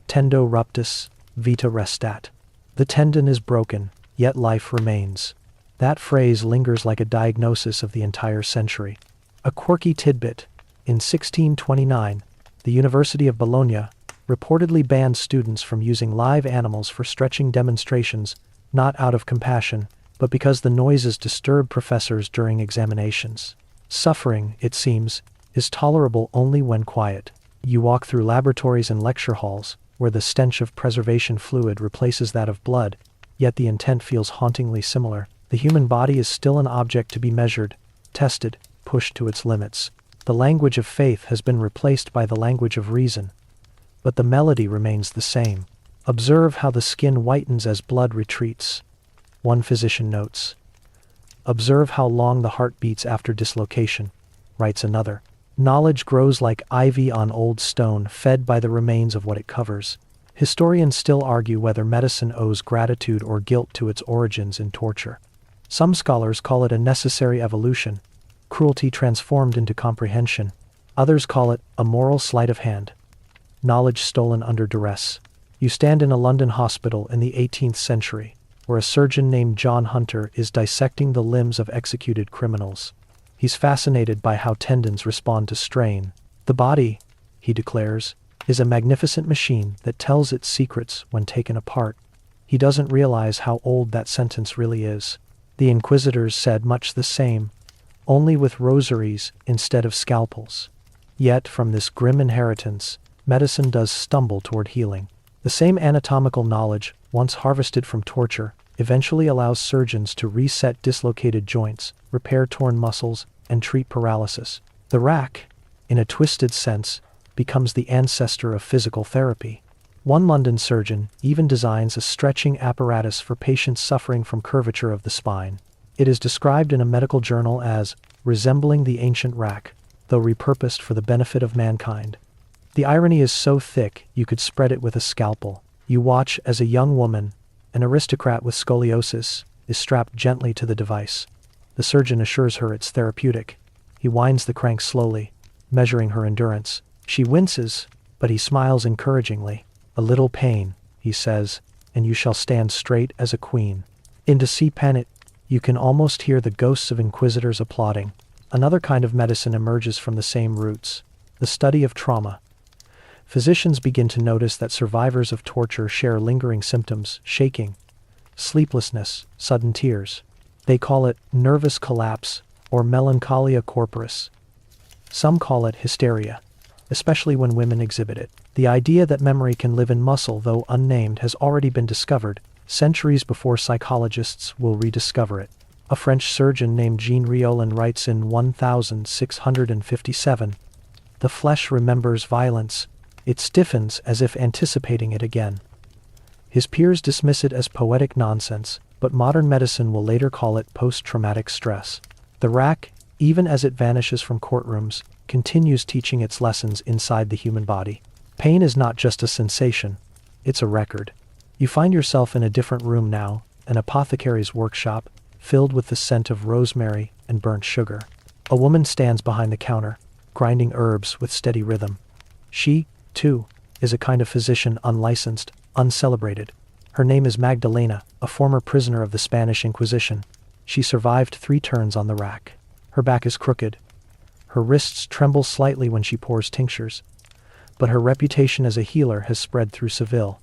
tendo ruptus, vita restat. The tendon is broken, yet life remains. That phrase lingers like a diagnosis of the entire century. A quirky tidbit: in 1629, the University of Bologna reportedly banned students from using live animals for stretching demonstrations, not out of compassion, but because the noises disturbed professors during examinations. Suffering, it seems, is tolerable only when quiet. You walk through laboratories and lecture halls, where the stench of preservation fluid replaces that of blood, yet the intent feels hauntingly similar. The human body is still an object to be measured, tested, pushed to its limits. The language of faith has been replaced by the language of reason, but the melody remains the same. Observe how the skin whitens as blood retreats. One physician notes. Observe how long the heart beats after dislocation, writes another. Knowledge grows like ivy on old stone, fed by the remains of what it covers. Historians still argue whether medicine owes gratitude or guilt to its origins in torture. Some scholars call it a necessary evolution, cruelty transformed into comprehension. Others call it a moral sleight of hand, knowledge stolen under duress. You stand in a London hospital in the 18th century, where a surgeon named John Hunter is dissecting the limbs of executed criminals. He's fascinated by how tendons respond to strain. The body, he declares, is a magnificent machine that tells its secrets when taken apart. He doesn't realize how old that sentence really is. The inquisitors said much the same, only with rosaries instead of scalpels. Yet, from this grim inheritance, medicine does stumble toward healing. The same anatomical knowledge, once harvested from torture, eventually allows surgeons to reset dislocated joints, repair torn muscles, and treat paralysis. The rack, in a twisted sense, becomes the ancestor of physical therapy. One London surgeon even designs a stretching apparatus for patients suffering from curvature of the spine. It is described in a medical journal as resembling the ancient rack, though repurposed for the benefit of mankind. The irony is so thick you could spread it with a scalpel. You watch as a young woman, an aristocrat with scoliosis, is strapped gently to the device. The surgeon assures her it's therapeutic. He winds the crank slowly, measuring her endurance. She winces, but he smiles encouragingly. "A little pain," he says, "and you shall stand straight as a queen." In To See Penit, you can almost hear the ghosts of inquisitors applauding. Another kind of medicine emerges from the same roots: the study of trauma. Physicians begin to notice that survivors of torture share lingering symptoms: shaking, sleeplessness, sudden tears. They call it nervous collapse or melancholia corporis. Some call it hysteria, especially when women exhibit it. The idea that memory can live in muscle, though unnamed, has already been discovered, centuries before psychologists will rediscover it. A French surgeon named Jean Riolin writes in 1657, "The flesh remembers violence. It stiffens as if anticipating it again." His peers dismiss it as poetic nonsense, but modern medicine will later call it post-traumatic stress. The rack, even as it vanishes from courtrooms, continues teaching its lessons inside the human body. Pain is not just a sensation, it's a record. You find yourself in a different room now, an apothecary's workshop, filled with the scent of rosemary and burnt sugar. A woman stands behind the counter, grinding herbs with steady rhythm. She, too, is a kind of physician, unlicensed, uncelebrated. Her name is Magdalena, a former prisoner of the Spanish Inquisition. She survived 3 turns on the rack. Her back is crooked. Her wrists tremble slightly when she pours tinctures. But her reputation as a healer has spread through Seville.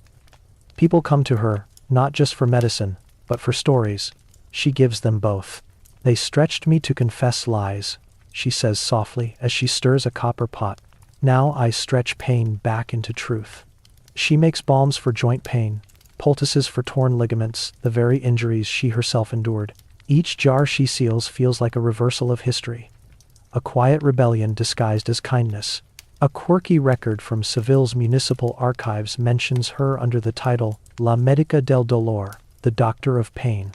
People come to her, not just for medicine, but for stories. She gives them both. "They stretched me to confess lies," she says softly as she stirs a copper pot. "Now I stretch pain back into truth." She makes balms for joint pain, poultices for torn ligaments, the very injuries she herself endured. Each jar she seals feels like a reversal of history, a quiet rebellion disguised as kindness. A quirky record from Seville's municipal archives mentions her under the title La Medica del Dolor, the Doctor of Pain.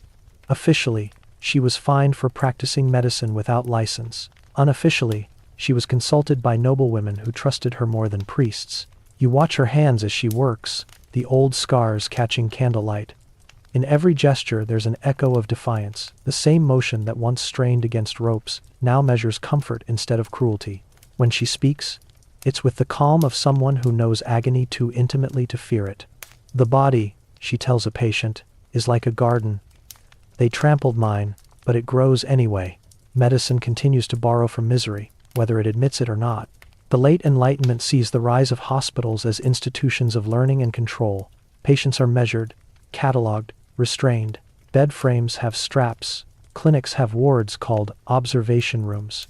Officially, she was fined for practicing medicine without license. Unofficially, she was consulted by noblewomen who trusted her more than priests. You watch her hands as she works, the old scars catching candlelight, In every gesture there's an echo of defiance. The same motion that once strained against ropes now measures comfort instead of cruelty. When she speaks, it's with the calm of someone who knows agony too intimately to fear it. The body, she tells a patient, is like a garden. They trampled mine, but it grows anyway. Medicine continues to borrow from misery, whether it admits it or not. The late Enlightenment sees the rise of hospitals as institutions of learning and control. Patients are measured, catalogued, restrained. Bed frames have straps. Clinics have wards called observation rooms.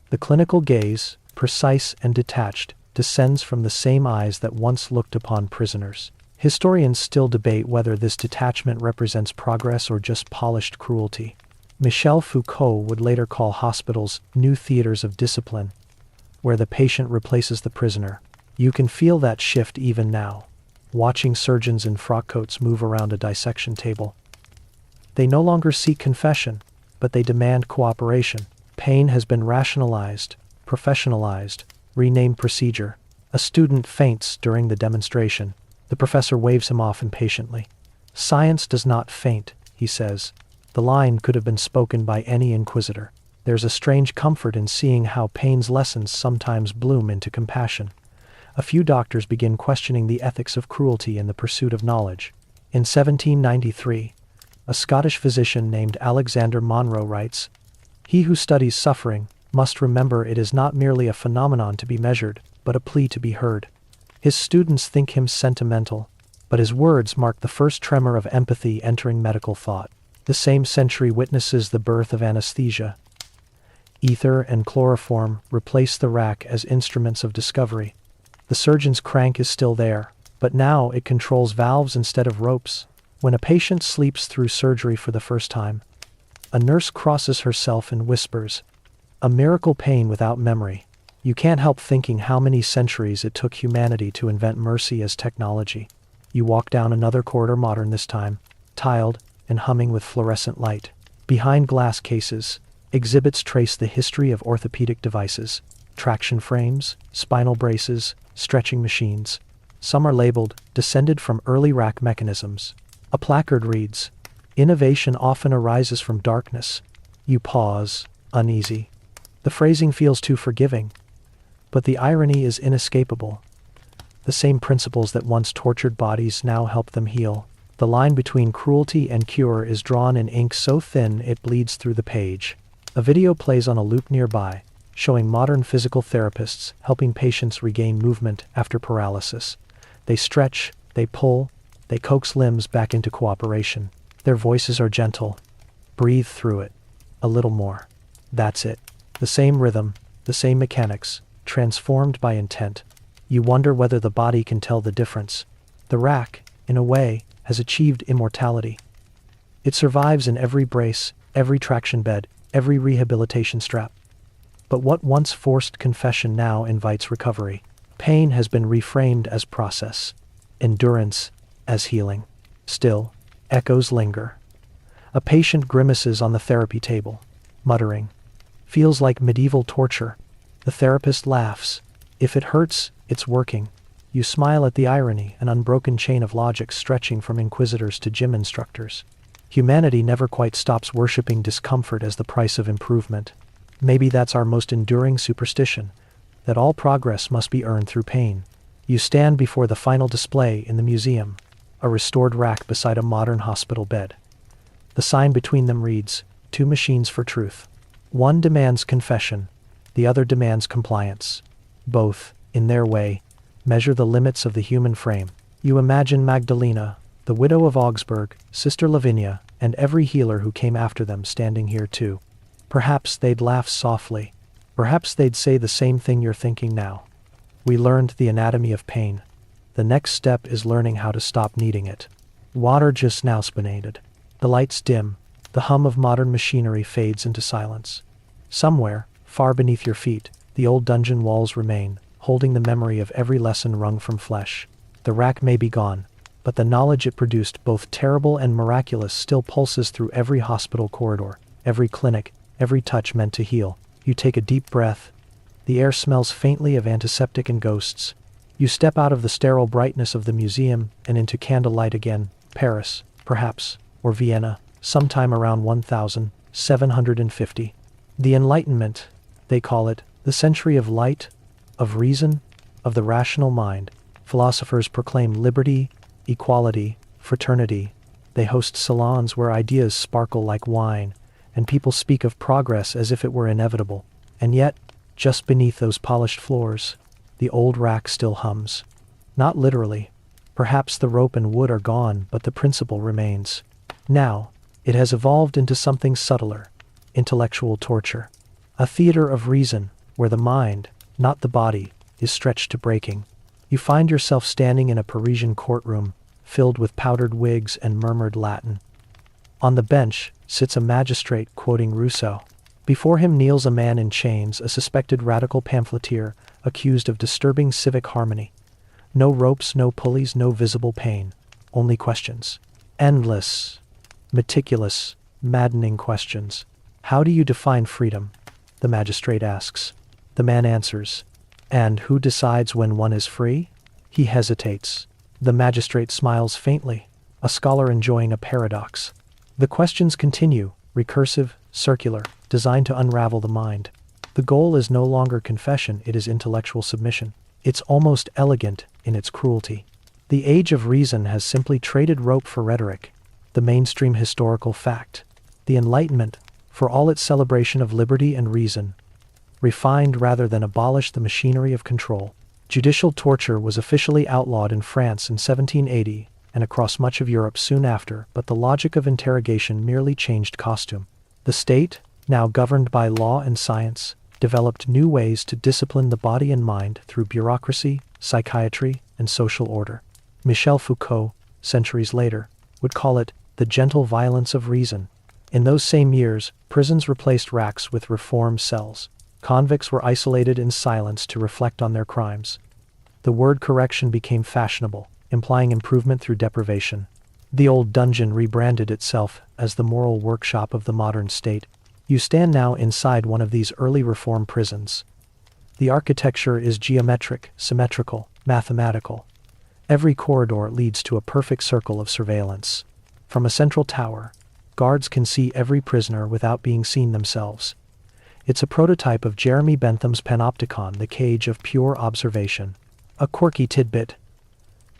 The clinical gaze, precise and detached, descends from the same eyes that once looked upon prisoners. Historians still debate whether this detachment represents progress or just polished cruelty. Michel Foucault would later call hospitals new theaters of discipline, where the patient replaces the prisoner. You can feel that shift even now, watching surgeons in frock coats move around a dissection table. They no longer seek confession, but they demand cooperation. Pain has been rationalized, professionalized, renamed procedure. A student faints during the demonstration. The professor waves him off impatiently. Science does not faint, he says. The line could have been spoken by any inquisitor. There's a strange comfort in seeing how pain's lessons sometimes bloom into compassion. A few doctors begin questioning the ethics of cruelty in the pursuit of knowledge. In 1793, a Scottish physician named Alexander Monro writes, "He who studies suffering must remember it is not merely a phenomenon to be measured, but a plea to be heard." His students think him sentimental, but his words mark the first tremor of empathy entering medical thought. The same century witnesses the birth of anesthesia. Ether and chloroform replace the rack as instruments of discovery. The surgeon's crank is still there, but now it controls valves instead of ropes. When a patient sleeps through surgery for the first time, a nurse crosses herself and whispers, "A miracle pain without memory." You can't help thinking how many centuries it took humanity to invent mercy as technology. You walk down another corridor, modern this time, tiled and humming with fluorescent light. Behind glass cases, exhibits trace the history of orthopedic devices, traction frames, spinal braces, stretching machines. Some are labeled, descended from early rack mechanisms. A placard reads, "Innovation often arises from darkness." You pause, uneasy. The phrasing feels too forgiving, but the irony is inescapable. The same principles that once tortured bodies now help them heal. The line between cruelty and cure is drawn in ink so thin it bleeds through the page. A video plays on a loop nearby, showing modern physical therapists helping patients regain movement after paralysis. They stretch, they pull, they coax limbs back into cooperation. Their voices are gentle. Breathe through it. A little more. That's it. The same rhythm, the same mechanics, transformed by intent. You wonder whether the body can tell the difference. The rack, in a way, has achieved immortality. It survives in every brace, every traction bed, every rehabilitation strap. But what once forced confession now invites recovery. Pain has been reframed as process. Endurance as healing. Still, echoes linger. A patient grimaces on the therapy table, muttering. Feels like medieval torture. The therapist laughs. If it hurts, it's working. You smile at the irony, an unbroken chain of logic stretching from inquisitors to gym instructors. Humanity never quite stops worshipping discomfort as the price of improvement. Maybe that's our most enduring superstition, that all progress must be earned through pain. You stand before the final display in the museum, a restored rack beside a modern hospital bed. The sign between them reads, "Two machines for truth." One demands confession, the other demands compliance. Both, in their way, measure the limits of the human frame. You imagine Magdalena, the widow of Augsburg, Sister Lavinia, and every healer who came after them standing here too. Perhaps they'd laugh softly. Perhaps they'd say the same thing you're thinking now. We learned the anatomy of pain. The next step is learning how to stop needing it. Water just now spinated. The lights dim. The hum of modern machinery fades into silence. Somewhere, far beneath your feet, the old dungeon walls remain, holding the memory of every lesson wrung from flesh. The rack may be gone, but the knowledge it produced, both terrible and miraculous, still pulses through every hospital corridor, every clinic, every touch meant to heal. You take a deep breath. The air smells faintly of antiseptic and ghosts. You step out of the sterile brightness of the museum and into candlelight again. Paris, perhaps, or Vienna, sometime around 1750. The Enlightenment, they call it, the century of light, of reason, of the rational mind. Philosophers proclaim liberty, equality, fraternity. They host salons where ideas sparkle like wine, and people speak of progress as if it were inevitable. And yet, just beneath those polished floors, the old rack still hums. Not literally. Perhaps the rope and wood are gone, but the principle remains. Now, it has evolved into something subtler, intellectual torture. A theater of reason, where the mind, not the body, is stretched to breaking. You find yourself standing in a Parisian courtroom, filled with powdered wigs and murmured Latin. On the bench sits a magistrate quoting Rousseau. Before him kneels a man in chains, a suspected radical pamphleteer, accused of disturbing civic harmony. No ropes, no pulleys, no visible pain. Only questions. Endless, meticulous, maddening questions. How do you define freedom? The magistrate asks. The man answers. And who decides when one is free? He hesitates. The magistrate smiles faintly, a scholar enjoying a paradox. The questions continue, recursive, circular, designed to unravel the mind. The goal is no longer confession, it is intellectual submission. It's almost elegant in its cruelty. The age of reason has simply traded rope for rhetoric, the mainstream historical fact. The Enlightenment, for all its celebration of liberty and reason, refined rather than abolished the machinery of control. Judicial torture was officially outlawed in France in 1780 and across much of Europe soon after, but the logic of interrogation merely changed costume. The state, now governed by law and science, developed new ways to discipline the body and mind through bureaucracy, psychiatry, and social order. Michel Foucault, centuries later, would call it the gentle violence of reason. In those same years, prisons replaced racks with reform cells. Convicts were isolated in silence to reflect on their crimes. The word correction became fashionable, implying improvement through deprivation. The old dungeon rebranded itself as the moral workshop of the modern state. You stand now inside one of these early reform prisons. The architecture is geometric, symmetrical, mathematical. Every corridor leads to a perfect circle of surveillance. From a central tower, guards can see every prisoner without being seen themselves. It's a prototype of Jeremy Bentham's panopticon, the cage of pure observation. A quirky tidbit.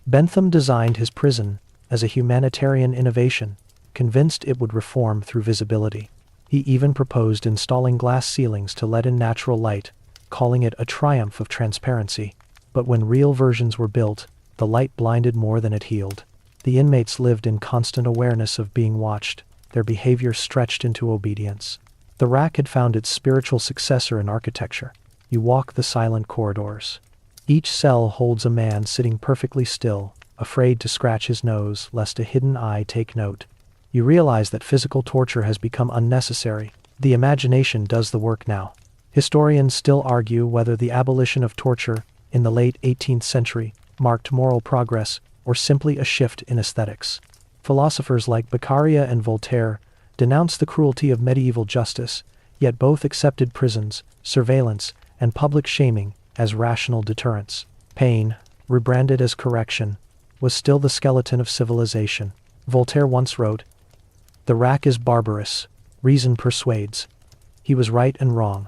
Bentham designed his prison as a humanitarian innovation, convinced it would reform through visibility. He even proposed installing glass ceilings to let in natural light, calling it a triumph of transparency. But when real versions were built, the light blinded more than it healed. The inmates lived in constant awareness of being watched, their behavior stretched into obedience. The rack had found its spiritual successor in architecture. You walk the silent corridors. Each cell holds a man sitting perfectly still, afraid to scratch his nose lest a hidden eye take note. You realize that physical torture has become unnecessary. The imagination does the work now. Historians still argue whether the abolition of torture in the late 18th century marked moral progress or simply a shift in aesthetics. Philosophers like Beccaria and Voltaire denounced the cruelty of medieval justice, yet both accepted prisons, surveillance, and public shaming as rational deterrents. Pain, rebranded as correction, was still the skeleton of civilization. Voltaire once wrote, "The rack is barbarous, reason persuades." He was right and wrong.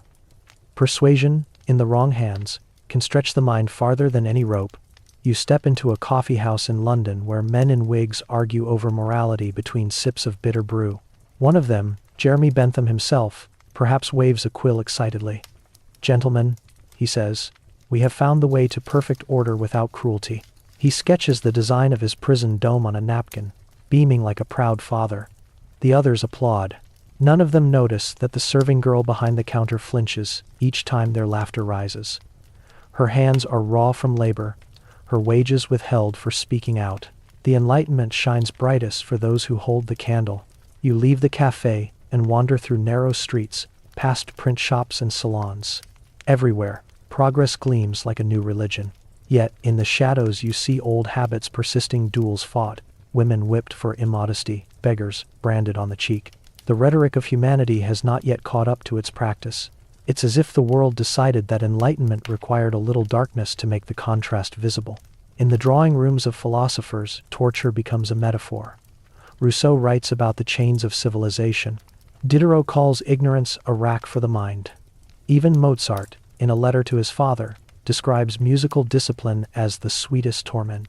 Persuasion, in the wrong hands, can stretch the mind farther than any rope. You step into a coffee house in London where men in wigs argue over morality between sips of bitter brew. One of them, Jeremy Bentham himself, perhaps waves a quill excitedly. "Gentlemen," he says, "we have found the way to perfect order without cruelty." He sketches the design of his prison dome on a napkin, beaming like a proud father. The others applaud. None of them notice that the serving girl behind the counter flinches each time their laughter rises. Her hands are raw from labor, her wages withheld for speaking out. The Enlightenment shines brightest for those who hold the candle. You leave the cafe and wander through narrow streets, past print shops and salons. Everywhere, progress gleams like a new religion. Yet, in the shadows you see old habits persisting, duels fought, women whipped for immodesty, beggars branded on the cheek. The rhetoric of humanity has not yet caught up to its practice. It's as if the world decided that enlightenment required a little darkness to make the contrast visible. In the drawing rooms of philosophers, torture becomes a metaphor. Rousseau writes about the chains of civilization. Diderot calls ignorance a rack for the mind. Even Mozart, in a letter to his father, describes musical discipline as the sweetest torment.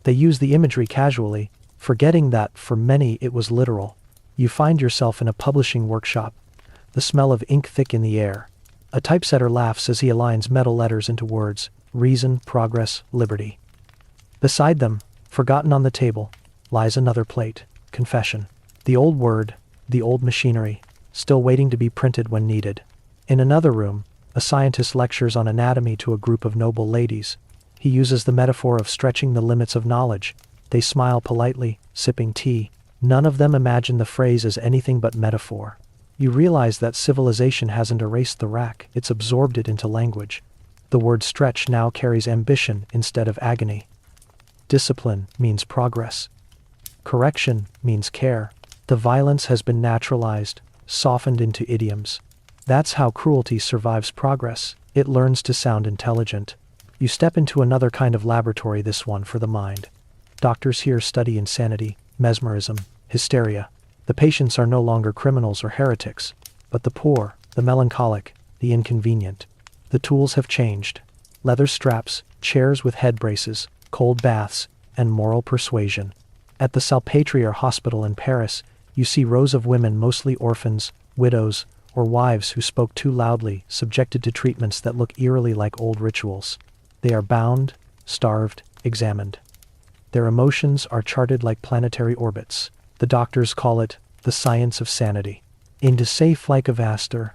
They use the imagery casually, forgetting that, for many, it was literal. You find yourself in a publishing workshop, the smell of ink thick in the air. A typesetter laughs as he aligns metal letters into words: reason, progress, liberty. Beside them, forgotten on the table, lies another plate: confession. The old word, the old machinery, still waiting to be printed when needed. In another room, a scientist lectures on anatomy to a group of noble ladies. He uses the metaphor of stretching the limits of knowledge. They smile politely, sipping tea. None of them imagine the phrase as anything but metaphor. You realize that civilization hasn't erased the rack, it's absorbed it into language. The word stretch now carries ambition instead of agony. Discipline means progress. Correction means care. The violence has been naturalized, softened into idioms. That's how cruelty survives progress. It learns to sound intelligent. You step into another kind of laboratory, this one for the mind. Doctors here study insanity, mesmerism, hysteria. The patients are no longer criminals or heretics, but the poor, the melancholic, the inconvenient. The tools have changed. Leather straps, chairs with head braces, cold baths, and moral persuasion. At the Salpêtrière Hospital in Paris, you see rows of women, mostly orphans, widows, or wives who spoke too loudly, subjected to treatments that look eerily like old rituals. They are bound, starved, examined. Their emotions are charted like planetary orbits. The doctors call it the science of sanity. In De Safe like of Astor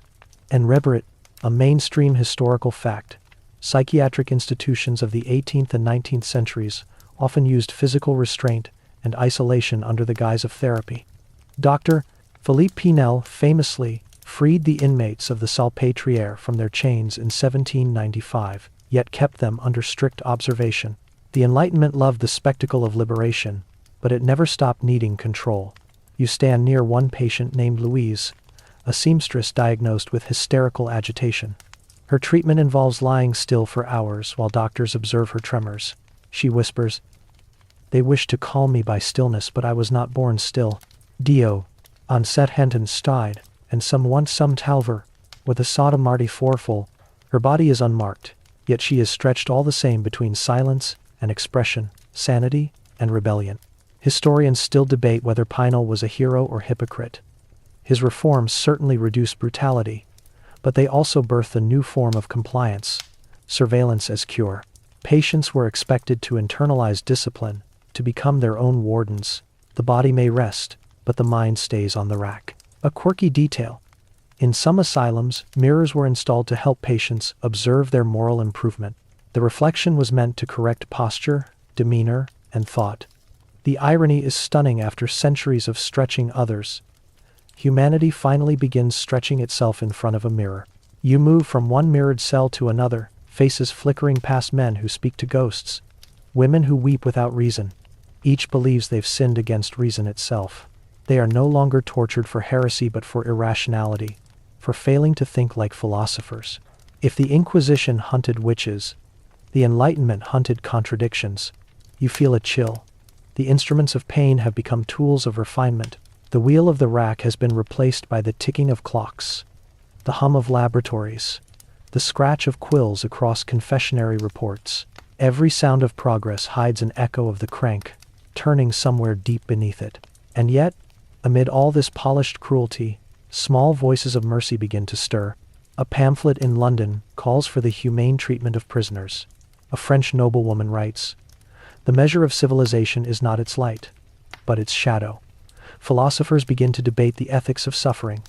and Reberit, a mainstream historical fact, psychiatric institutions of the 18th and 19th centuries often used physical restraint and isolation under the guise of therapy. Dr. Philippe Pinel famously freed the inmates of the Salpêtrière from their chains in 1795, yet kept them under strict observation. The Enlightenment loved the spectacle of liberation, but it never stopped needing control. You stand near one patient named Louise, a seamstress diagnosed with hysterical agitation. Her treatment involves lying still for hours while doctors observe her tremors. She whispers, "They wish to calm me by stillness, but I was not born still. Dio, on set henten stide, and some talver, with a soda marty forful." Her body is unmarked, yet she is stretched all the same between silence and expression, sanity and rebellion. Historians still debate whether Pinel was a hero or hypocrite. His reforms certainly reduced brutality, but they also birthed a new form of compliance: surveillance as cure. Patients were expected to internalize discipline, to become their own wardens. The body may rest, but the mind stays on the rack. A quirky detail: in some asylums, mirrors were installed to help patients observe their moral improvement. The reflection was meant to correct posture, demeanor, and thought. The irony is stunning. After centuries of stretching others, humanity finally begins stretching itself in front of a mirror. You move from one mirrored cell to another, faces flickering past men who speak to ghosts, women who weep without reason. Each believes they've sinned against reason itself. They are no longer tortured for heresy but for irrationality, for failing to think like philosophers. If the Inquisition hunted witches, the Enlightenment hunted contradictions. You feel a chill. The instruments of pain have become tools of refinement. The wheel of the rack has been replaced by the ticking of clocks, the hum of laboratories, the scratch of quills across confessionary reports. Every sound of progress hides an echo of the crank, turning somewhere deep beneath it. And yet, amid all this polished cruelty, small voices of mercy begin to stir. A pamphlet in London calls for the humane treatment of prisoners. A French noblewoman writes, "The measure of civilization is not its light, but its shadow." Philosophers begin to debate the ethics of suffering,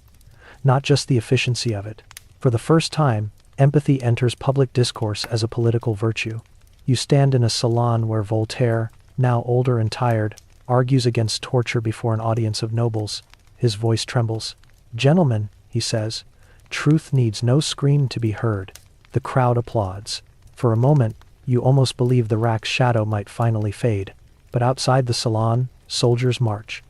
not just the efficiency of it. For the first time, empathy enters public discourse as a political virtue. You stand in a salon where Voltaire, now older and tired, argues against torture before an audience of nobles. His voice trembles. "Gentlemen," he says, "truth needs no scream to be heard." The crowd applauds. For a moment, you almost believe the rack's shadow might finally fade. But outside the salon, soldiers march.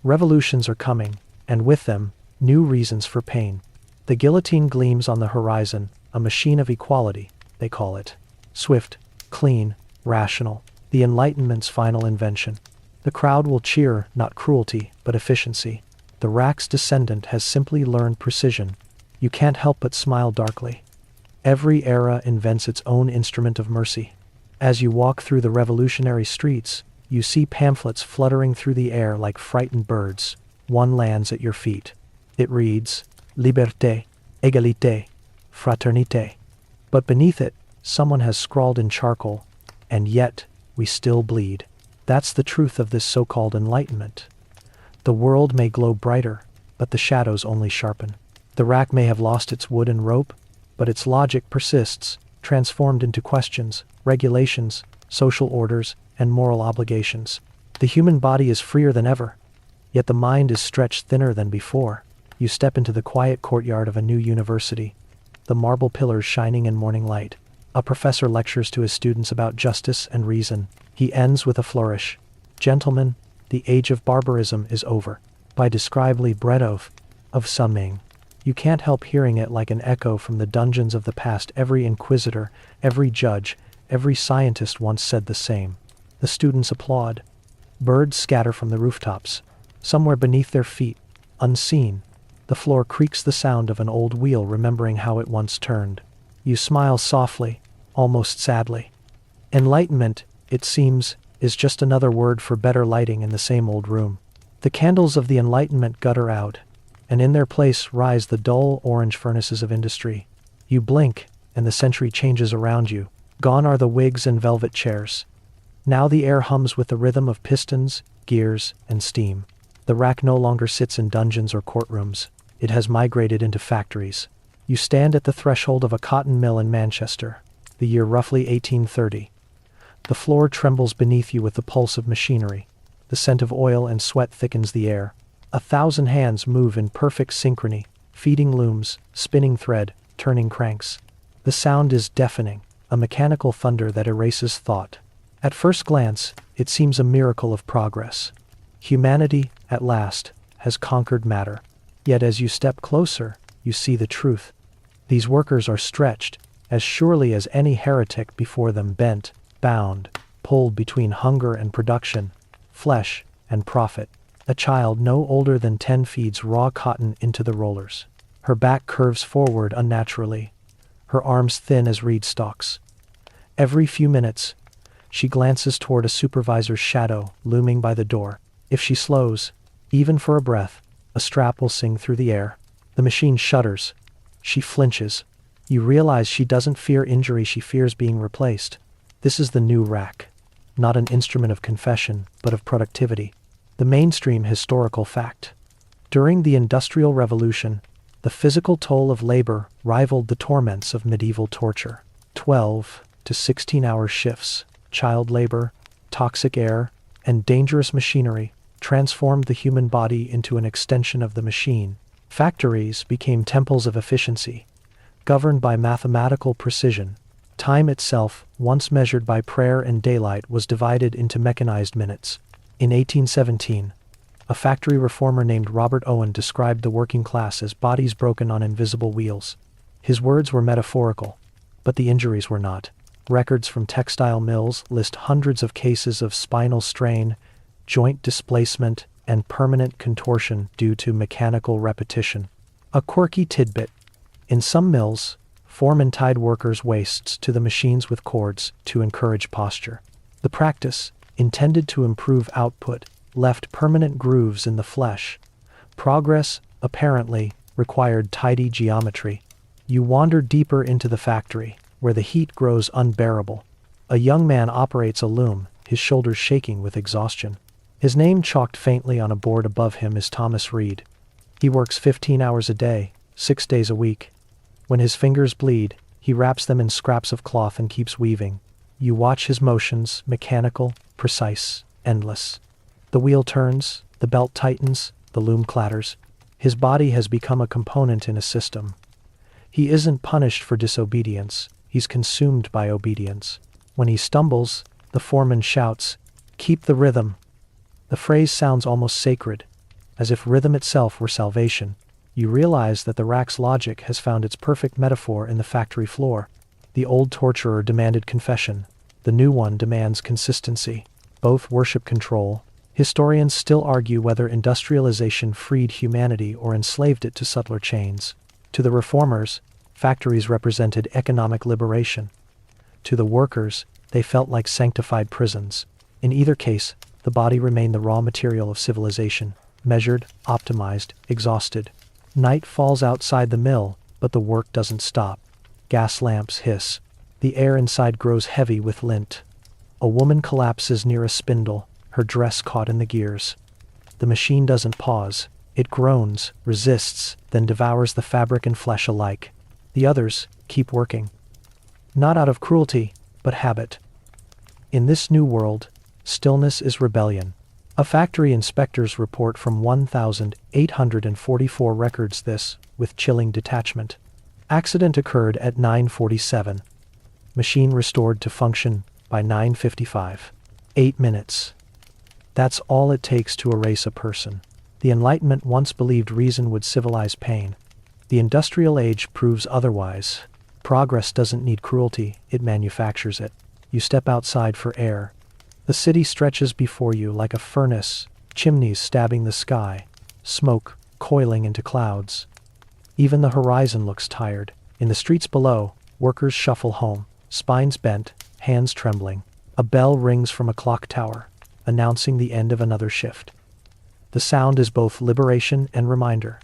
Revolutions are coming, and with them, new reasons for pain. The guillotine gleams on the horizon, a machine of equality, they call it. Swift, clean, rational, the Enlightenment's final invention. The crowd will cheer, not cruelty, but efficiency. The rack's descendant has simply learned precision. You can't help but smile darkly. Every era invents its own instrument of mercy. As you walk through the revolutionary streets, you see pamphlets fluttering through the air like frightened birds. One lands at your feet. It reads, Liberté, Égalité, Fraternité. But beneath it, someone has scrawled in charcoal, and yet, we still bleed. That's the truth of this so-called enlightenment. The world may glow brighter, but the shadows only sharpen. The rack may have lost its wood and rope, but its logic persists, transformed into questions, regulations, social orders, and moral obligations. The human body is freer than ever, yet the mind is stretched thinner than before. You step into the quiet courtyard of a new university, the marble pillars shining in morning light. A professor lectures to his students about justice and reason. He ends with a flourish. Gentlemen, the age of barbarism is over. By describably Bredov of Summing. You can't help hearing it like an echo from the dungeons of the past. Every inquisitor, every judge, every scientist once said the same. The students applaud. Birds scatter from the rooftops. Somewhere beneath their feet, unseen, the floor creaks the sound of an old wheel remembering how it once turned. You smile softly, almost sadly. Enlightenment, it seems, is just another word for better lighting in the same old room. The candles of the Enlightenment gutter out, and in their place rise the dull orange furnaces of industry. You blink, and the century changes around you. Gone are the wigs and velvet chairs. Now the air hums with the rhythm of pistons, gears, and steam. The rack no longer sits in dungeons or courtrooms. It has migrated into factories. You stand at the threshold of a cotton mill in Manchester, the year roughly 1830. The floor trembles beneath you with the pulse of machinery. The scent of oil and sweat thickens the air. 1,000 hands move in perfect synchrony, feeding looms, spinning thread, turning cranks. The sound is deafening, a mechanical thunder that erases thought. At first glance, it seems a miracle of progress. Humanity, at last, has conquered matter. Yet as you step closer, you see the truth. These workers are stretched, as surely as any heretic before them, bent, bound, pulled between hunger and production, flesh and profit. A child no older than 10 feeds raw cotton into the rollers. Her back curves forward unnaturally, her arms thin as reed stalks. Every few minutes, she glances toward a supervisor's shadow looming by the door. If she slows, even for a breath, a strap will sing through the air. The machine shudders. She flinches. You realize she doesn't fear injury, she fears being replaced. This is the new rack. Not an instrument of confession, but of productivity. The mainstream historical fact. During the Industrial Revolution, the physical toll of labor rivaled the torments of medieval torture. 12 to 16-hour shifts, child labor, toxic air, and dangerous machinery transformed the human body into an extension of the machine. Factories became temples of efficiency, governed by mathematical precision. Time itself, once measured by prayer and daylight, was divided into mechanized minutes. In 1817, a factory reformer named Robert Owen described the working class as bodies broken on invisible wheels. His words were metaphorical, but the injuries were not. Records from textile mills list hundreds of cases of spinal strain, joint displacement, and permanent contortion due to mechanical repetition. A quirky tidbit. In some mills, foremen tied workers' waists to the machines with cords to encourage posture. The practice, intended to improve output, left permanent grooves in the flesh. Progress, apparently, required tidy geometry. You wander deeper into the factory, where the heat grows unbearable. A young man operates a loom, his shoulders shaking with exhaustion. His name chalked faintly on a board above him is Thomas Reed. He works 15 hours a day, 6 days a week. When his fingers bleed, he wraps them in scraps of cloth and keeps weaving. You watch his motions, mechanical, precise, endless. The wheel turns, the belt tightens, the loom clatters. His body has become a component in a system. He isn't punished for disobedience, he's consumed by obedience. When he stumbles, the foreman shouts, "Keep the rhythm." The phrase sounds almost sacred, as if rhythm itself were salvation. You realize that the rack's logic has found its perfect metaphor in the factory floor. The old torturer demanded confession. The new one demands consistency. Both worship control, Historians still argue whether industrialization freed humanity or enslaved it to subtler chains. To the reformers, factories represented economic liberation. To the workers, they felt like sanctified prisons. In either case, the body remained the raw material of civilization, measured, optimized, exhausted. Night falls outside the mill, but the work doesn't stop. Gas lamps hiss. The air inside grows heavy with lint. A woman collapses near a spindle, her dress caught in the gears. The machine doesn't pause. It groans, resists, then devours the fabric and flesh alike. The others keep working. Not out of cruelty, but habit. In this new world, stillness is rebellion. A factory inspector's report from 1,844 records this, with chilling detachment. Accident occurred at 9:47. Machine restored to function by 9:55. 8 minutes. That's all it takes to erase a person. The Enlightenment once believed reason would civilize pain. The industrial age proves otherwise. Progress doesn't need cruelty, it manufactures it. You step outside for air. The city stretches before you like a furnace, chimneys stabbing the sky, smoke coiling into clouds. Even the horizon looks tired. In the streets below, workers shuffle home, spines bent, hands trembling. A bell rings from a clock tower, announcing the end of another shift. The sound is both liberation and reminder.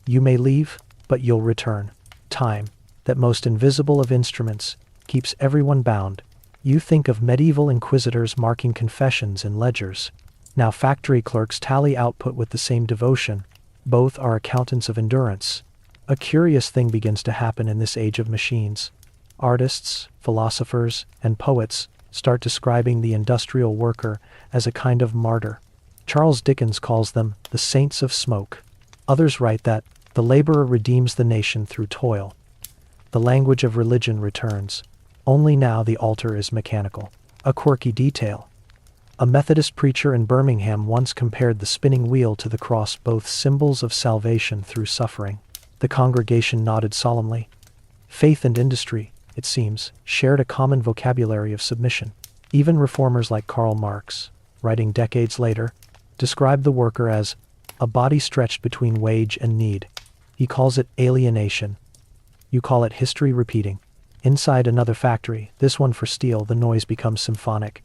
You may leave, but you'll return. Time, that most invisible of instruments, keeps everyone bound. You think of medieval inquisitors marking confessions in ledgers. Now factory clerks tally output with the same devotion. Both are accountants of endurance. A curious thing begins to happen in this age of machines. Artists, philosophers, and poets start describing the industrial worker as a kind of martyr. Charles Dickens calls them the saints of smoke. Others write that the laborer redeems the nation through toil. The language of religion returns. Only now the altar is mechanical. A quirky detail. A Methodist preacher in Birmingham once compared the spinning wheel to the cross, both symbols of salvation through suffering. The congregation nodded solemnly. Faith and industry, it seems, shared a common vocabulary of submission. Even reformers like Karl Marx, writing decades later, described the worker as a body stretched between wage and need. He calls it alienation. You call it history repeating. Inside another factory, this one for steel, the noise becomes symphonic.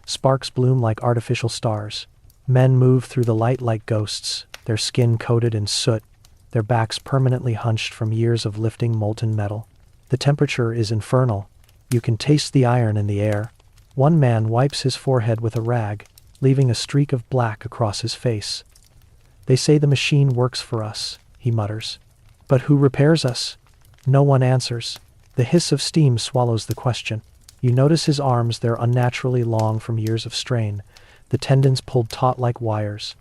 Sparks bloom like artificial stars. Men move through the light like ghosts, their skin coated in soot, their backs permanently hunched from years of lifting molten metal. The temperature is infernal. You can taste the iron in the air. One man wipes his forehead with a rag, leaving a streak of black across his face. They say the machine works for us, he mutters. But who repairs us? No one answers. The hiss of steam swallows the question. You notice his arms, they're unnaturally long from years of strain, the tendons pulled taut like wires.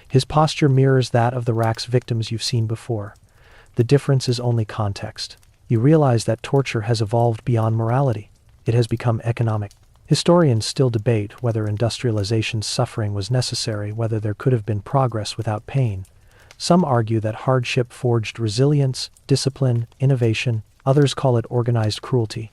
His posture mirrors that of the rack's victims you've seen before. The difference is only context. You realize that torture has evolved beyond morality. It has become economic. Historians still debate whether industrialization's suffering was necessary, whether there could have been progress without pain. Some argue that hardship forged resilience, discipline, innovation. Others call it organized cruelty.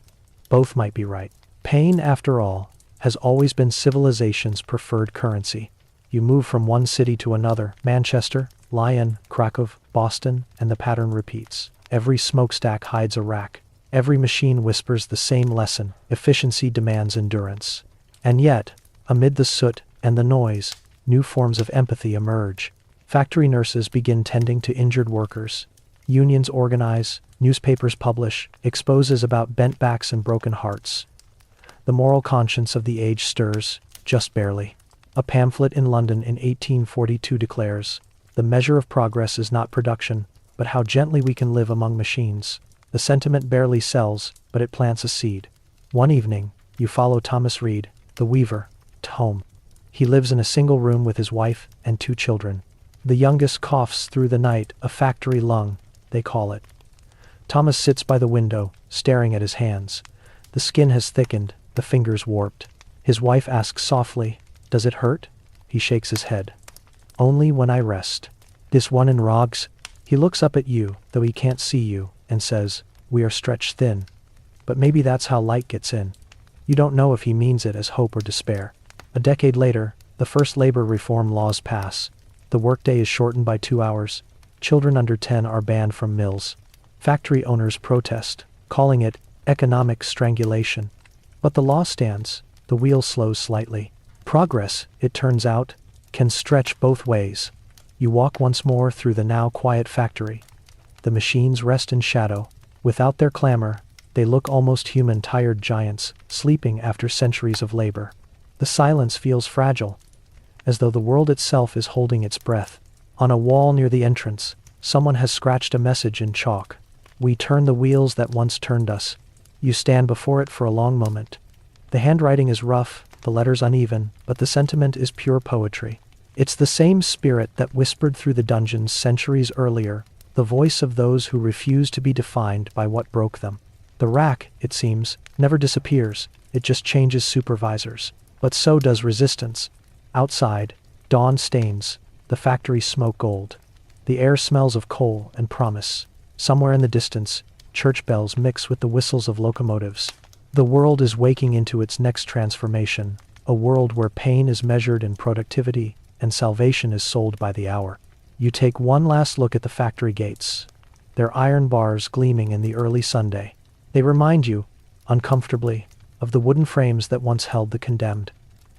Both might be right. Pain, after all, has always been civilization's preferred currency. You move from one city to another, Manchester, Lyon, Krakow, Boston, and the pattern repeats. Every smokestack hides a rack. Every machine whispers the same lesson: efficiency demands endurance. And yet, amid the soot and the noise, new forms of empathy emerge. Factory nurses begin tending to injured workers. Unions organize, newspapers publish, exposes about bent backs and broken hearts. The moral conscience of the age stirs, just barely. A pamphlet in London in 1842 declares, "The measure of progress is not production, but how gently we can live among machines." The sentiment barely sells, but it plants a seed. One evening, you follow Thomas Reed, the weaver, to home. He lives in a single room with his wife and 2 children. The youngest coughs through the night, a factory lung, they call it. Thomas sits by the window, staring at his hands. The skin has thickened, the fingers warped. His wife asks softly, "Does it hurt?" He shakes his head. "Only when I rest." This one in Rogs, he looks up at you, though he can't see you, and says, "We are stretched thin." But maybe that's how light gets in. You don't know if he means it as hope or despair. A decade later, The first labor reform laws pass. The workday is shortened by 2 hours. Children under 10 are banned from mills. Factory owners protest, calling it economic strangulation. But the law stands. The wheel slows slightly. Progress, it turns out, can stretch both ways. You walk once more through the now quiet factory. The machines rest in shadow. Without their clamor, they look almost human, tired giants, sleeping after centuries of labor. The silence feels fragile, as though the world itself is holding its breath. On a wall near the entrance, someone has scratched a message in chalk. "We turn the wheels that once turned us." You stand before it for a long moment. The handwriting is rough, the letters uneven, but the sentiment is pure poetry. It's the same spirit that whispered through the dungeons centuries earlier, the voice of those who refuse to be defined by what broke them. The rack, it seems, never disappears, it just changes supervisors. But so does resistance. Outside, dawn stains, the factory smoke gold. The air smells of coal and promise. Somewhere in the distance, church bells mix with the whistles of locomotives. The world is waking into its next transformation, a world where pain is measured in productivity and salvation is sold by the hour. You take one last look at the factory gates, their iron bars gleaming in the early Sunday. They remind you, uncomfortably, of the wooden frames that once held the condemned.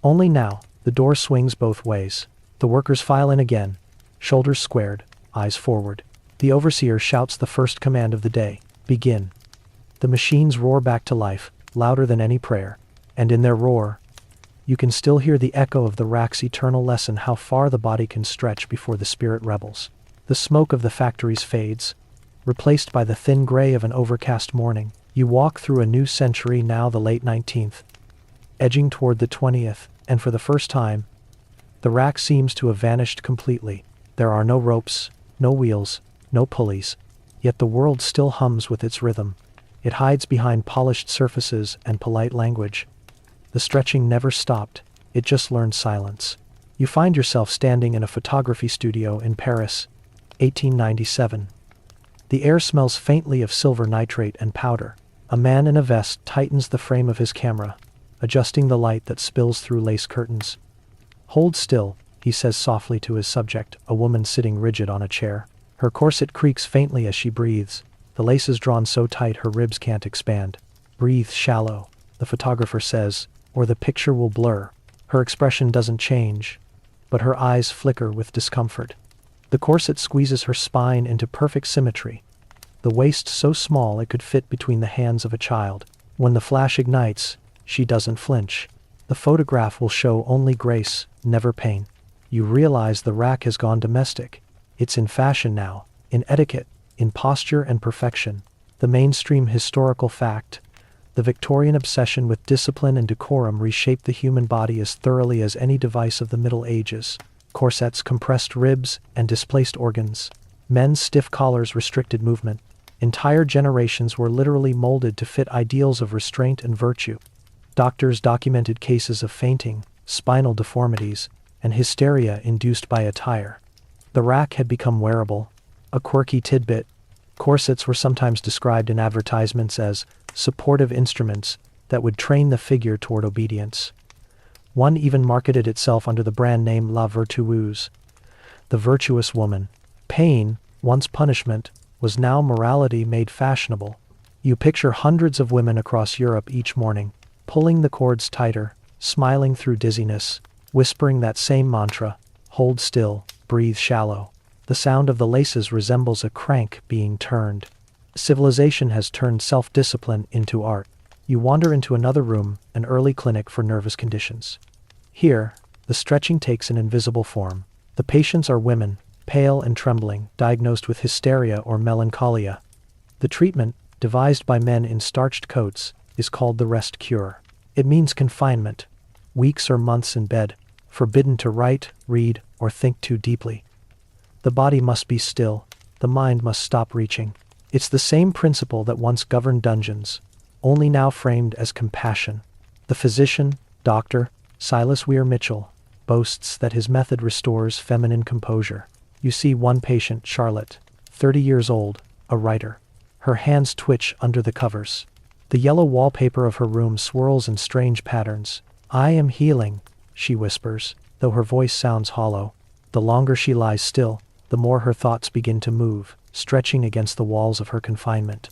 Only now, the door swings both ways. The workers file in again, shoulders squared, eyes forward. The overseer shouts the first command of the day, "Begin." The machines roar back to life, louder than any prayer. And in their roar, you can still hear the echo of the rack's eternal lesson, how far the body can stretch before the spirit rebels. The smoke of the factories fades, replaced by the thin gray of an overcast morning. You walk through a new century, now the late 19th, edging toward the 20th, and for the first time, the rack seems to have vanished completely. There are no ropes, no wheels, no pulleys, yet the world still hums with its rhythm. It hides behind polished surfaces and polite language. The stretching never stopped, it just learned silence. You find yourself standing in a photography studio in Paris, 1897. The air smells faintly of silver nitrate and powder. A man in a vest tightens the frame of his camera, adjusting the light that spills through lace curtains. "Hold still," he says softly to his subject, a woman sitting rigid on a chair. Her corset creaks faintly as she breathes. The lace is drawn so tight her ribs can't expand. "Breathe shallow," the photographer says, "or the picture will blur." Her expression doesn't change, but her eyes flicker with discomfort. The corset squeezes her spine into perfect symmetry, the waist so small it could fit between the hands of a child. When the flash ignites, she doesn't flinch. The photograph will show only grace, never pain. You realize the rack has gone domestic. It's in fashion now, in etiquette, in posture and perfection. The mainstream historical fact, the Victorian obsession with discipline and decorum, reshaped the human body as thoroughly as any device of the Middle Ages. Corsets, compressed ribs, and displaced organs. Men's stiff collars restricted movement. Entire generations were literally molded to fit ideals of restraint and virtue. Doctors documented cases of fainting, spinal deformities, and hysteria induced by attire. The rack had become wearable, a quirky tidbit. Corsets were sometimes described in advertisements as supportive instruments that would train the figure toward obedience. One even marketed itself under the brand name La Virtueuse, the virtuous woman. Pain, once punishment, was now morality made fashionable. You picture hundreds of women across Europe each morning, pulling the cords tighter, smiling through dizziness, whispering that same mantra, "Hold still, breathe shallow." The sound of the laces resembles a crank being turned. Civilization has turned self-discipline into art. You wander into another room, an early clinic for nervous conditions. Here, the stretching takes an invisible form. The patients are women, pale and trembling, diagnosed with hysteria or melancholia. The treatment, devised by men in starched coats, is called the rest cure. It means confinement, weeks or months in bed, forbidden to write, read, or think too deeply. The body must be still, the mind must stop reaching. It's the same principle that once governed dungeons, only now framed as compassion. The physician, Dr. Silas Weir Mitchell, boasts that his method restores feminine composure. You see one patient, Charlotte, 30 years old, a writer. Her hands twitch under the covers. The yellow wallpaper of her room swirls in strange patterns. "I am healing," she whispers. though her voice sounds hollow. The longer she lies still, the more her thoughts begin to move, stretching against the walls of her confinement.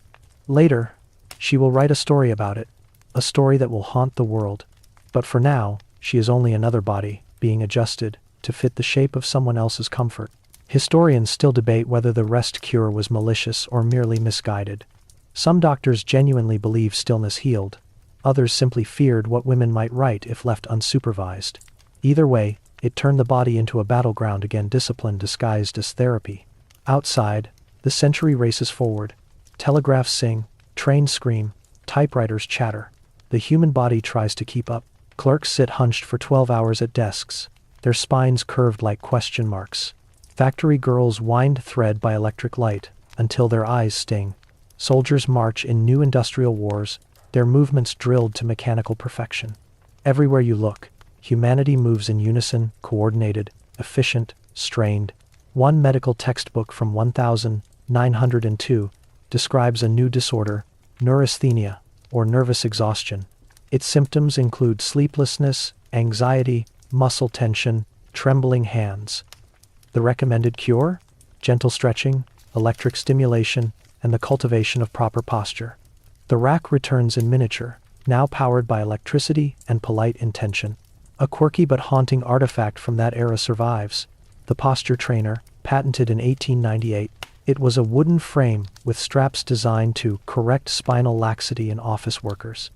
Later, she will write a story about it, a story that will haunt the world. But for now, she is only another body, being adjusted to fit the shape of someone else's comfort. Historians still debate whether the rest cure was malicious or merely misguided. Some doctors genuinely believe stillness healed. Others simply feared what women might write if left unsupervised. Either way, it turned the body into a battleground against discipline disguised as therapy. Outside, the century races forward. Telegraphs sing, trains scream, typewriters chatter. The human body tries to keep up. Clerks sit hunched for 12 hours at desks, their spines curved like question marks. Factory girls wind thread by electric light, until their eyes sting. Soldiers march in new industrial wars, their movements drilled to mechanical perfection. Everywhere you look, humanity moves in unison, coordinated, efficient, strained. One medical textbook from 1902 describes a new disorder, neurasthenia, or nervous exhaustion. Its symptoms include sleeplessness, anxiety, muscle tension, trembling hands. The recommended cure? Gentle stretching, electric stimulation, and the cultivation of proper posture. The rack returns in miniature, now powered by electricity and polite intention. A quirky but haunting artifact from that era survives. The posture trainer, patented in 1898. It was a wooden frame with straps designed to correct spinal laxity in office workers.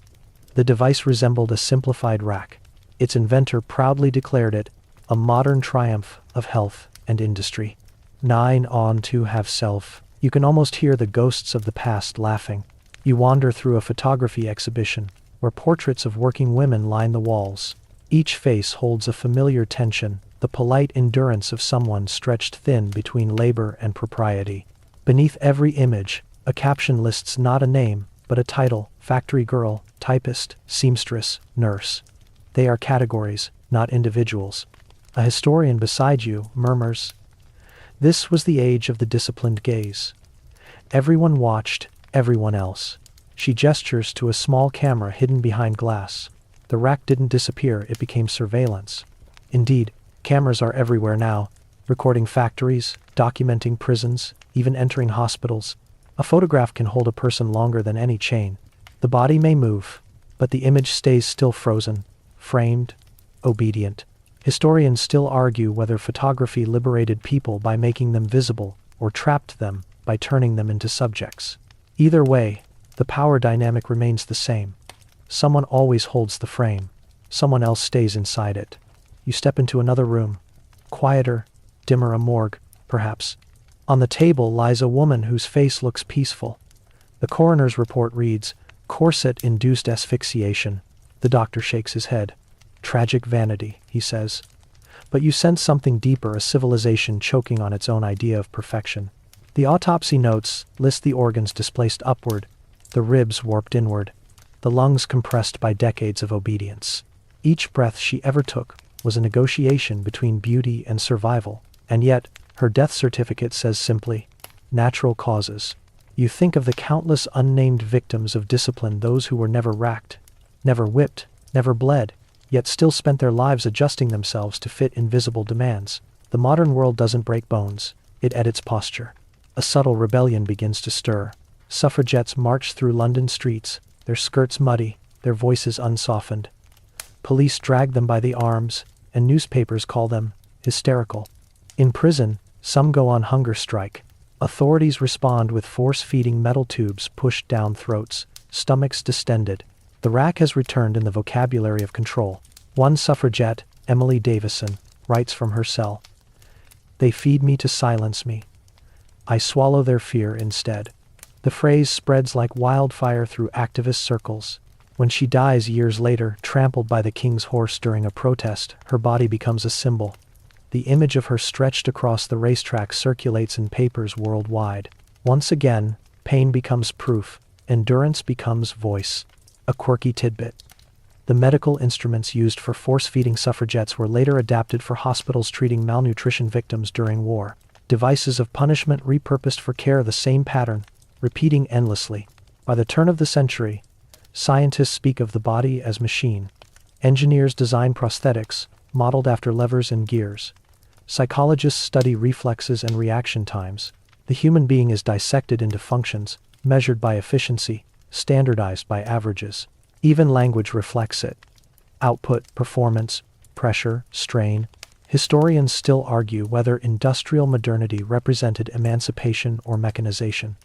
The device resembled a simplified rack. Its inventor proudly declared it a modern triumph of health and industry. 9 on to have self. You can almost hear the ghosts of the past laughing. You wander through a photography exhibition where portraits of working women line the walls. Each face holds a familiar tension, the polite endurance of someone stretched thin between labor and propriety. Beneath every image, a caption lists not a name, but a title: factory girl, typist, seamstress, nurse. They are categories, not individuals. A historian beside you murmurs, "This was the age of the disciplined gaze." Everyone watched, everyone else. She gestures to a small camera hidden behind glass. The rack didn't disappear, it became surveillance. Indeed, cameras are everywhere now, recording factories, documenting prisons, even entering hospitals. A photograph can hold a person longer than any chain. The body may move, but the image stays still frozen, framed, obedient. Historians still argue whether photography liberated people by making them visible or trapped them by turning them into subjects. Either way, the power dynamic remains the same. Someone always holds the frame. Someone else stays inside it. You step into another room. Quieter, dimmer, a morgue, perhaps. On the table lies a woman whose face looks peaceful. The coroner's report reads, "Corset-induced asphyxiation." The doctor shakes his head. "Tragic vanity," he says. But you sense something deeper, a civilization choking on its own idea of perfection. The autopsy notes list the organs displaced upward, the ribs warped inward, the lungs compressed by decades of obedience. Each breath she ever took was a negotiation between beauty and survival, and yet her death certificate says simply, "Natural causes." You think of the countless unnamed victims of discipline, those who were never racked, never whipped, never bled, yet still spent their lives adjusting themselves to fit invisible demands. The modern world doesn't break bones, it edits posture. A subtle rebellion begins to stir. Suffragettes march through London streets, their skirts muddy, their voices unsoftened. Police drag them by the arms, and newspapers call them hysterical. In prison, some go on hunger strike. Authorities respond with force-feeding metal tubes pushed down throats, stomachs distended. The rack has returned in the vocabulary of control. One suffragette, Emily Davison, writes from her cell, "They feed me to silence me. I swallow their fear instead." The phrase spreads like wildfire through activist circles. When she dies years later, trampled by the king's horse during a protest, her body becomes a symbol. The image of her stretched across the racetrack circulates in papers worldwide. Once again, pain becomes proof, endurance becomes voice. A quirky tidbit. The medical instruments used for force-feeding suffragettes were later adapted for hospitals treating malnutrition victims during war. Devices of punishment repurposed for care, the same pattern, repeating endlessly. By the turn of the century, scientists speak of the body as machine. Engineers design prosthetics, modeled after levers and gears. Psychologists study reflexes and reaction times. The human being is dissected into functions, measured by efficiency, standardized by averages. Even language reflects it. Output, performance, pressure, strain. Historians still argue whether industrial modernity represented emancipation or mechanization.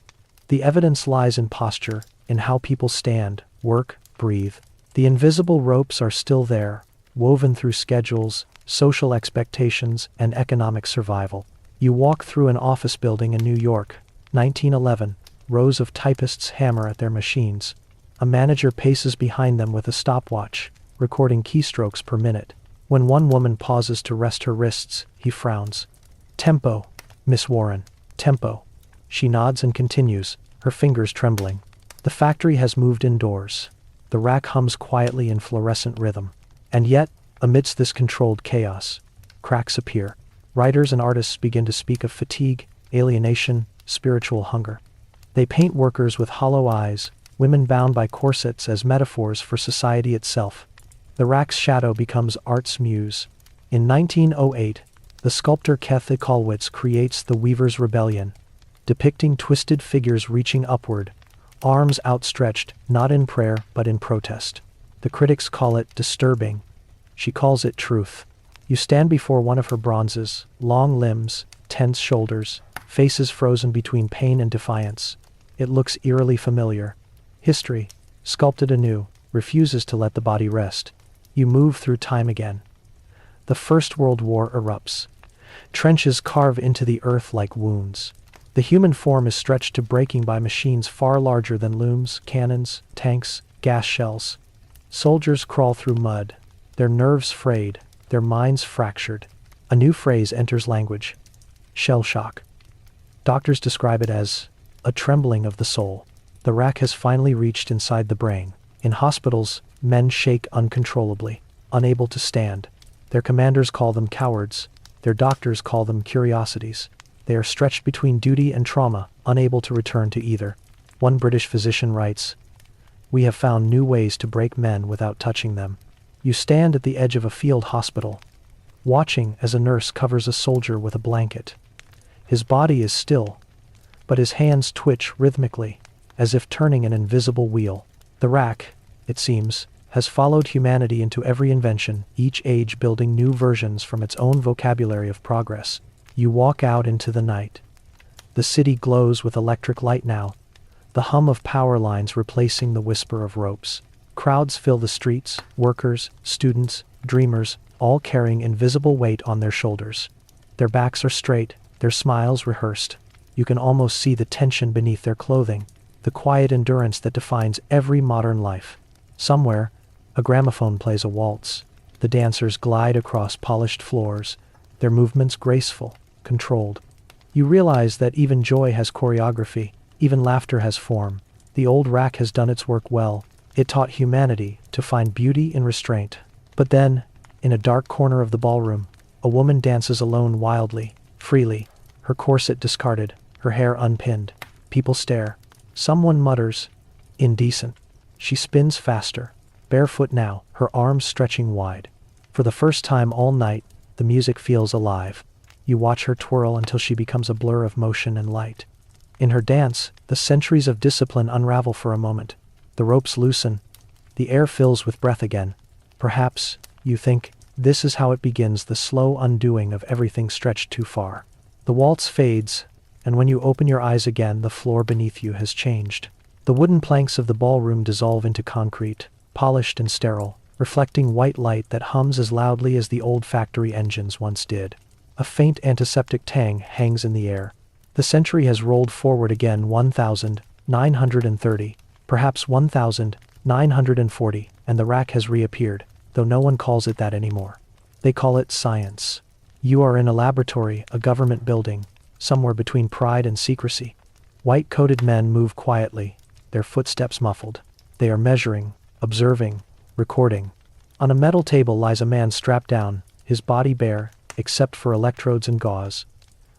The evidence lies in posture, in how people stand, work, breathe. The invisible ropes are still there, woven through schedules, social expectations, and economic survival. You walk through an office building in New York, 1911, rows of typists hammer at their machines. A manager paces behind them with a stopwatch, recording keystrokes per minute. When one woman pauses to rest her wrists, he frowns. "Tempo, Miss Warren, tempo." She nods and continues, her fingers trembling. The factory has moved indoors. The rack hums quietly in fluorescent rhythm. And yet, amidst this controlled chaos, cracks appear. Writers and artists begin to speak of fatigue, alienation, spiritual hunger. They paint workers with hollow eyes, women bound by corsets as metaphors for society itself. The rack's shadow becomes art's muse. In 1908, the sculptor Keth Ikalwitz creates The Weaver's Rebellion, depicting twisted figures reaching upward, arms outstretched, not in prayer but in protest. The critics call it disturbing. She calls it truth. You stand before one of her bronzes, long limbs, tense shoulders, faces frozen between pain and defiance. It looks eerily familiar. History, sculpted anew, refuses to let the body rest. You move through time again. The First World War erupts. Trenches carve into the earth like wounds. The human form is stretched to breaking by machines far larger than looms, cannons, tanks, gas shells. Soldiers crawl through mud, their nerves frayed, their minds fractured. A new phrase enters language: shell shock. Doctors describe it as a trembling of the soul. The rack has finally reached inside the brain. In hospitals, men shake uncontrollably, unable to stand. Their commanders call them cowards. Their doctors call them curiosities. They are stretched between duty and trauma, unable to return to either. One British physician writes, "We have found new ways to break men without touching them." You stand at the edge of a field hospital, watching as a nurse covers a soldier with a blanket. His body is still, but his hands twitch rhythmically, as if turning an invisible wheel. The rack, it seems, has followed humanity into every invention, each age building new versions from its own vocabulary of progress. You walk out into the night. The city glows with electric light now, the hum of power lines replacing the whisper of ropes. Crowds fill the streets, workers, students, dreamers, all carrying invisible weight on their shoulders. Their backs are straight, their smiles rehearsed. You can almost see the tension beneath their clothing, the quiet endurance that defines every modern life. Somewhere, a gramophone plays a waltz. The dancers glide across polished floors, their movements graceful, controlled. You realize that even joy has choreography, even laughter has form. The old rack has done its work well. It taught humanity to find beauty in restraint. But then, in a dark corner of the ballroom, a woman dances alone wildly, freely, her corset discarded, her hair unpinned. People stare. Someone mutters, "Indecent." She spins faster, barefoot now, her arms stretching wide. For the first time all night, the music feels alive. You watch her twirl until she becomes a blur of motion and light. In her dance, the centuries of discipline unravel for a moment. The ropes loosen. The air fills with breath again. Perhaps, you think, this is how it begins, the slow undoing of everything stretched too far. The waltz fades, and when you open your eyes again, the floor beneath you has changed. The wooden planks of the ballroom dissolve into concrete, polished and sterile, reflecting white light that hums as loudly as the old factory engines once did. A faint antiseptic tang hangs in the air. The century has rolled forward again 1,930, perhaps 1,940, and the rack has reappeared, though no one calls it that anymore. They call it science. You are in a laboratory, a government building, somewhere between pride and secrecy. White-coated men move quietly, their footsteps muffled. They are measuring, observing, recording. On a metal table lies a man strapped down, his body bare, except for electrodes and gauze.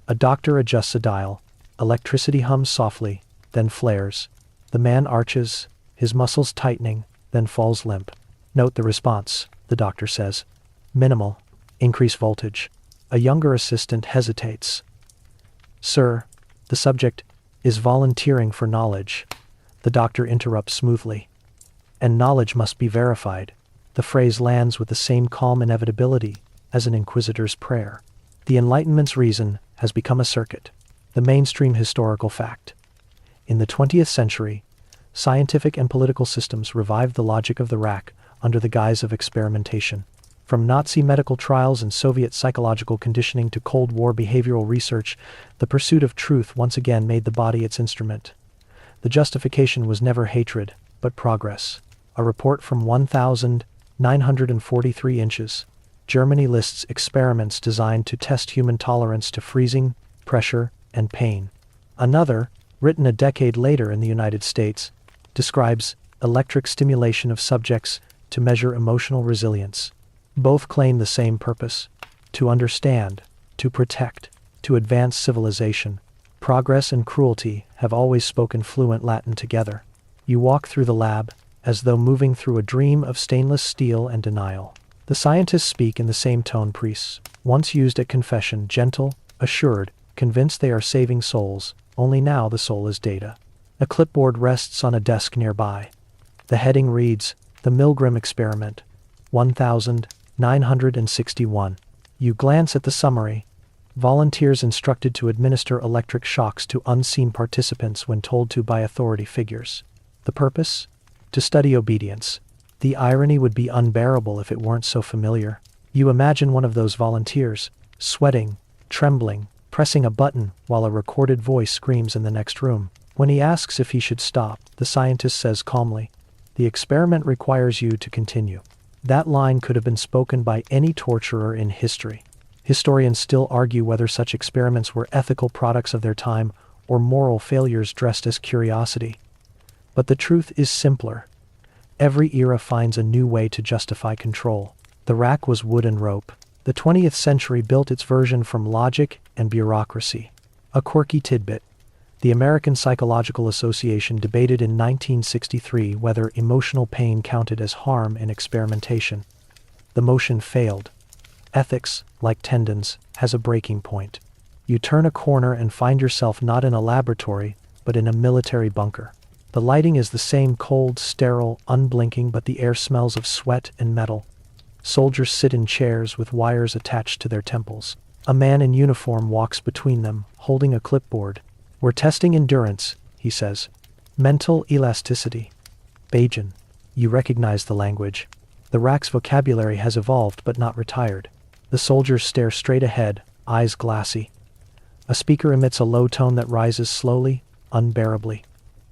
A doctor adjusts a dial. Electricity hums softly, then flares. The man arches, his muscles tightening, then falls limp. "Note the response," the doctor says. "Minimal. Increase voltage. A younger assistant hesitates. Sir, the subject is volunteering for knowledge. The doctor interrupts smoothly. And knowledge must be verified. The phrase lands with the same calm inevitability as an inquisitor's prayer. The Enlightenment's reason has become a circuit, the mainstream historical fact. In the 20th century, scientific and political systems revived the logic of the rack under the guise of experimentation. From Nazi medical trials and Soviet psychological conditioning to Cold War behavioral research, the pursuit of truth once again made the body its instrument. The justification was never hatred, but progress. A report from 1,943 inches. Germany lists experiments designed to test human tolerance to freezing, pressure, and pain. Another, written a decade later in the United States, describes electric stimulation of subjects to measure emotional resilience. Both claim the same purpose: to understand, to protect, to advance civilization. Progress and cruelty have always spoken fluent Latin together. You walk through the lab, as though moving through a dream of stainless steel and denial. The scientists speak in the same tone priests, once used at confession, gentle, assured, convinced they are saving souls, only now the soul is data. A clipboard rests on a desk nearby. The heading reads, The Milgram Experiment, 1961. You glance at the summary. Volunteers instructed to administer electric shocks to unseen participants when told to by authority figures. The purpose? To study obedience. The irony would be unbearable if it weren't so familiar. You imagine one of those volunteers, sweating, trembling, pressing a button while a recorded voice screams in the next room. When he asks if he should stop, the scientist says calmly, "The experiment requires you to continue." That line could have been spoken by any torturer in history. Historians still argue whether such experiments were ethical products of their time or moral failures dressed as curiosity. But the truth is simpler. Every era finds a new way to justify control. The rack was wood and rope. The 20th century built its version from logic and bureaucracy. A quirky tidbit. The American Psychological Association debated in 1963 whether emotional pain counted as harm in experimentation. The motion failed. Ethics, like tendons, has a breaking point. You turn a corner and find yourself not in a laboratory, but in a military bunker. The lighting is the same cold, sterile, unblinking, but the air smells of sweat and metal. Soldiers sit in chairs with wires attached to their temples. A man in uniform walks between them, holding a clipboard. "We're testing endurance," he says. "Mental elasticity." Bajan. You recognize the language. The rack's vocabulary has evolved but not retired. The soldiers stare straight ahead, eyes glassy. A speaker emits a low tone that rises slowly, unbearably.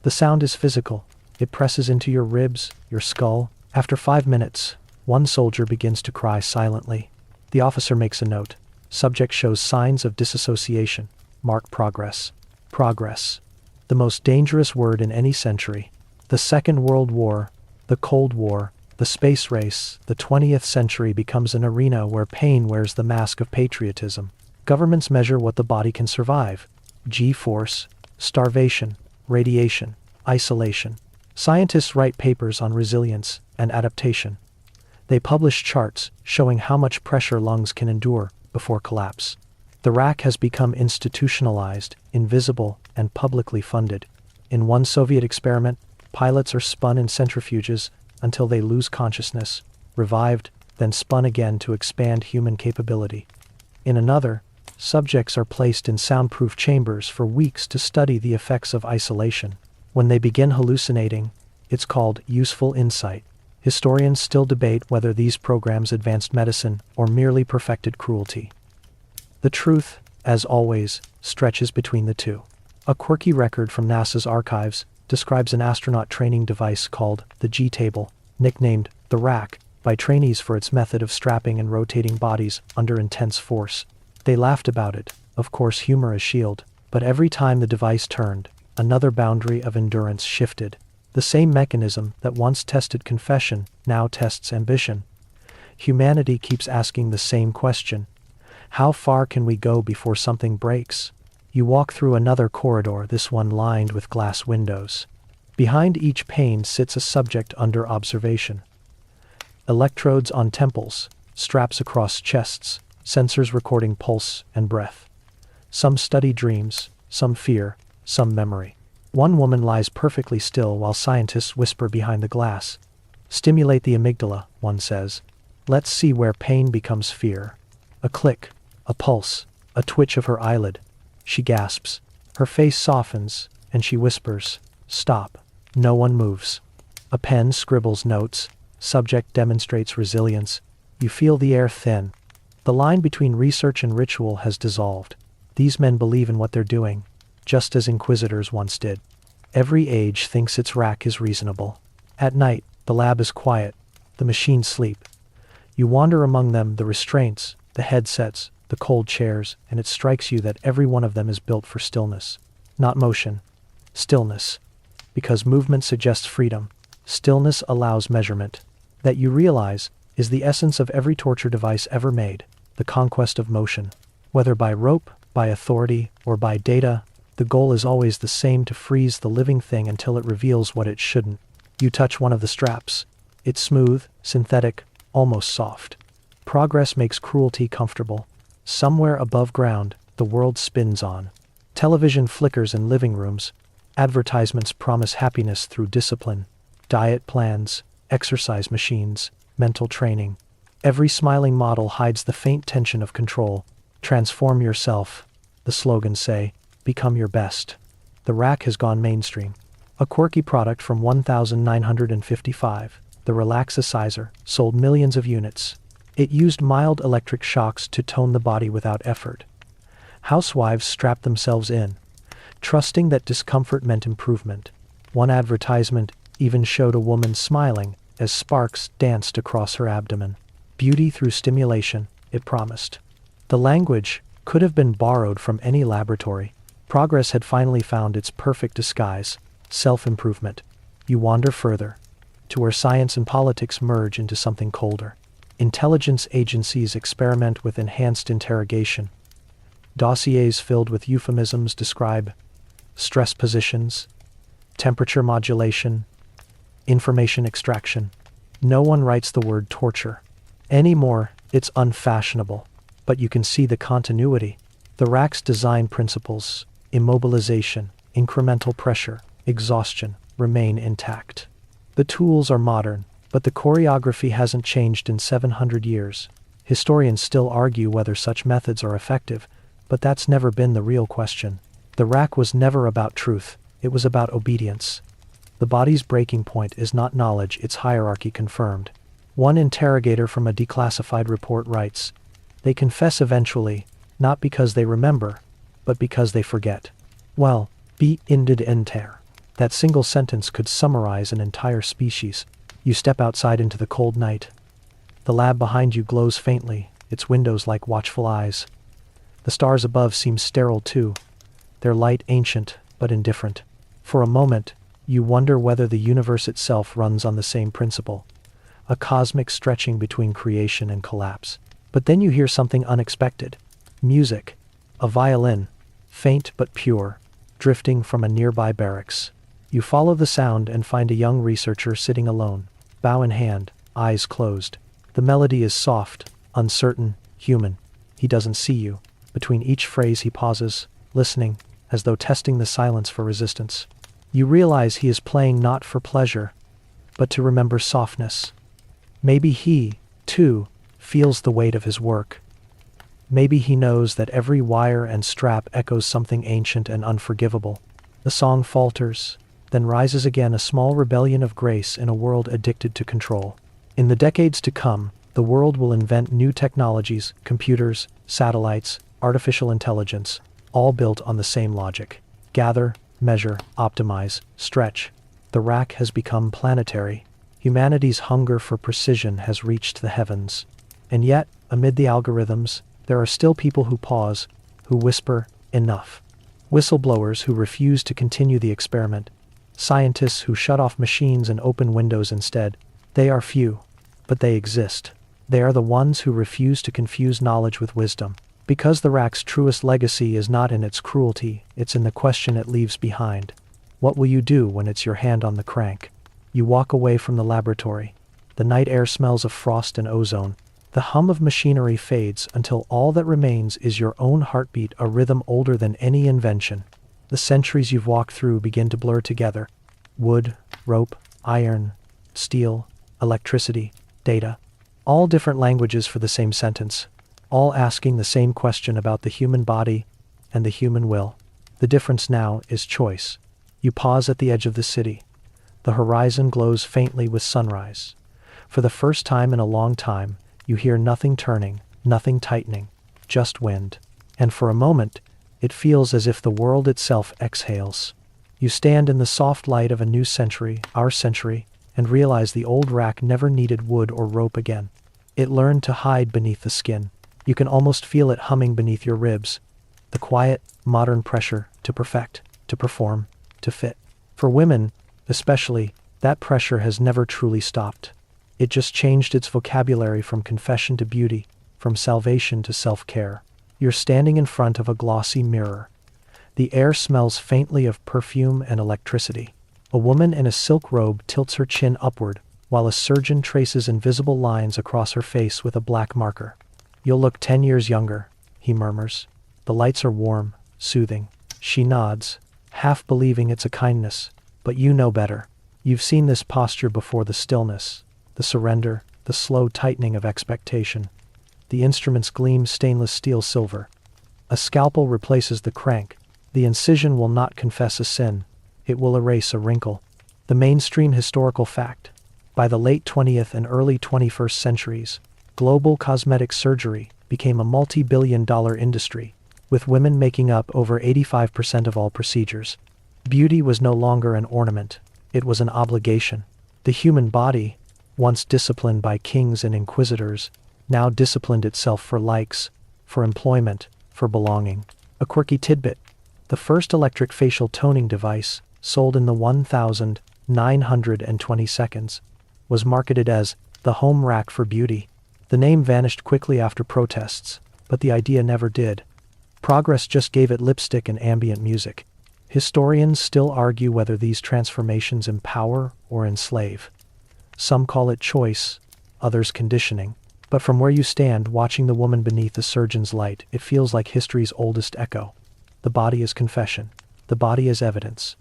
The sound is physical. It presses into your ribs, your skull. After 5 minutes, one soldier begins to cry silently. The officer makes a note. Subject shows signs of disassociation. Mark progress. Progress. The most dangerous word in any century. The Second World War, the Cold War, the space race, the 20th century becomes an arena where pain wears the mask of patriotism. Governments measure what the body can survive. G-force, starvation, radiation, isolation. Scientists write papers on resilience and adaptation. They publish charts showing how much pressure lungs can endure before collapse. The rack has become institutionalized, invisible, and publicly funded. In one Soviet experiment, pilots are spun in centrifuges until they lose consciousness, revived, then spun again to expand human capability. In another, subjects are placed in soundproof chambers for weeks to study the effects of isolation. When they begin hallucinating, it's called useful insight. Historians still debate whether these programs advanced medicine or merely perfected cruelty. The truth, as always, stretches between the two. A quirky record from NASA's archives describes an astronaut training device called the G-table, nicknamed the rack, by trainees for its method of strapping and rotating bodies under intense force. They laughed about it, of course humor a shield, but every time the device turned, another boundary of endurance shifted. The same mechanism that once tested confession now tests ambition. Humanity keeps asking the same question. How far can we go before something breaks? You walk through another corridor, this one lined with glass windows. Behind each pane sits a subject under observation. Electrodes on temples, straps across chests, sensors recording pulse and breath. Some study dreams, some fear, some memory. One woman lies perfectly still while scientists whisper behind the glass. Stimulate the amygdala, one says. Let's see where pain becomes fear. A click, a pulse, a twitch of her eyelid. She gasps. Her face softens, and she whispers, "Stop." No one moves. A pen scribbles notes. Subject demonstrates resilience. You feel the air thin. The line between research and ritual has dissolved. These men believe in what they're doing, just as inquisitors once did. Every age thinks its rack is reasonable. At night, the lab is quiet. The machines sleep. You wander among them, the restraints, the headsets, the cold chairs, and it strikes you that every one of them is built for stillness. Not motion. Stillness. Because movement suggests freedom. Stillness allows measurement. That you realize is the essence of every torture device ever made, the conquest of motion. Whether by rope, by authority, or by data, the goal is always the same: to freeze the living thing until it reveals what it shouldn't. You touch one of the straps. It's smooth, synthetic, almost soft. Progress makes cruelty comfortable. Somewhere above ground, the world spins on. Television flickers in living rooms. Advertisements promise happiness through discipline. Diet plans, exercise machines, mental training. Every smiling model hides the faint tension of control. Transform yourself, the slogans say. Become your best. The rack has gone mainstream. A quirky product from 1955, the Relaxicizer, sold millions of units. It used mild electric shocks to tone the body without effort. Housewives strapped themselves in, trusting that discomfort meant improvement. One advertisement even showed a woman smiling as sparks danced across her abdomen. Beauty through stimulation, it promised. The language could have been borrowed from any laboratory. Progress had finally found its perfect disguise: self-improvement. You wander further, to where science and politics merge into something colder. Intelligence agencies experiment with enhanced interrogation. Dossiers filled with euphemisms describe stress positions, temperature modulation, information extraction. No one writes the word torture anymore. It's unfashionable. But you can see the continuity. The rack's design principles, immobilization, incremental pressure, exhaustion, remain intact. The tools are modern, but the choreography hasn't changed in 700 years. Historians still argue whether such methods are effective, but that's never been the real question. The rack was never about truth, it was about obedience. The body's breaking point is not knowledge, it's hierarchy confirmed. One interrogator from a declassified report writes, "They confess eventually, not because they remember, but because they forget." Well, be indid enter. That single sentence could summarize an entire species. You step outside into the cold night. The lab behind you glows faintly, its windows like watchful eyes. The stars above seem sterile too, their light ancient but indifferent. For a moment, you wonder whether the universe itself runs on the same principle, a cosmic stretching between creation and collapse. But then you hear something unexpected. Music. A violin, faint but pure, drifting from a nearby barracks. You follow the sound and find a young researcher sitting alone, bow in hand, eyes closed. The melody is soft, uncertain, human. He doesn't see you. Between each phrase he pauses, listening, as though testing the silence for resistance. You realize he is playing not for pleasure, but to remember softness. Maybe he, too, feels the weight of his work. Maybe he knows that every wire and strap echoes something ancient and unforgivable. The song falters, then rises again, a small rebellion of grace in a world addicted to control. In the decades to come, the world will invent new technologies, computers, satellites, artificial intelligence, all built on the same logic. Gather, measure, optimize, stretch. The rack has become planetary. Humanity's hunger for precision has reached the heavens. And yet, amid the algorithms, there are still people who pause, who whisper, enough. Whistleblowers who refuse to continue the experiment. Scientists who shut off machines and open windows instead. They are few, but they exist. They are the ones who refuse to confuse knowledge with wisdom. Because the rack's truest legacy is not in its cruelty, it's in the question it leaves behind. What will you do when it's your hand on the crank? You walk away from the laboratory. The night air smells of frost and ozone. The hum of machinery fades until all that remains is your own heartbeat, a rhythm older than any invention. The centuries you've walked through begin to blur together. Wood, rope, iron, steel, electricity, data. All different languages for the same sentence. All asking the same question about the human body and the human will. The difference now is choice. You pause at the edge of the city. The horizon glows faintly with sunrise. For the first time in a long time, you hear nothing turning, nothing tightening, just wind. And for a moment, it feels as if the world itself exhales. You stand in the soft light of a new century, our century, and realize the old rack never needed wood or rope again. It learned to hide beneath the skin. You can almost feel it humming beneath your ribs. The quiet, modern pressure to perfect, to perform, to fit. For women, especially, that pressure has never truly stopped. It just changed its vocabulary from confession to beauty, from salvation to self-care. You're standing in front of a glossy mirror. The air smells faintly of perfume and electricity. A woman in a silk robe tilts her chin upward, while a surgeon traces invisible lines across her face with a black marker. "You'll look 10 years younger," he murmurs. The lights are warm, soothing. She nods, half believing it's a kindness. But you know better. You've seen this posture before: the stillness, the surrender, the slow tightening of expectation. The instruments gleam stainless steel silver. A scalpel replaces the crank. The incision will not confess a sin. It will erase a wrinkle. The mainstream historical fact. By the late 20th and early 21st centuries, global cosmetic surgery became a multi-billion-dollar industry, with women making up over 85% of all procedures. Beauty was no longer an ornament. It was an obligation. The human body, once disciplined by kings and inquisitors, now disciplined itself for likes, for employment, for belonging. A quirky tidbit: the first electric facial toning device, sold in the 1920 seconds, was marketed as the home rack for beauty. The name vanished quickly after protests, but the idea never did. Progress just gave it lipstick and ambient music. Historians still argue whether these transformations empower or enslave. Some call it choice, others conditioning. But from where you stand, watching the woman beneath the surgeon's light, it feels like history's oldest echo. The body is confession. The body is evidence.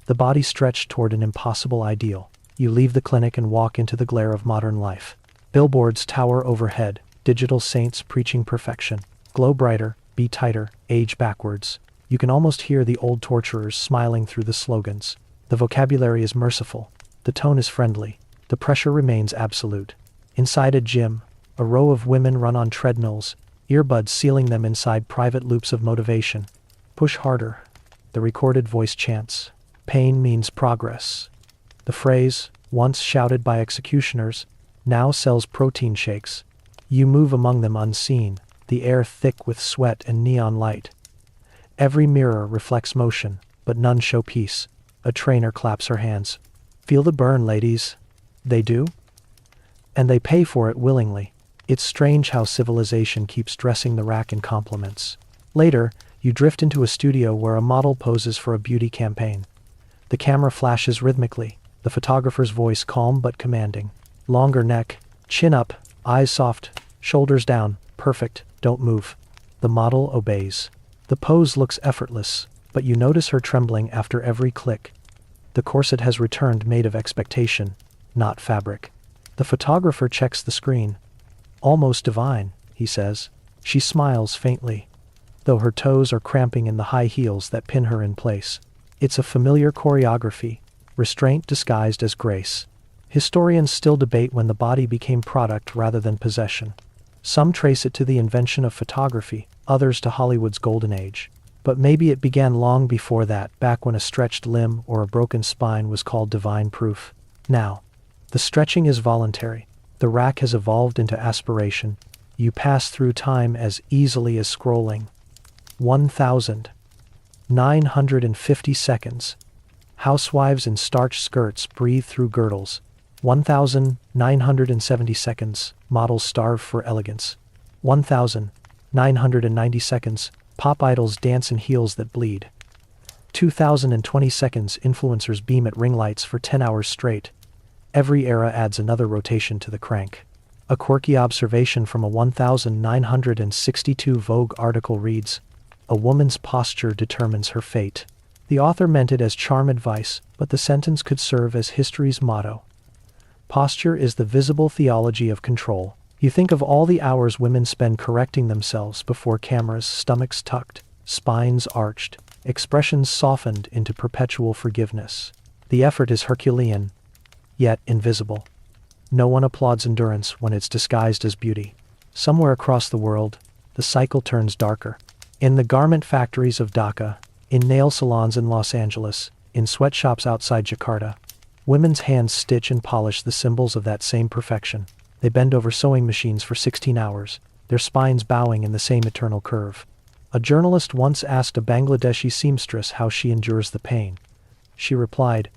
The body stretched toward an impossible ideal. You leave the clinic and walk into the glare of modern life. Billboards tower overhead, digital saints preaching perfection. Glow brighter, be tighter, age backwards. You can almost hear the old torturers smiling through the slogans. The vocabulary is merciful. The tone is friendly. The pressure remains absolute. Inside a gym, a row of women run on treadmills, earbuds sealing them inside private loops of motivation. Push harder. The recorded voice chants. Pain means progress. The phrase, once shouted by executioners, now sells protein shakes. You move among them unseen, the air thick with sweat and neon light. Every mirror reflects motion, but none show peace. A trainer claps her hands. "Feel the burn, ladies." They do? And they pay for it willingly. It's strange how civilization keeps dressing the rack in compliments. Later, you drift into a studio where a model poses for a beauty campaign. The camera flashes rhythmically, the photographer's voice calm but commanding. Longer neck, chin up, eyes soft, shoulders down, perfect, don't move. The model obeys. The pose looks effortless, but you notice her trembling after every click. The corset has returned, made of expectation, not fabric. The photographer checks the screen. "Almost divine," he says. She smiles faintly, though her toes are cramping in the high heels that pin her in place. It's a familiar choreography, restraint disguised as grace. Historians still debate when the body became product rather than possession. Some trace it to the invention of photography, others to Hollywood's golden age. But maybe it began long before that, back when a stretched limb or a broken spine was called divine proof. Now, the stretching is voluntary. The rack has evolved into aspiration. You pass through time as easily as scrolling. 1,950 seconds. Housewives in starched skirts breathe through girdles. 1,970 seconds. Models starve for elegance. 1,990 seconds. Pop idols dance in heels that bleed. 2,020 seconds. Influencers beam at ring lights for 10 hours straight. Every era adds another rotation to the crank. A quirky observation from a 1962 Vogue article reads, "A woman's posture determines her fate." The author meant it as charm advice, but the sentence could serve as history's motto. Posture is the visible theology of control. You think of all the hours women spend correcting themselves before cameras, stomachs tucked, spines arched, expressions softened into perpetual forgiveness. The effort is Herculean, yet invisible. No one applauds endurance when it's disguised as beauty. Somewhere across the world, the cycle turns darker. In the garment factories of Dhaka, in nail salons in Los Angeles, in sweatshops outside Jakarta, women's hands stitch and polish the symbols of that same perfection. They bend over sewing machines for 16 hours, their spines bowing in the same eternal curve. A journalist once asked a Bangladeshi seamstress how she endures the pain. She replied,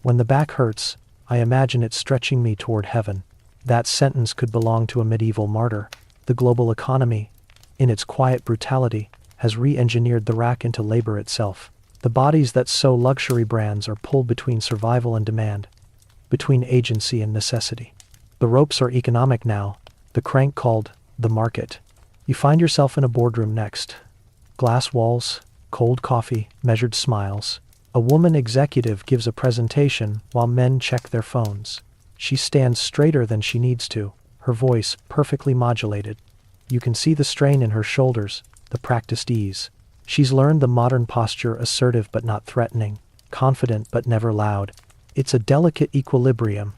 "When the back hurts, I imagine it stretching me toward heaven." That sentence could belong to a medieval martyr. The global economy, in its quiet brutality, has re-engineered the rack into labor itself. The bodies that sew luxury brands are pulled between survival and demand, between agency and necessity. The ropes are economic now, the crank called the market. You find yourself in a boardroom next. Glass walls, cold coffee, measured smiles. A woman executive gives a presentation while men check their phones. She stands straighter than she needs to, her voice perfectly modulated. You can see the strain in her shoulders, the practiced ease. She's learned the modern posture, assertive but not threatening, confident but never loud. It's a delicate equilibrium,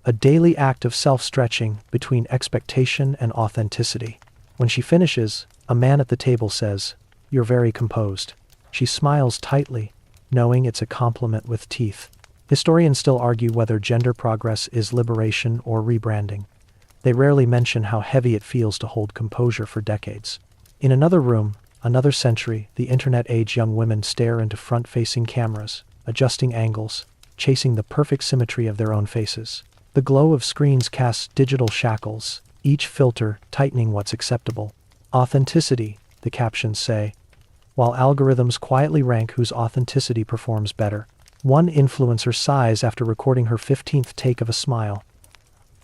a daily act of self-stretching between expectation and authenticity. When she finishes, a man at the table says, "You're very composed." She smiles tightly, knowing it's a compliment with teeth. Historians still argue whether gender progress is liberation or rebranding. They rarely mention how heavy it feels to hold composure for decades. In another room, another century, the internet-age young women stare into front-facing cameras, adjusting angles, chasing the perfect symmetry of their own faces. The glow of screens casts digital shackles, each filter tightening what's acceptable. Authenticity, the captions say, while algorithms quietly rank whose authenticity performs better. One influencer sighs after recording her 15th take of a smile.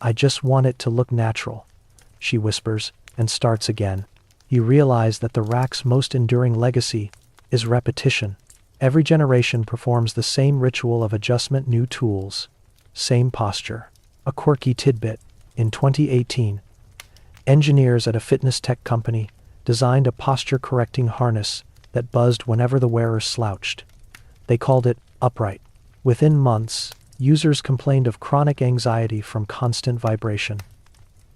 "I just want it to look natural," she whispers, and starts again. You realize that the rack's most enduring legacy is repetition. Every generation performs the same ritual of adjustment, new tools, same posture. A quirky tidbit: in 2018, engineers at a fitness tech company designed a posture-correcting harness that buzzed whenever the wearer slouched. They called it Upright. Within months, users complained of chronic anxiety from constant vibration.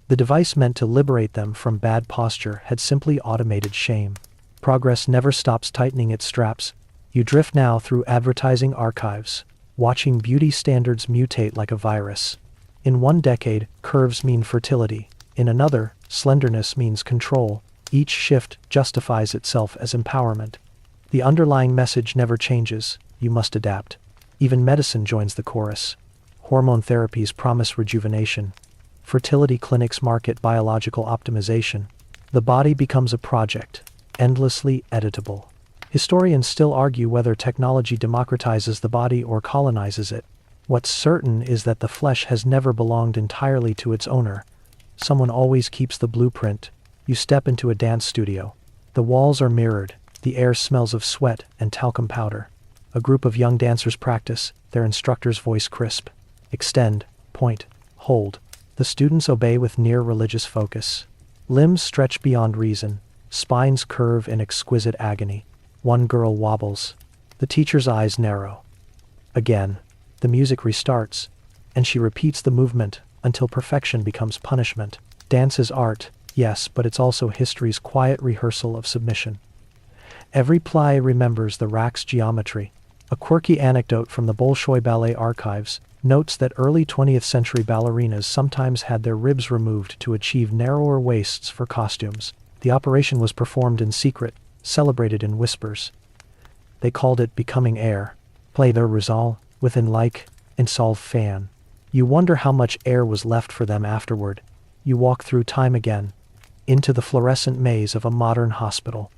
The device meant to liberate them from bad posture had simply automated shame. Progress never stops tightening its straps. You drift now through advertising archives, watching beauty standards mutate like a virus. In one decade, curves mean fertility. In another, slenderness means control. Each shift justifies itself as empowerment. The underlying message never changes. You must adapt. Even medicine joins the chorus. Hormone therapies promise rejuvenation. Fertility clinics market biological optimization. The body becomes a project, endlessly editable. Historians still argue whether technology democratizes the body or colonizes it. What's certain is that the flesh has never belonged entirely to its owner. Someone always keeps the blueprint. You step into a dance studio. The walls are mirrored. The air smells of sweat and talcum powder. A group of young dancers practice, their instructor's voice crisp. Extend, point, hold. The students obey with near religious focus. Limbs stretch beyond reason. Spines curve in exquisite agony. One girl wobbles. The teacher's eyes narrow. Again, the music restarts, and she repeats the movement until perfection becomes punishment. Dance is art, yes, but it's also history's quiet rehearsal of submission. Every plie remembers the rack's geometry. A quirky anecdote from the Bolshoi Ballet archives notes that early 20th century ballerinas sometimes had their ribs removed to achieve narrower waists for costumes. The operation was performed in secret, celebrated in whispers. They called it becoming air. Play the Rizal, within like, and solve fan. You wonder how much air was left for them afterward. You walk through time again, into the fluorescent maze of a modern hospital.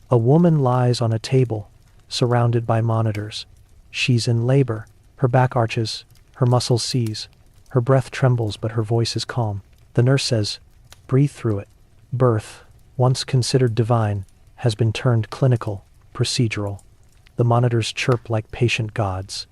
A woman lies on a table, surrounded by monitors. She's in labor. Her back arches, her muscles seize. Her breath trembles, but her voice is calm. The nurse says, "Breathe through it." Birth, once considered divine, has been turned clinical, procedural. The monitors chirp like patient gods.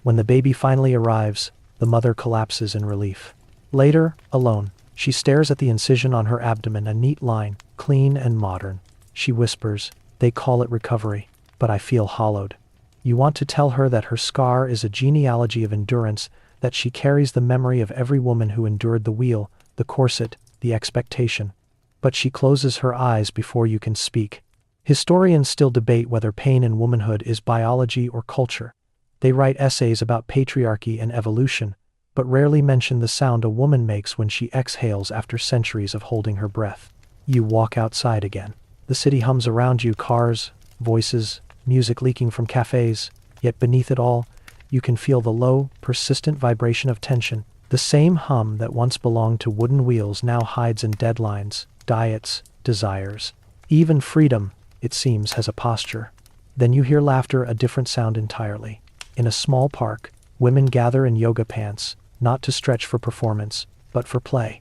When the baby finally arrives, the mother collapses in relief. Later, alone, she stares at the incision on her abdomen, a neat line, clean and modern. She whispers, "They call it recovery, but I feel hollowed." You want to tell her that her scar is a genealogy of endurance, that she carries the memory of every woman who endured the wheel, the corset, the expectation. But she closes her eyes before you can speak. Historians still debate whether pain in womanhood is biology or culture. They write essays about patriarchy and evolution, but rarely mention the sound a woman makes when she exhales after centuries of holding her breath. You walk outside again. The city hums around you, cars, voices, music leaking from cafes, yet beneath it all, you can feel the low, persistent vibration of tension. The same hum that once belonged to wooden wheels now hides in deadlines, diets, desires. Even freedom, it seems, has a posture. Then you hear laughter, a different sound entirely. In a small park, women gather in yoga pants, not to stretch for performance, but for play.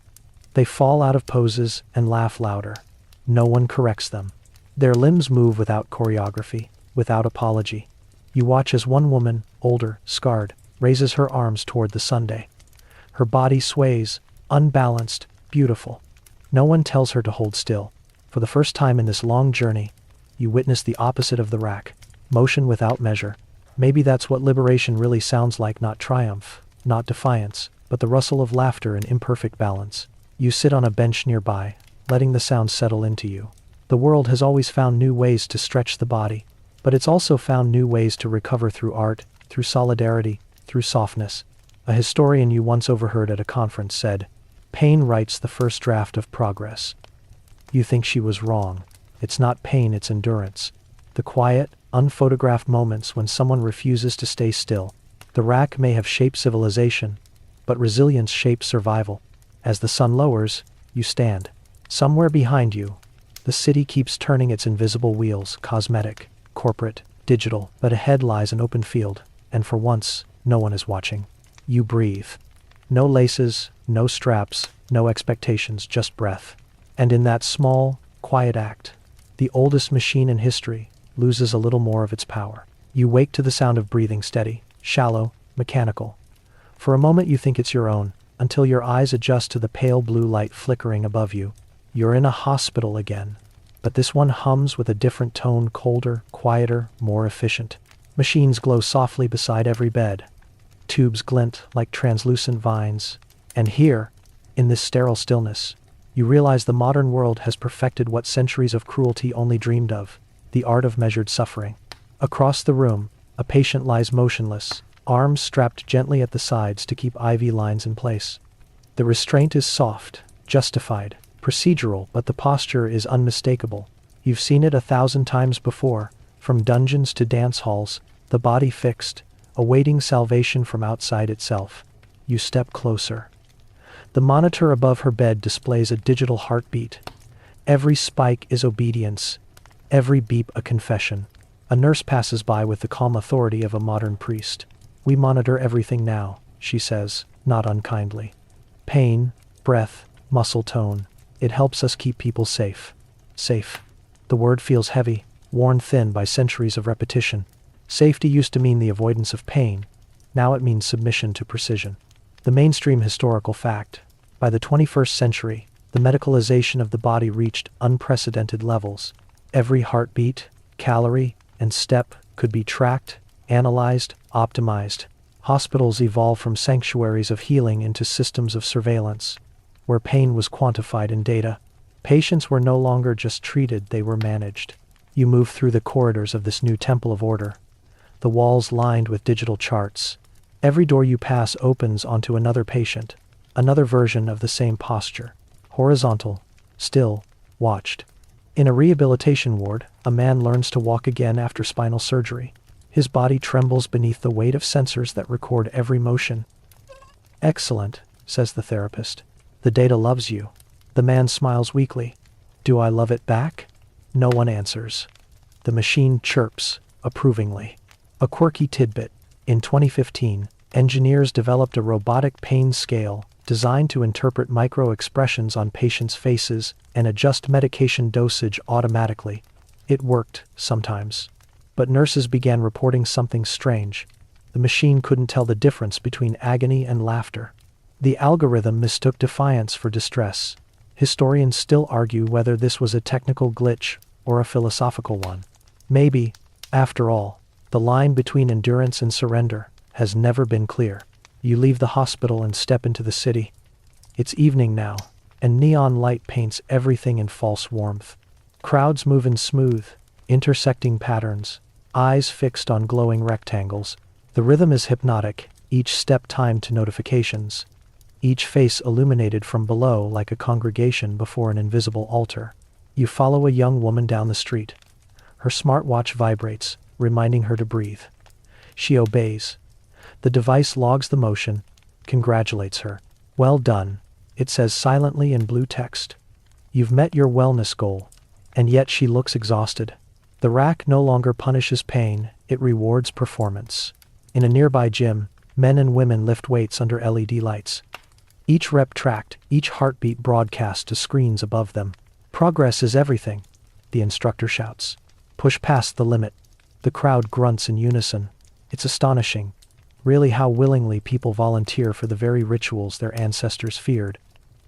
They fall out of poses and laugh louder. No one corrects them. Their limbs move without choreography, without apology. You watch as one woman, older, scarred, raises her arms toward the Sunday. Her body sways, unbalanced, beautiful. No one tells her to hold still. For the first time in this long journey, you witness the opposite of the rack, motion without measure. Maybe that's what liberation really sounds like, not triumph, not defiance, but the rustle of laughter in imperfect balance. You sit on a bench nearby, letting the sound settle into you. The world has always found new ways to stretch the body, but it's also found new ways to recover through art, through solidarity, through softness. A historian you once overheard at a conference said, "Pain writes the first draft of progress." You think she was wrong. It's not pain, it's endurance. The quiet, unphotographed moments when someone refuses to stay still. The rack may have shaped civilization, but resilience shapes survival. As the sun lowers, you stand. Somewhere behind you, the city keeps turning its invisible wheels, cosmetic, corporate, digital, but ahead lies an open field, and for once, no one is watching. You breathe. No laces, no straps, no expectations, just breath. And in that small, quiet act, the oldest machine in history loses a little more of its power. You wake to the sound of breathing, steady, shallow, mechanical. For a moment you think it's your own, until your eyes adjust to the pale blue light flickering above you. You're in a hospital again, but this one hums with a different tone, colder, quieter, more efficient. Machines glow softly beside every bed. Tubes glint like translucent vines. And here, in this sterile stillness, you realize the modern world has perfected what centuries of cruelty only dreamed of, the art of measured suffering. Across the room, a patient lies motionless, arms strapped gently at the sides to keep IV lines in place. The restraint is soft, justified, procedural, but the posture is unmistakable. You've seen it 1,000 times before, from dungeons to dance halls, the body fixed, awaiting salvation from outside itself. You step closer. The monitor above her bed displays a digital heartbeat. Every spike is obedience, every beep a confession. A nurse passes by with the calm authority of a modern priest. "We monitor everything now," she says, not unkindly. Pain, breath, muscle tone. It helps us keep people safe. Safe. The word feels heavy, worn thin by centuries of repetition. Safety used to mean the avoidance of pain. Now it means submission to precision. The mainstream historical fact. By the 21st century, the medicalization of the body reached unprecedented levels. Every heartbeat, calorie, and step could be tracked, analyzed, optimized. Hospitals evolved from sanctuaries of healing into systems of surveillance, where pain was quantified in data. Patients were no longer just treated, they were managed. You move through the corridors of this new temple of order, the walls lined with digital charts. Every door you pass opens onto another patient, another version of the same posture. Horizontal, still, watched. In a rehabilitation ward, a man learns to walk again after spinal surgery. His body trembles beneath the weight of sensors that record every motion. "Excellent," says the therapist. "The data loves you." The man smiles weakly. "Do I love it back?" No one answers. The machine chirps, approvingly. A quirky tidbit. In 2015, engineers developed a robotic pain scale designed to interpret micro-expressions on patients' faces and adjust medication dosage automatically. It worked, sometimes. But nurses began reporting something strange. The machine couldn't tell the difference between agony and laughter. The algorithm mistook defiance for distress. Historians still argue whether this was a technical glitch or a philosophical one. Maybe, after all, the line between endurance and surrender has never been clear. You leave the hospital and step into the city. It's evening now, and neon light paints everything in false warmth. Crowds move in smooth, intersecting patterns, eyes fixed on glowing rectangles. The rhythm is hypnotic, each step timed to notifications, each face illuminated from below like a congregation before an invisible altar. You follow a young woman down the street. Her smartwatch vibrates, reminding her to breathe. She obeys. The device logs the motion, congratulates her. "Well done," it says silently in blue text. "You've met your wellness goal." And yet she looks exhausted. The rack no longer punishes pain, it rewards performance. In a nearby gym, men and women lift weights under LED lights. Each rep tracked, each heartbeat broadcast to screens above them. "Progress is everything," the instructor shouts. "Push past the limit." The crowd grunts in unison. It's astonishing, really, how willingly people volunteer for the very rituals their ancestors feared.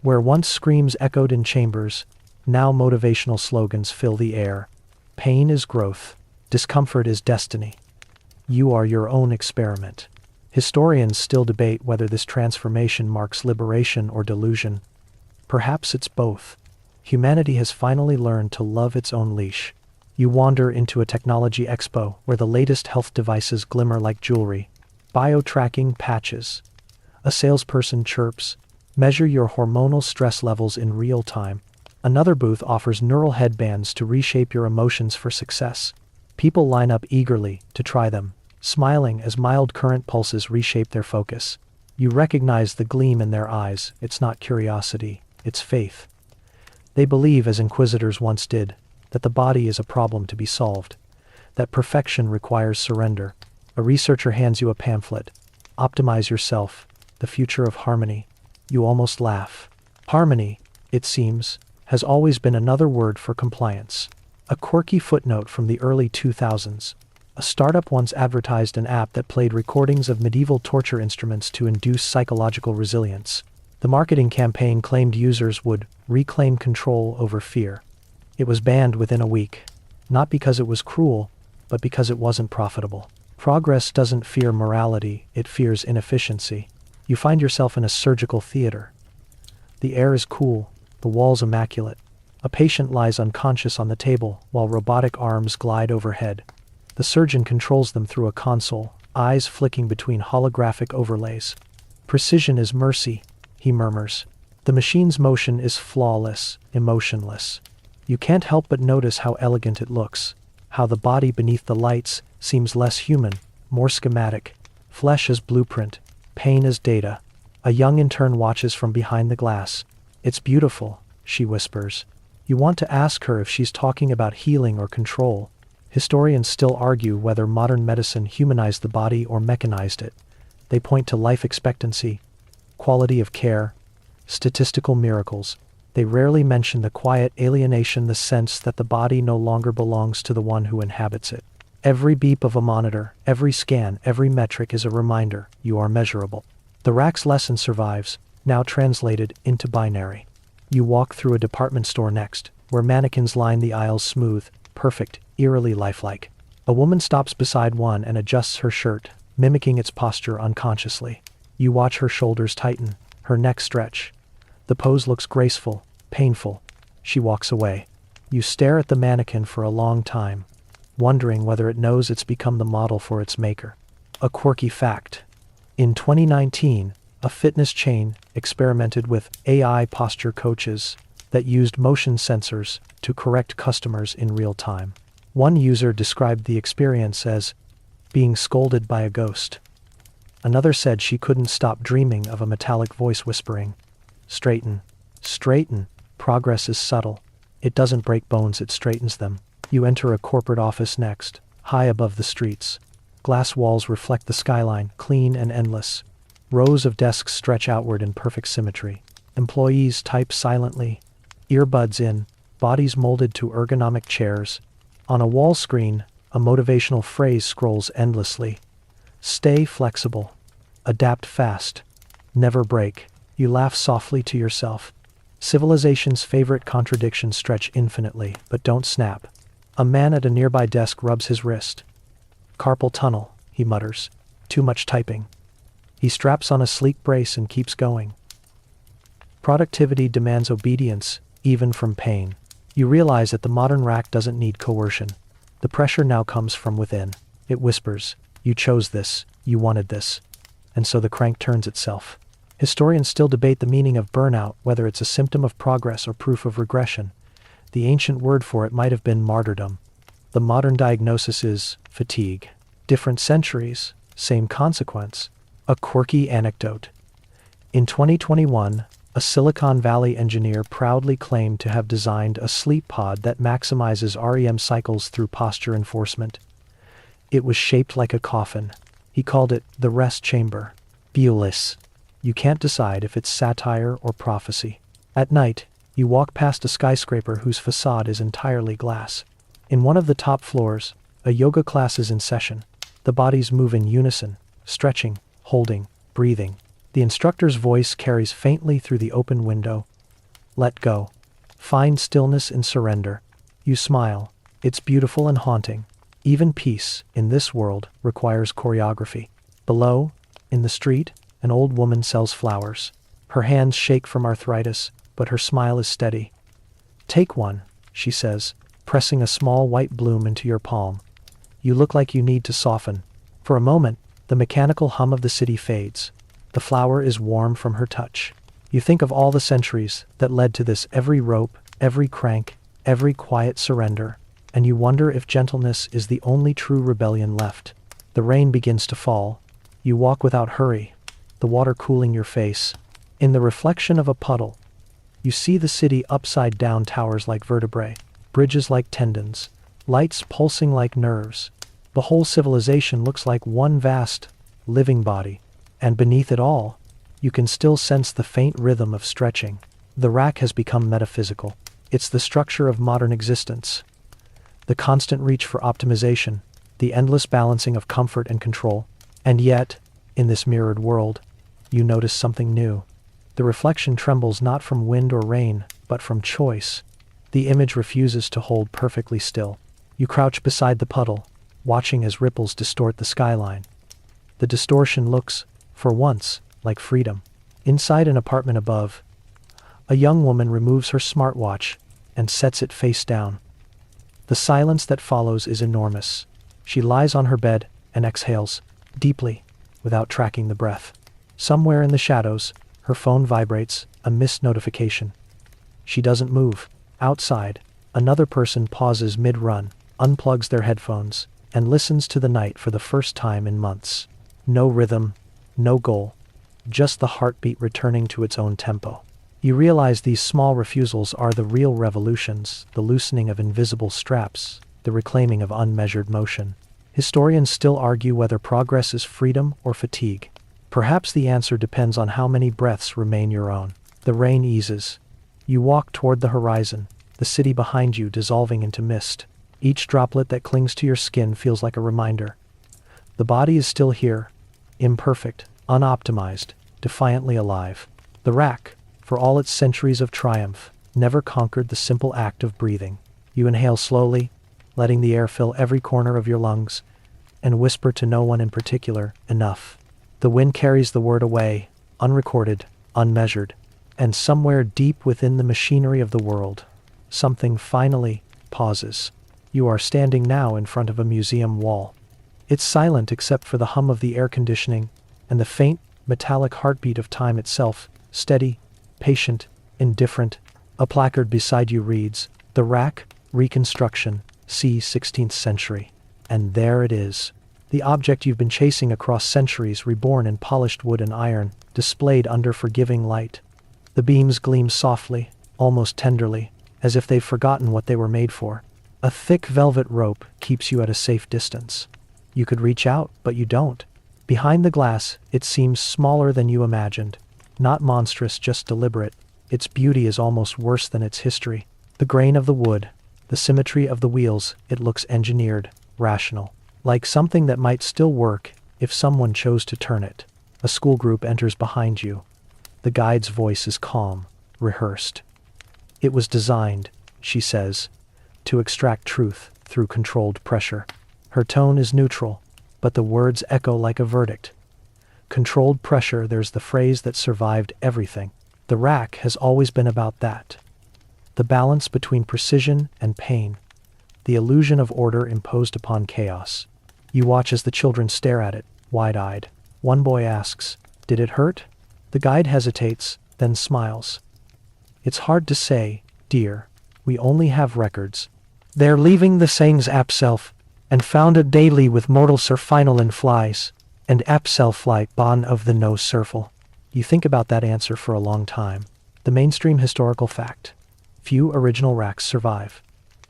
Where once screams echoed in chambers, now motivational slogans fill the air. Pain is growth. Discomfort is destiny. You are your own experiment. Historians still debate whether this transformation marks liberation or delusion. Perhaps it's both. Humanity has finally learned to love its own leash. You wander into a technology expo where the latest health devices glimmer like jewelry. Bio-tracking patches. A salesperson chirps, "Measure your hormonal stress levels in real time." Another booth offers neural headbands to reshape your emotions for success. People line up eagerly to try them, smiling as mild current pulses reshape their focus. You recognize the gleam in their eyes. It's not curiosity, it's faith. They believe, as inquisitors once did, that the body is a problem to be solved, that perfection requires surrender. A researcher hands you a pamphlet. "Optimize yourself, the future of harmony." You almost laugh. Harmony, it seems, has always been another word for compliance. A quirky footnote from the early 2000s. A startup once advertised an app that played recordings of medieval torture instruments to induce psychological resilience. The marketing campaign claimed users would reclaim control over fear. It was banned within a week, not because it was cruel, but because it wasn't profitable. Progress doesn't fear morality, it fears inefficiency. You find yourself in a surgical theater. The air is cool, the walls immaculate. A patient lies unconscious on the table while robotic arms glide overhead. The surgeon controls them through a console, eyes flicking between holographic overlays. "Precision is mercy," he murmurs. The machine's motion is flawless, emotionless. You can't help but notice how elegant it looks, how the body beneath the lights seems less human, more schematic. Flesh as blueprint, pain as data. A young intern watches from behind the glass. "It's beautiful," she whispers. You want to ask her if she's talking about healing or control. Historians still argue whether modern medicine humanized the body or mechanized it. They point to life expectancy, quality of care, statistical miracles. They rarely mention the quiet alienation, the sense that the body no longer belongs to the one who inhabits it. Every beep of a monitor, every scan, every metric is a reminder you are measurable. The rack's lesson survives, now translated into binary. You walk through a department store next, where mannequins line the aisles smooth, perfect, eerily lifelike. A woman stops beside one and adjusts her shirt, mimicking its posture unconsciously. You watch her shoulders tighten, her neck stretch. The pose looks graceful, painful. She walks away. You stare at the mannequin for a long time, wondering whether it knows it's become the model for its maker. A quirky fact. In 2019, a fitness chain experimented with AI posture coaches that used motion sensors to correct customers in real time. One user described the experience as being scolded by a ghost. Another said she couldn't stop dreaming of a metallic voice whispering, "Straighten, straighten." Progress is subtle. It doesn't break bones, it straightens them. You enter a corporate office next, high above the streets. Glass walls reflect the skyline, clean and endless. Rows of desks stretch outward in perfect symmetry. Employees type silently, earbuds in, bodies molded to ergonomic chairs. On a wall screen, a motivational phrase scrolls endlessly. Stay flexible. Adapt fast. Never break. You laugh softly to yourself. Civilization's favorite contradictions stretch infinitely, but don't snap. A man at a nearby desk rubs his wrist. Carpal tunnel, he mutters. Too much typing. He straps on a sleek brace and keeps going. Productivity demands obedience, even from pain. You realize that the modern rack doesn't need coercion. The pressure now comes from within. It whispers, you chose this, you wanted this. And so the crank turns itself. Historians still debate the meaning of burnout, whether it's a symptom of progress or proof of regression. The ancient word for it might have been martyrdom. The modern diagnosis is fatigue. Different centuries, same consequence. A quirky anecdote. In 2021, a Silicon Valley engineer proudly claimed to have designed a sleep pod that maximizes REM cycles through posture enforcement. It was shaped like a coffin. He called it the rest chamber. Bulis. You can't decide if it's satire or prophecy. At night, you walk past a skyscraper whose facade is entirely glass. In one of the top floors, a yoga class is in session. The bodies move in unison, stretching, holding, breathing. The instructor's voice carries faintly through the open window. Let go. Find stillness in surrender. You smile. It's beautiful and haunting. Even peace, in this world, requires choreography. Below, in the street, an old woman sells flowers. Her hands shake from arthritis, but her smile is steady. Take one, she says, pressing a small white bloom into your palm. You look like you need to soften. For a moment, the mechanical hum of the city fades. The flower is warm from her touch. You think of all the centuries that led to this, every rope, every crank, every quiet surrender, and you wonder if gentleness is the only true rebellion left. The rain begins to fall. You walk without hurry, the water cooling your face. In the reflection of a puddle, you see the city upside down, towers like vertebrae, bridges like tendons, lights pulsing like nerves. The whole civilization looks like one vast, living body. And beneath it all, you can still sense the faint rhythm of stretching. The rack has become metaphysical. It's the structure of modern existence. The constant reach for optimization, the endless balancing of comfort and control. And yet, in this mirrored world, you notice something new. The reflection trembles not from wind or rain, but from choice. The image refuses to hold perfectly still. You crouch beside the puddle, watching as ripples distort the skyline. The distortion looks, for once, like freedom. Inside an apartment above, a young woman removes her smartwatch and sets it face down. The silence that follows is enormous. She lies on her bed and exhales, deeply, without tracking the breath. Somewhere in the shadows, her phone vibrates, a missed notification. She doesn't move. Outside, another person pauses mid-run, unplugs their headphones, and listens to the night for the first time in months. No rhythm, no goal, just the heartbeat returning to its own tempo. You realize these small refusals are the real revolutions, the loosening of invisible straps, the reclaiming of unmeasured motion. Historians still argue whether progress is freedom or fatigue. Perhaps the answer depends on how many breaths remain your own. The rain eases. You walk toward the horizon, the city behind you dissolving into mist. Each droplet that clings to your skin feels like a reminder. The body is still here, imperfect, unoptimized, defiantly alive. The rack, for all its centuries of triumph, never conquered the simple act of breathing. You inhale slowly, letting the air fill every corner of your lungs, and whisper to no one in particular, enough. The wind carries the word away, unrecorded, unmeasured, and somewhere deep within the machinery of the world, something finally pauses. You are standing now in front of a museum wall. It's silent except for the hum of the air conditioning and the faint, metallic heartbeat of time itself, steady, patient, indifferent. A placard beside you reads, "The Rack, Reconstruction, c. 16th century." And there it is. The object you've been chasing across centuries, reborn in polished wood and iron, displayed under forgiving light. The beams gleam softly, almost tenderly, as if they've forgotten what they were made for. A thick velvet rope keeps you at a safe distance. You could reach out, but you don't. Behind the glass, it seems smaller than you imagined. Not monstrous, just deliberate. Its beauty is almost worse than its history. The grain of the wood, the symmetry of the wheels, it looks engineered, rational. Like something that might still work if someone chose to turn it. A school group enters behind you. The guide's voice is calm, rehearsed. It was designed, she says, to extract truth through controlled pressure. Her tone is neutral, but the words echo like a verdict. Controlled pressure, there's the phrase that survived everything. The rack has always been about that. The balance between precision and pain. The illusion of order imposed upon chaos. You watch as the children stare at it, wide-eyed. One boy asks, "Did it hurt?" The guide hesitates, then smiles. "It's hard to say, dear. We only have records. They're leaving the sayings app self, and founded daily with mortal surfinal and flies, and app self flight bon of the no surfel." You think about that answer for a long time. The mainstream historical fact. Few original racks survive.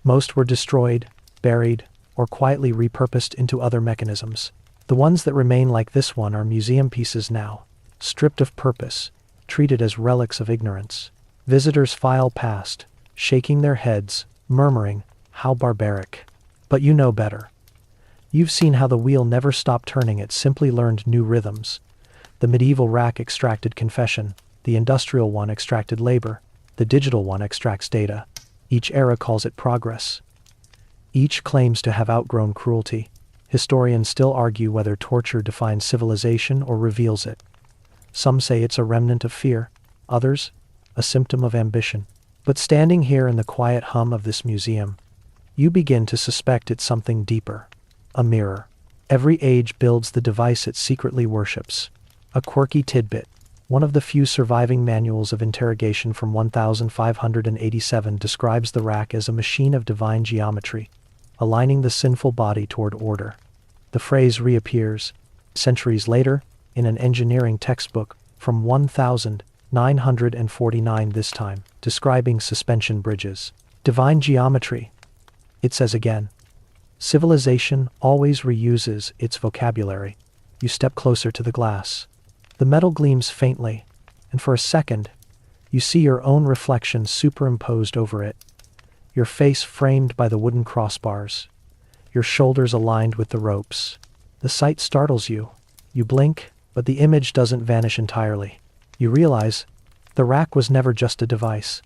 Most were destroyed, buried, or quietly repurposed into other mechanisms. The ones that remain like this one are museum pieces now, stripped of purpose, treated as relics of ignorance. Visitors file past, shaking their heads, murmuring, "How barbaric." But you know better. You've seen how the wheel never stopped turning, it simply learned new rhythms. The medieval rack extracted confession, the industrial one extracted labor, the digital one extracts data. Each era calls it progress. Each claims to have outgrown cruelty. Historians still argue whether torture defines civilization or reveals it. Some say it's a remnant of fear, others, a symptom of ambition. But standing here in the quiet hum of this museum, you begin to suspect it's something deeper. A mirror. Every age builds the device it secretly worships. A quirky tidbit. One of the few surviving manuals of interrogation from 1587 describes the rack as a machine of divine geometry, aligning the sinful body toward order. The phrase reappears, centuries later, in an engineering textbook from 1949 this time, describing suspension bridges. Divine geometry. It says again. Civilization always reuses its vocabulary. You step closer to the glass. The metal gleams faintly, and for a second, you see your own reflection superimposed over it. Your face framed by the wooden crossbars. Your shoulders aligned with the ropes. The sight startles you. You blink, but the image doesn't vanish entirely. You realize the rack was never just a device.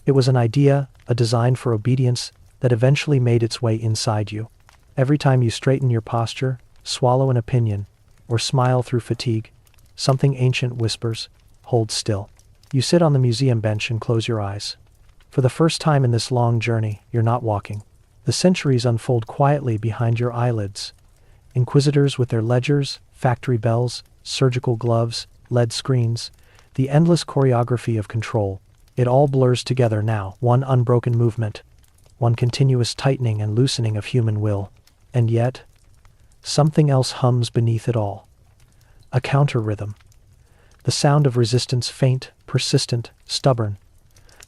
It was an idea, a design for obedience that eventually made its way inside you. Every time you straighten your posture, swallow an opinion, or smile through fatigue, something ancient whispers, "Hold still." You sit on the museum bench and close your eyes. For the first time in this long journey, you're not walking. The centuries unfold quietly behind your eyelids. Inquisitors with their ledgers, factory bells, surgical gloves, lead screens, the endless choreography of control. It all blurs together now, one unbroken movement, one continuous tightening and loosening of human will. And yet, something else hums beneath it all. A counter-rhythm. The sound of resistance, faint, persistent, stubborn.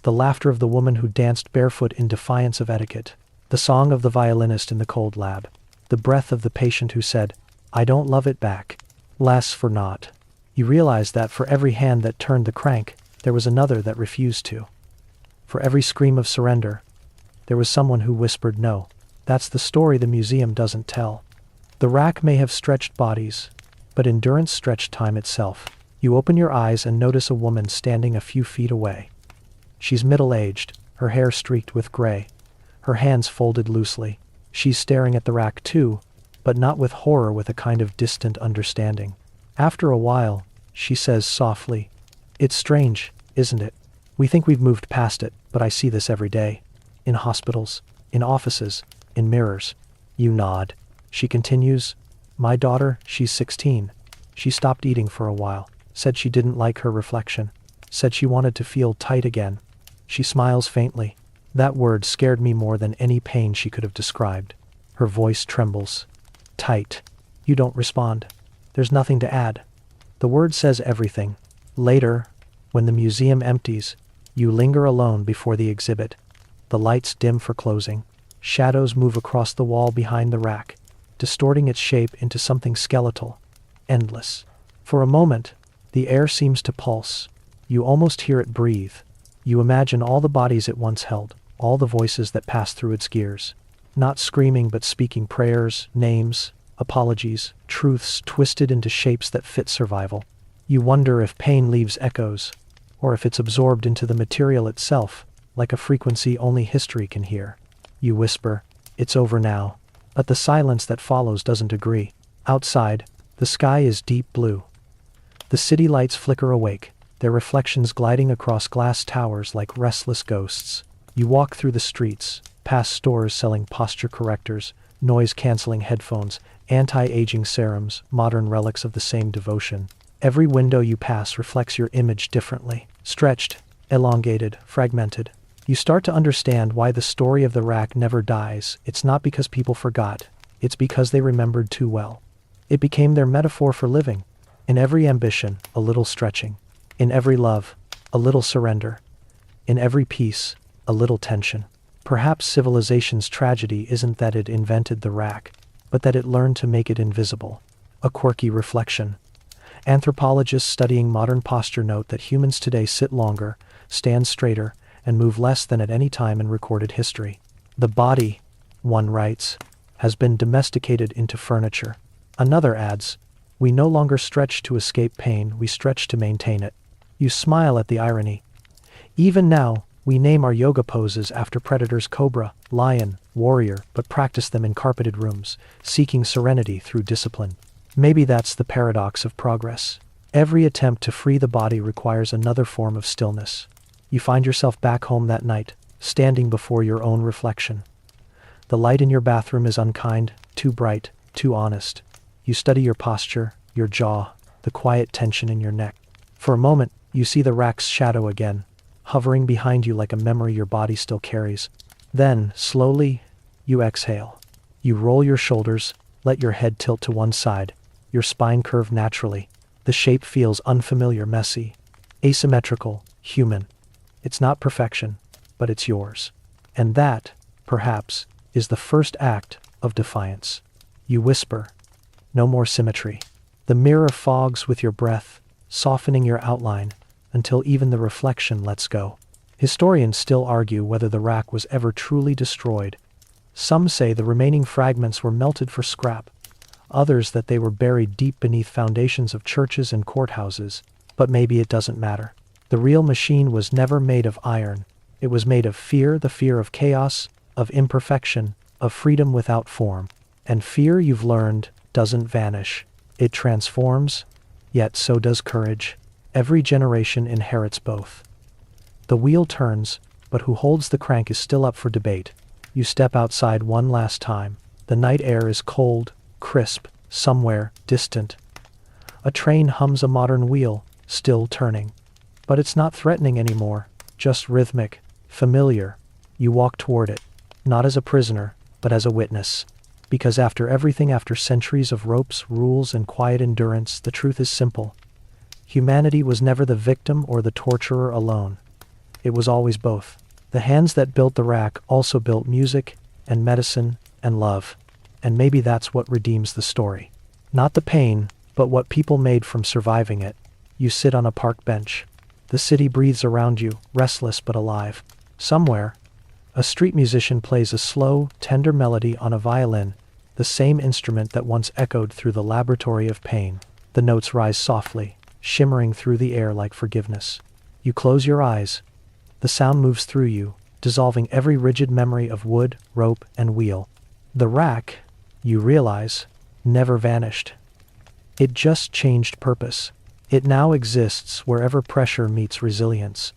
The laughter of the woman who danced barefoot in defiance of etiquette. The song of the violinist in the cold lab. The breath of the patient who said, "I don't love it back." Lasts for naught. You realize that for every hand that turned the crank, there was another that refused to. For every scream of surrender, there was someone who whispered no. That's the story the museum doesn't tell. The rack may have stretched bodies, but endurance stretched time itself. You open your eyes and notice a woman standing a few feet away. She's middle-aged, her hair streaked with gray, her hands folded loosely. She's staring at the rack too, but not with horror, with a kind of distant understanding. After a while, she says softly, "It's strange, isn't it? We think we've moved past it, but I see this every day. In hospitals, in offices, in mirrors." You nod. She continues, "My daughter, she's 16. She stopped eating for a while, said she didn't like her reflection, said she wanted to feel tight again." She smiles faintly. That word scared me more than any pain she could have described. Her voice trembles. Tight. You don't respond. There's nothing to add. The word says everything. Later, when the museum empties, you linger alone before the exhibit. The lights dim for closing. Shadows move across the wall behind the rack, distorting its shape into something skeletal. endless. For a moment, the air seems to pulse. You almost hear it breathe. You imagine all the bodies it once held, all the voices that passed through its gears. Not screaming but speaking prayers, names, apologies, truths twisted into shapes that fit survival. You wonder if pain leaves echoes, or if it's absorbed into the material itself, like a frequency only history can hear. You whisper, "It's over now." But the silence that follows doesn't agree. Outside, the sky is deep blue. The city lights flicker awake, their reflections gliding across glass towers like restless ghosts. You walk through the streets, past stores selling posture correctors, noise-canceling headphones, anti-aging serums, modern relics of the same devotion. Every window you pass reflects your image differently. Stretched, elongated, fragmented. You start to understand why the story of the rack never dies. It's not because people forgot. It's because they remembered too well. It became their metaphor for living. In every ambition, a little stretching. In every love, a little surrender. In every peace, a little tension. Perhaps civilization's tragedy isn't that it invented the rack, but that it learned to make it invisible. A quirky reflection. Anthropologists studying modern posture note that humans today sit longer, stand straighter, and move less than at any time in recorded history. The body, one writes, has been domesticated into furniture. Another adds, we no longer stretch to escape pain, we stretch to maintain it. You smile at the irony. Even now, we name our yoga poses after predators: cobra, lion, warrior, but practice them in carpeted rooms, seeking serenity through discipline. Maybe that's the paradox of progress. Every attempt to free the body requires another form of stillness. You find yourself back home that night, standing before your own reflection. The light in your bathroom is unkind, too bright, too honest. You study your posture, your jaw, the quiet tension in your neck. For a moment, you see the rack's shadow again, hovering behind you like a memory your body still carries. Then, slowly, you exhale. You roll your shoulders, let your head tilt to one side, your spine curve naturally. The shape feels unfamiliar, messy, asymmetrical, human. It's not perfection, but it's yours. And that, perhaps, is the first act of defiance. You whisper, "No more symmetry." The mirror fogs with your breath, softening your outline, until even the reflection lets go. Historians still argue whether the rack was ever truly destroyed. Some say the remaining fragments were melted for scrap, others that they were buried deep beneath foundations of churches and courthouses, but maybe it doesn't matter. The real machine was never made of iron. It was made of fear, the fear of chaos, of imperfection, of freedom without form. And fear, you've learned, doesn't vanish. It transforms, yet so does courage. Every generation inherits both. The wheel turns, but who holds the crank is still up for debate. You step outside one last time. The night air is cold, crisp, somewhere distant. A train hums a modern wheel, still turning. But it's not threatening anymore, just rhythmic, familiar. You walk toward it, not as a prisoner, but as a witness. Because after everything, after centuries of ropes, rules, and quiet endurance, the truth is simple. Humanity was never the victim or the torturer alone. It was always both. The hands that built the rack also built music, and medicine, and love. And maybe that's what redeems the story. Not the pain, but what people made from surviving it. You sit on a park bench. The city breathes around you, restless but alive. Somewhere, a street musician plays a slow, tender melody on a violin, the same instrument that once echoed through the laboratory of pain. The notes rise softly, shimmering through the air like forgiveness. You close your eyes. The sound moves through you, dissolving every rigid memory of wood, rope, and wheel. The rack, you realize, never vanished. It just changed purpose. It now exists wherever pressure meets resilience,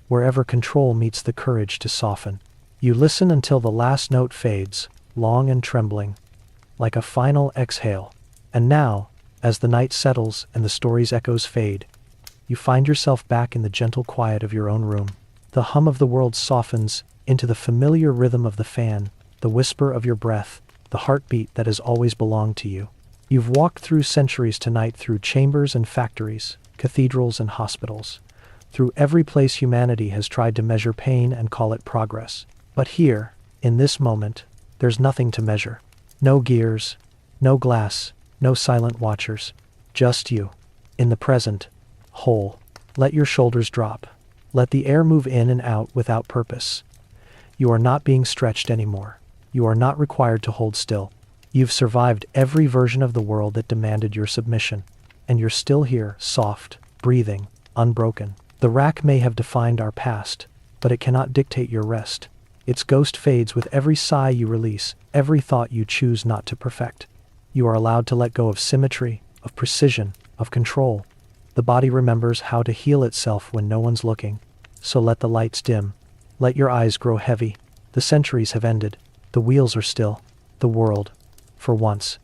wherever control meets the courage to soften. You listen until the last note fades, long and trembling, like a final exhale. And now, as the night settles and the story's echoes fade, you find yourself back in the gentle quiet of your own room. The hum of the world softens into the familiar rhythm of the fan, the whisper of your breath, the heartbeat that has always belonged to you. You've walked through centuries tonight, through chambers and factories, cathedrals and hospitals, through every place humanity has tried to measure pain and call it progress. But here, in this moment, there's nothing to measure. No gears, no glass, no silent watchers. Just you. In the present. Whole. Let your shoulders drop. Let the air move in and out without purpose. You are not being stretched anymore. You are not required to hold still. You've survived every version of the world that demanded your submission. And you're still here, soft, breathing, unbroken. The rack may have defined our past, but it cannot dictate your rest. Its ghost fades with every sigh you release, every thought you choose not to perfect. You are allowed to let go of symmetry, of precision, of control. The body remembers how to heal itself when no one's looking. So let the lights dim. Let your eyes grow heavy. The centuries have ended. The wheels are still. The world, for once,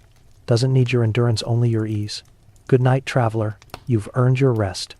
doesn't need your endurance, only your ease. Good night, traveler. You've earned your rest.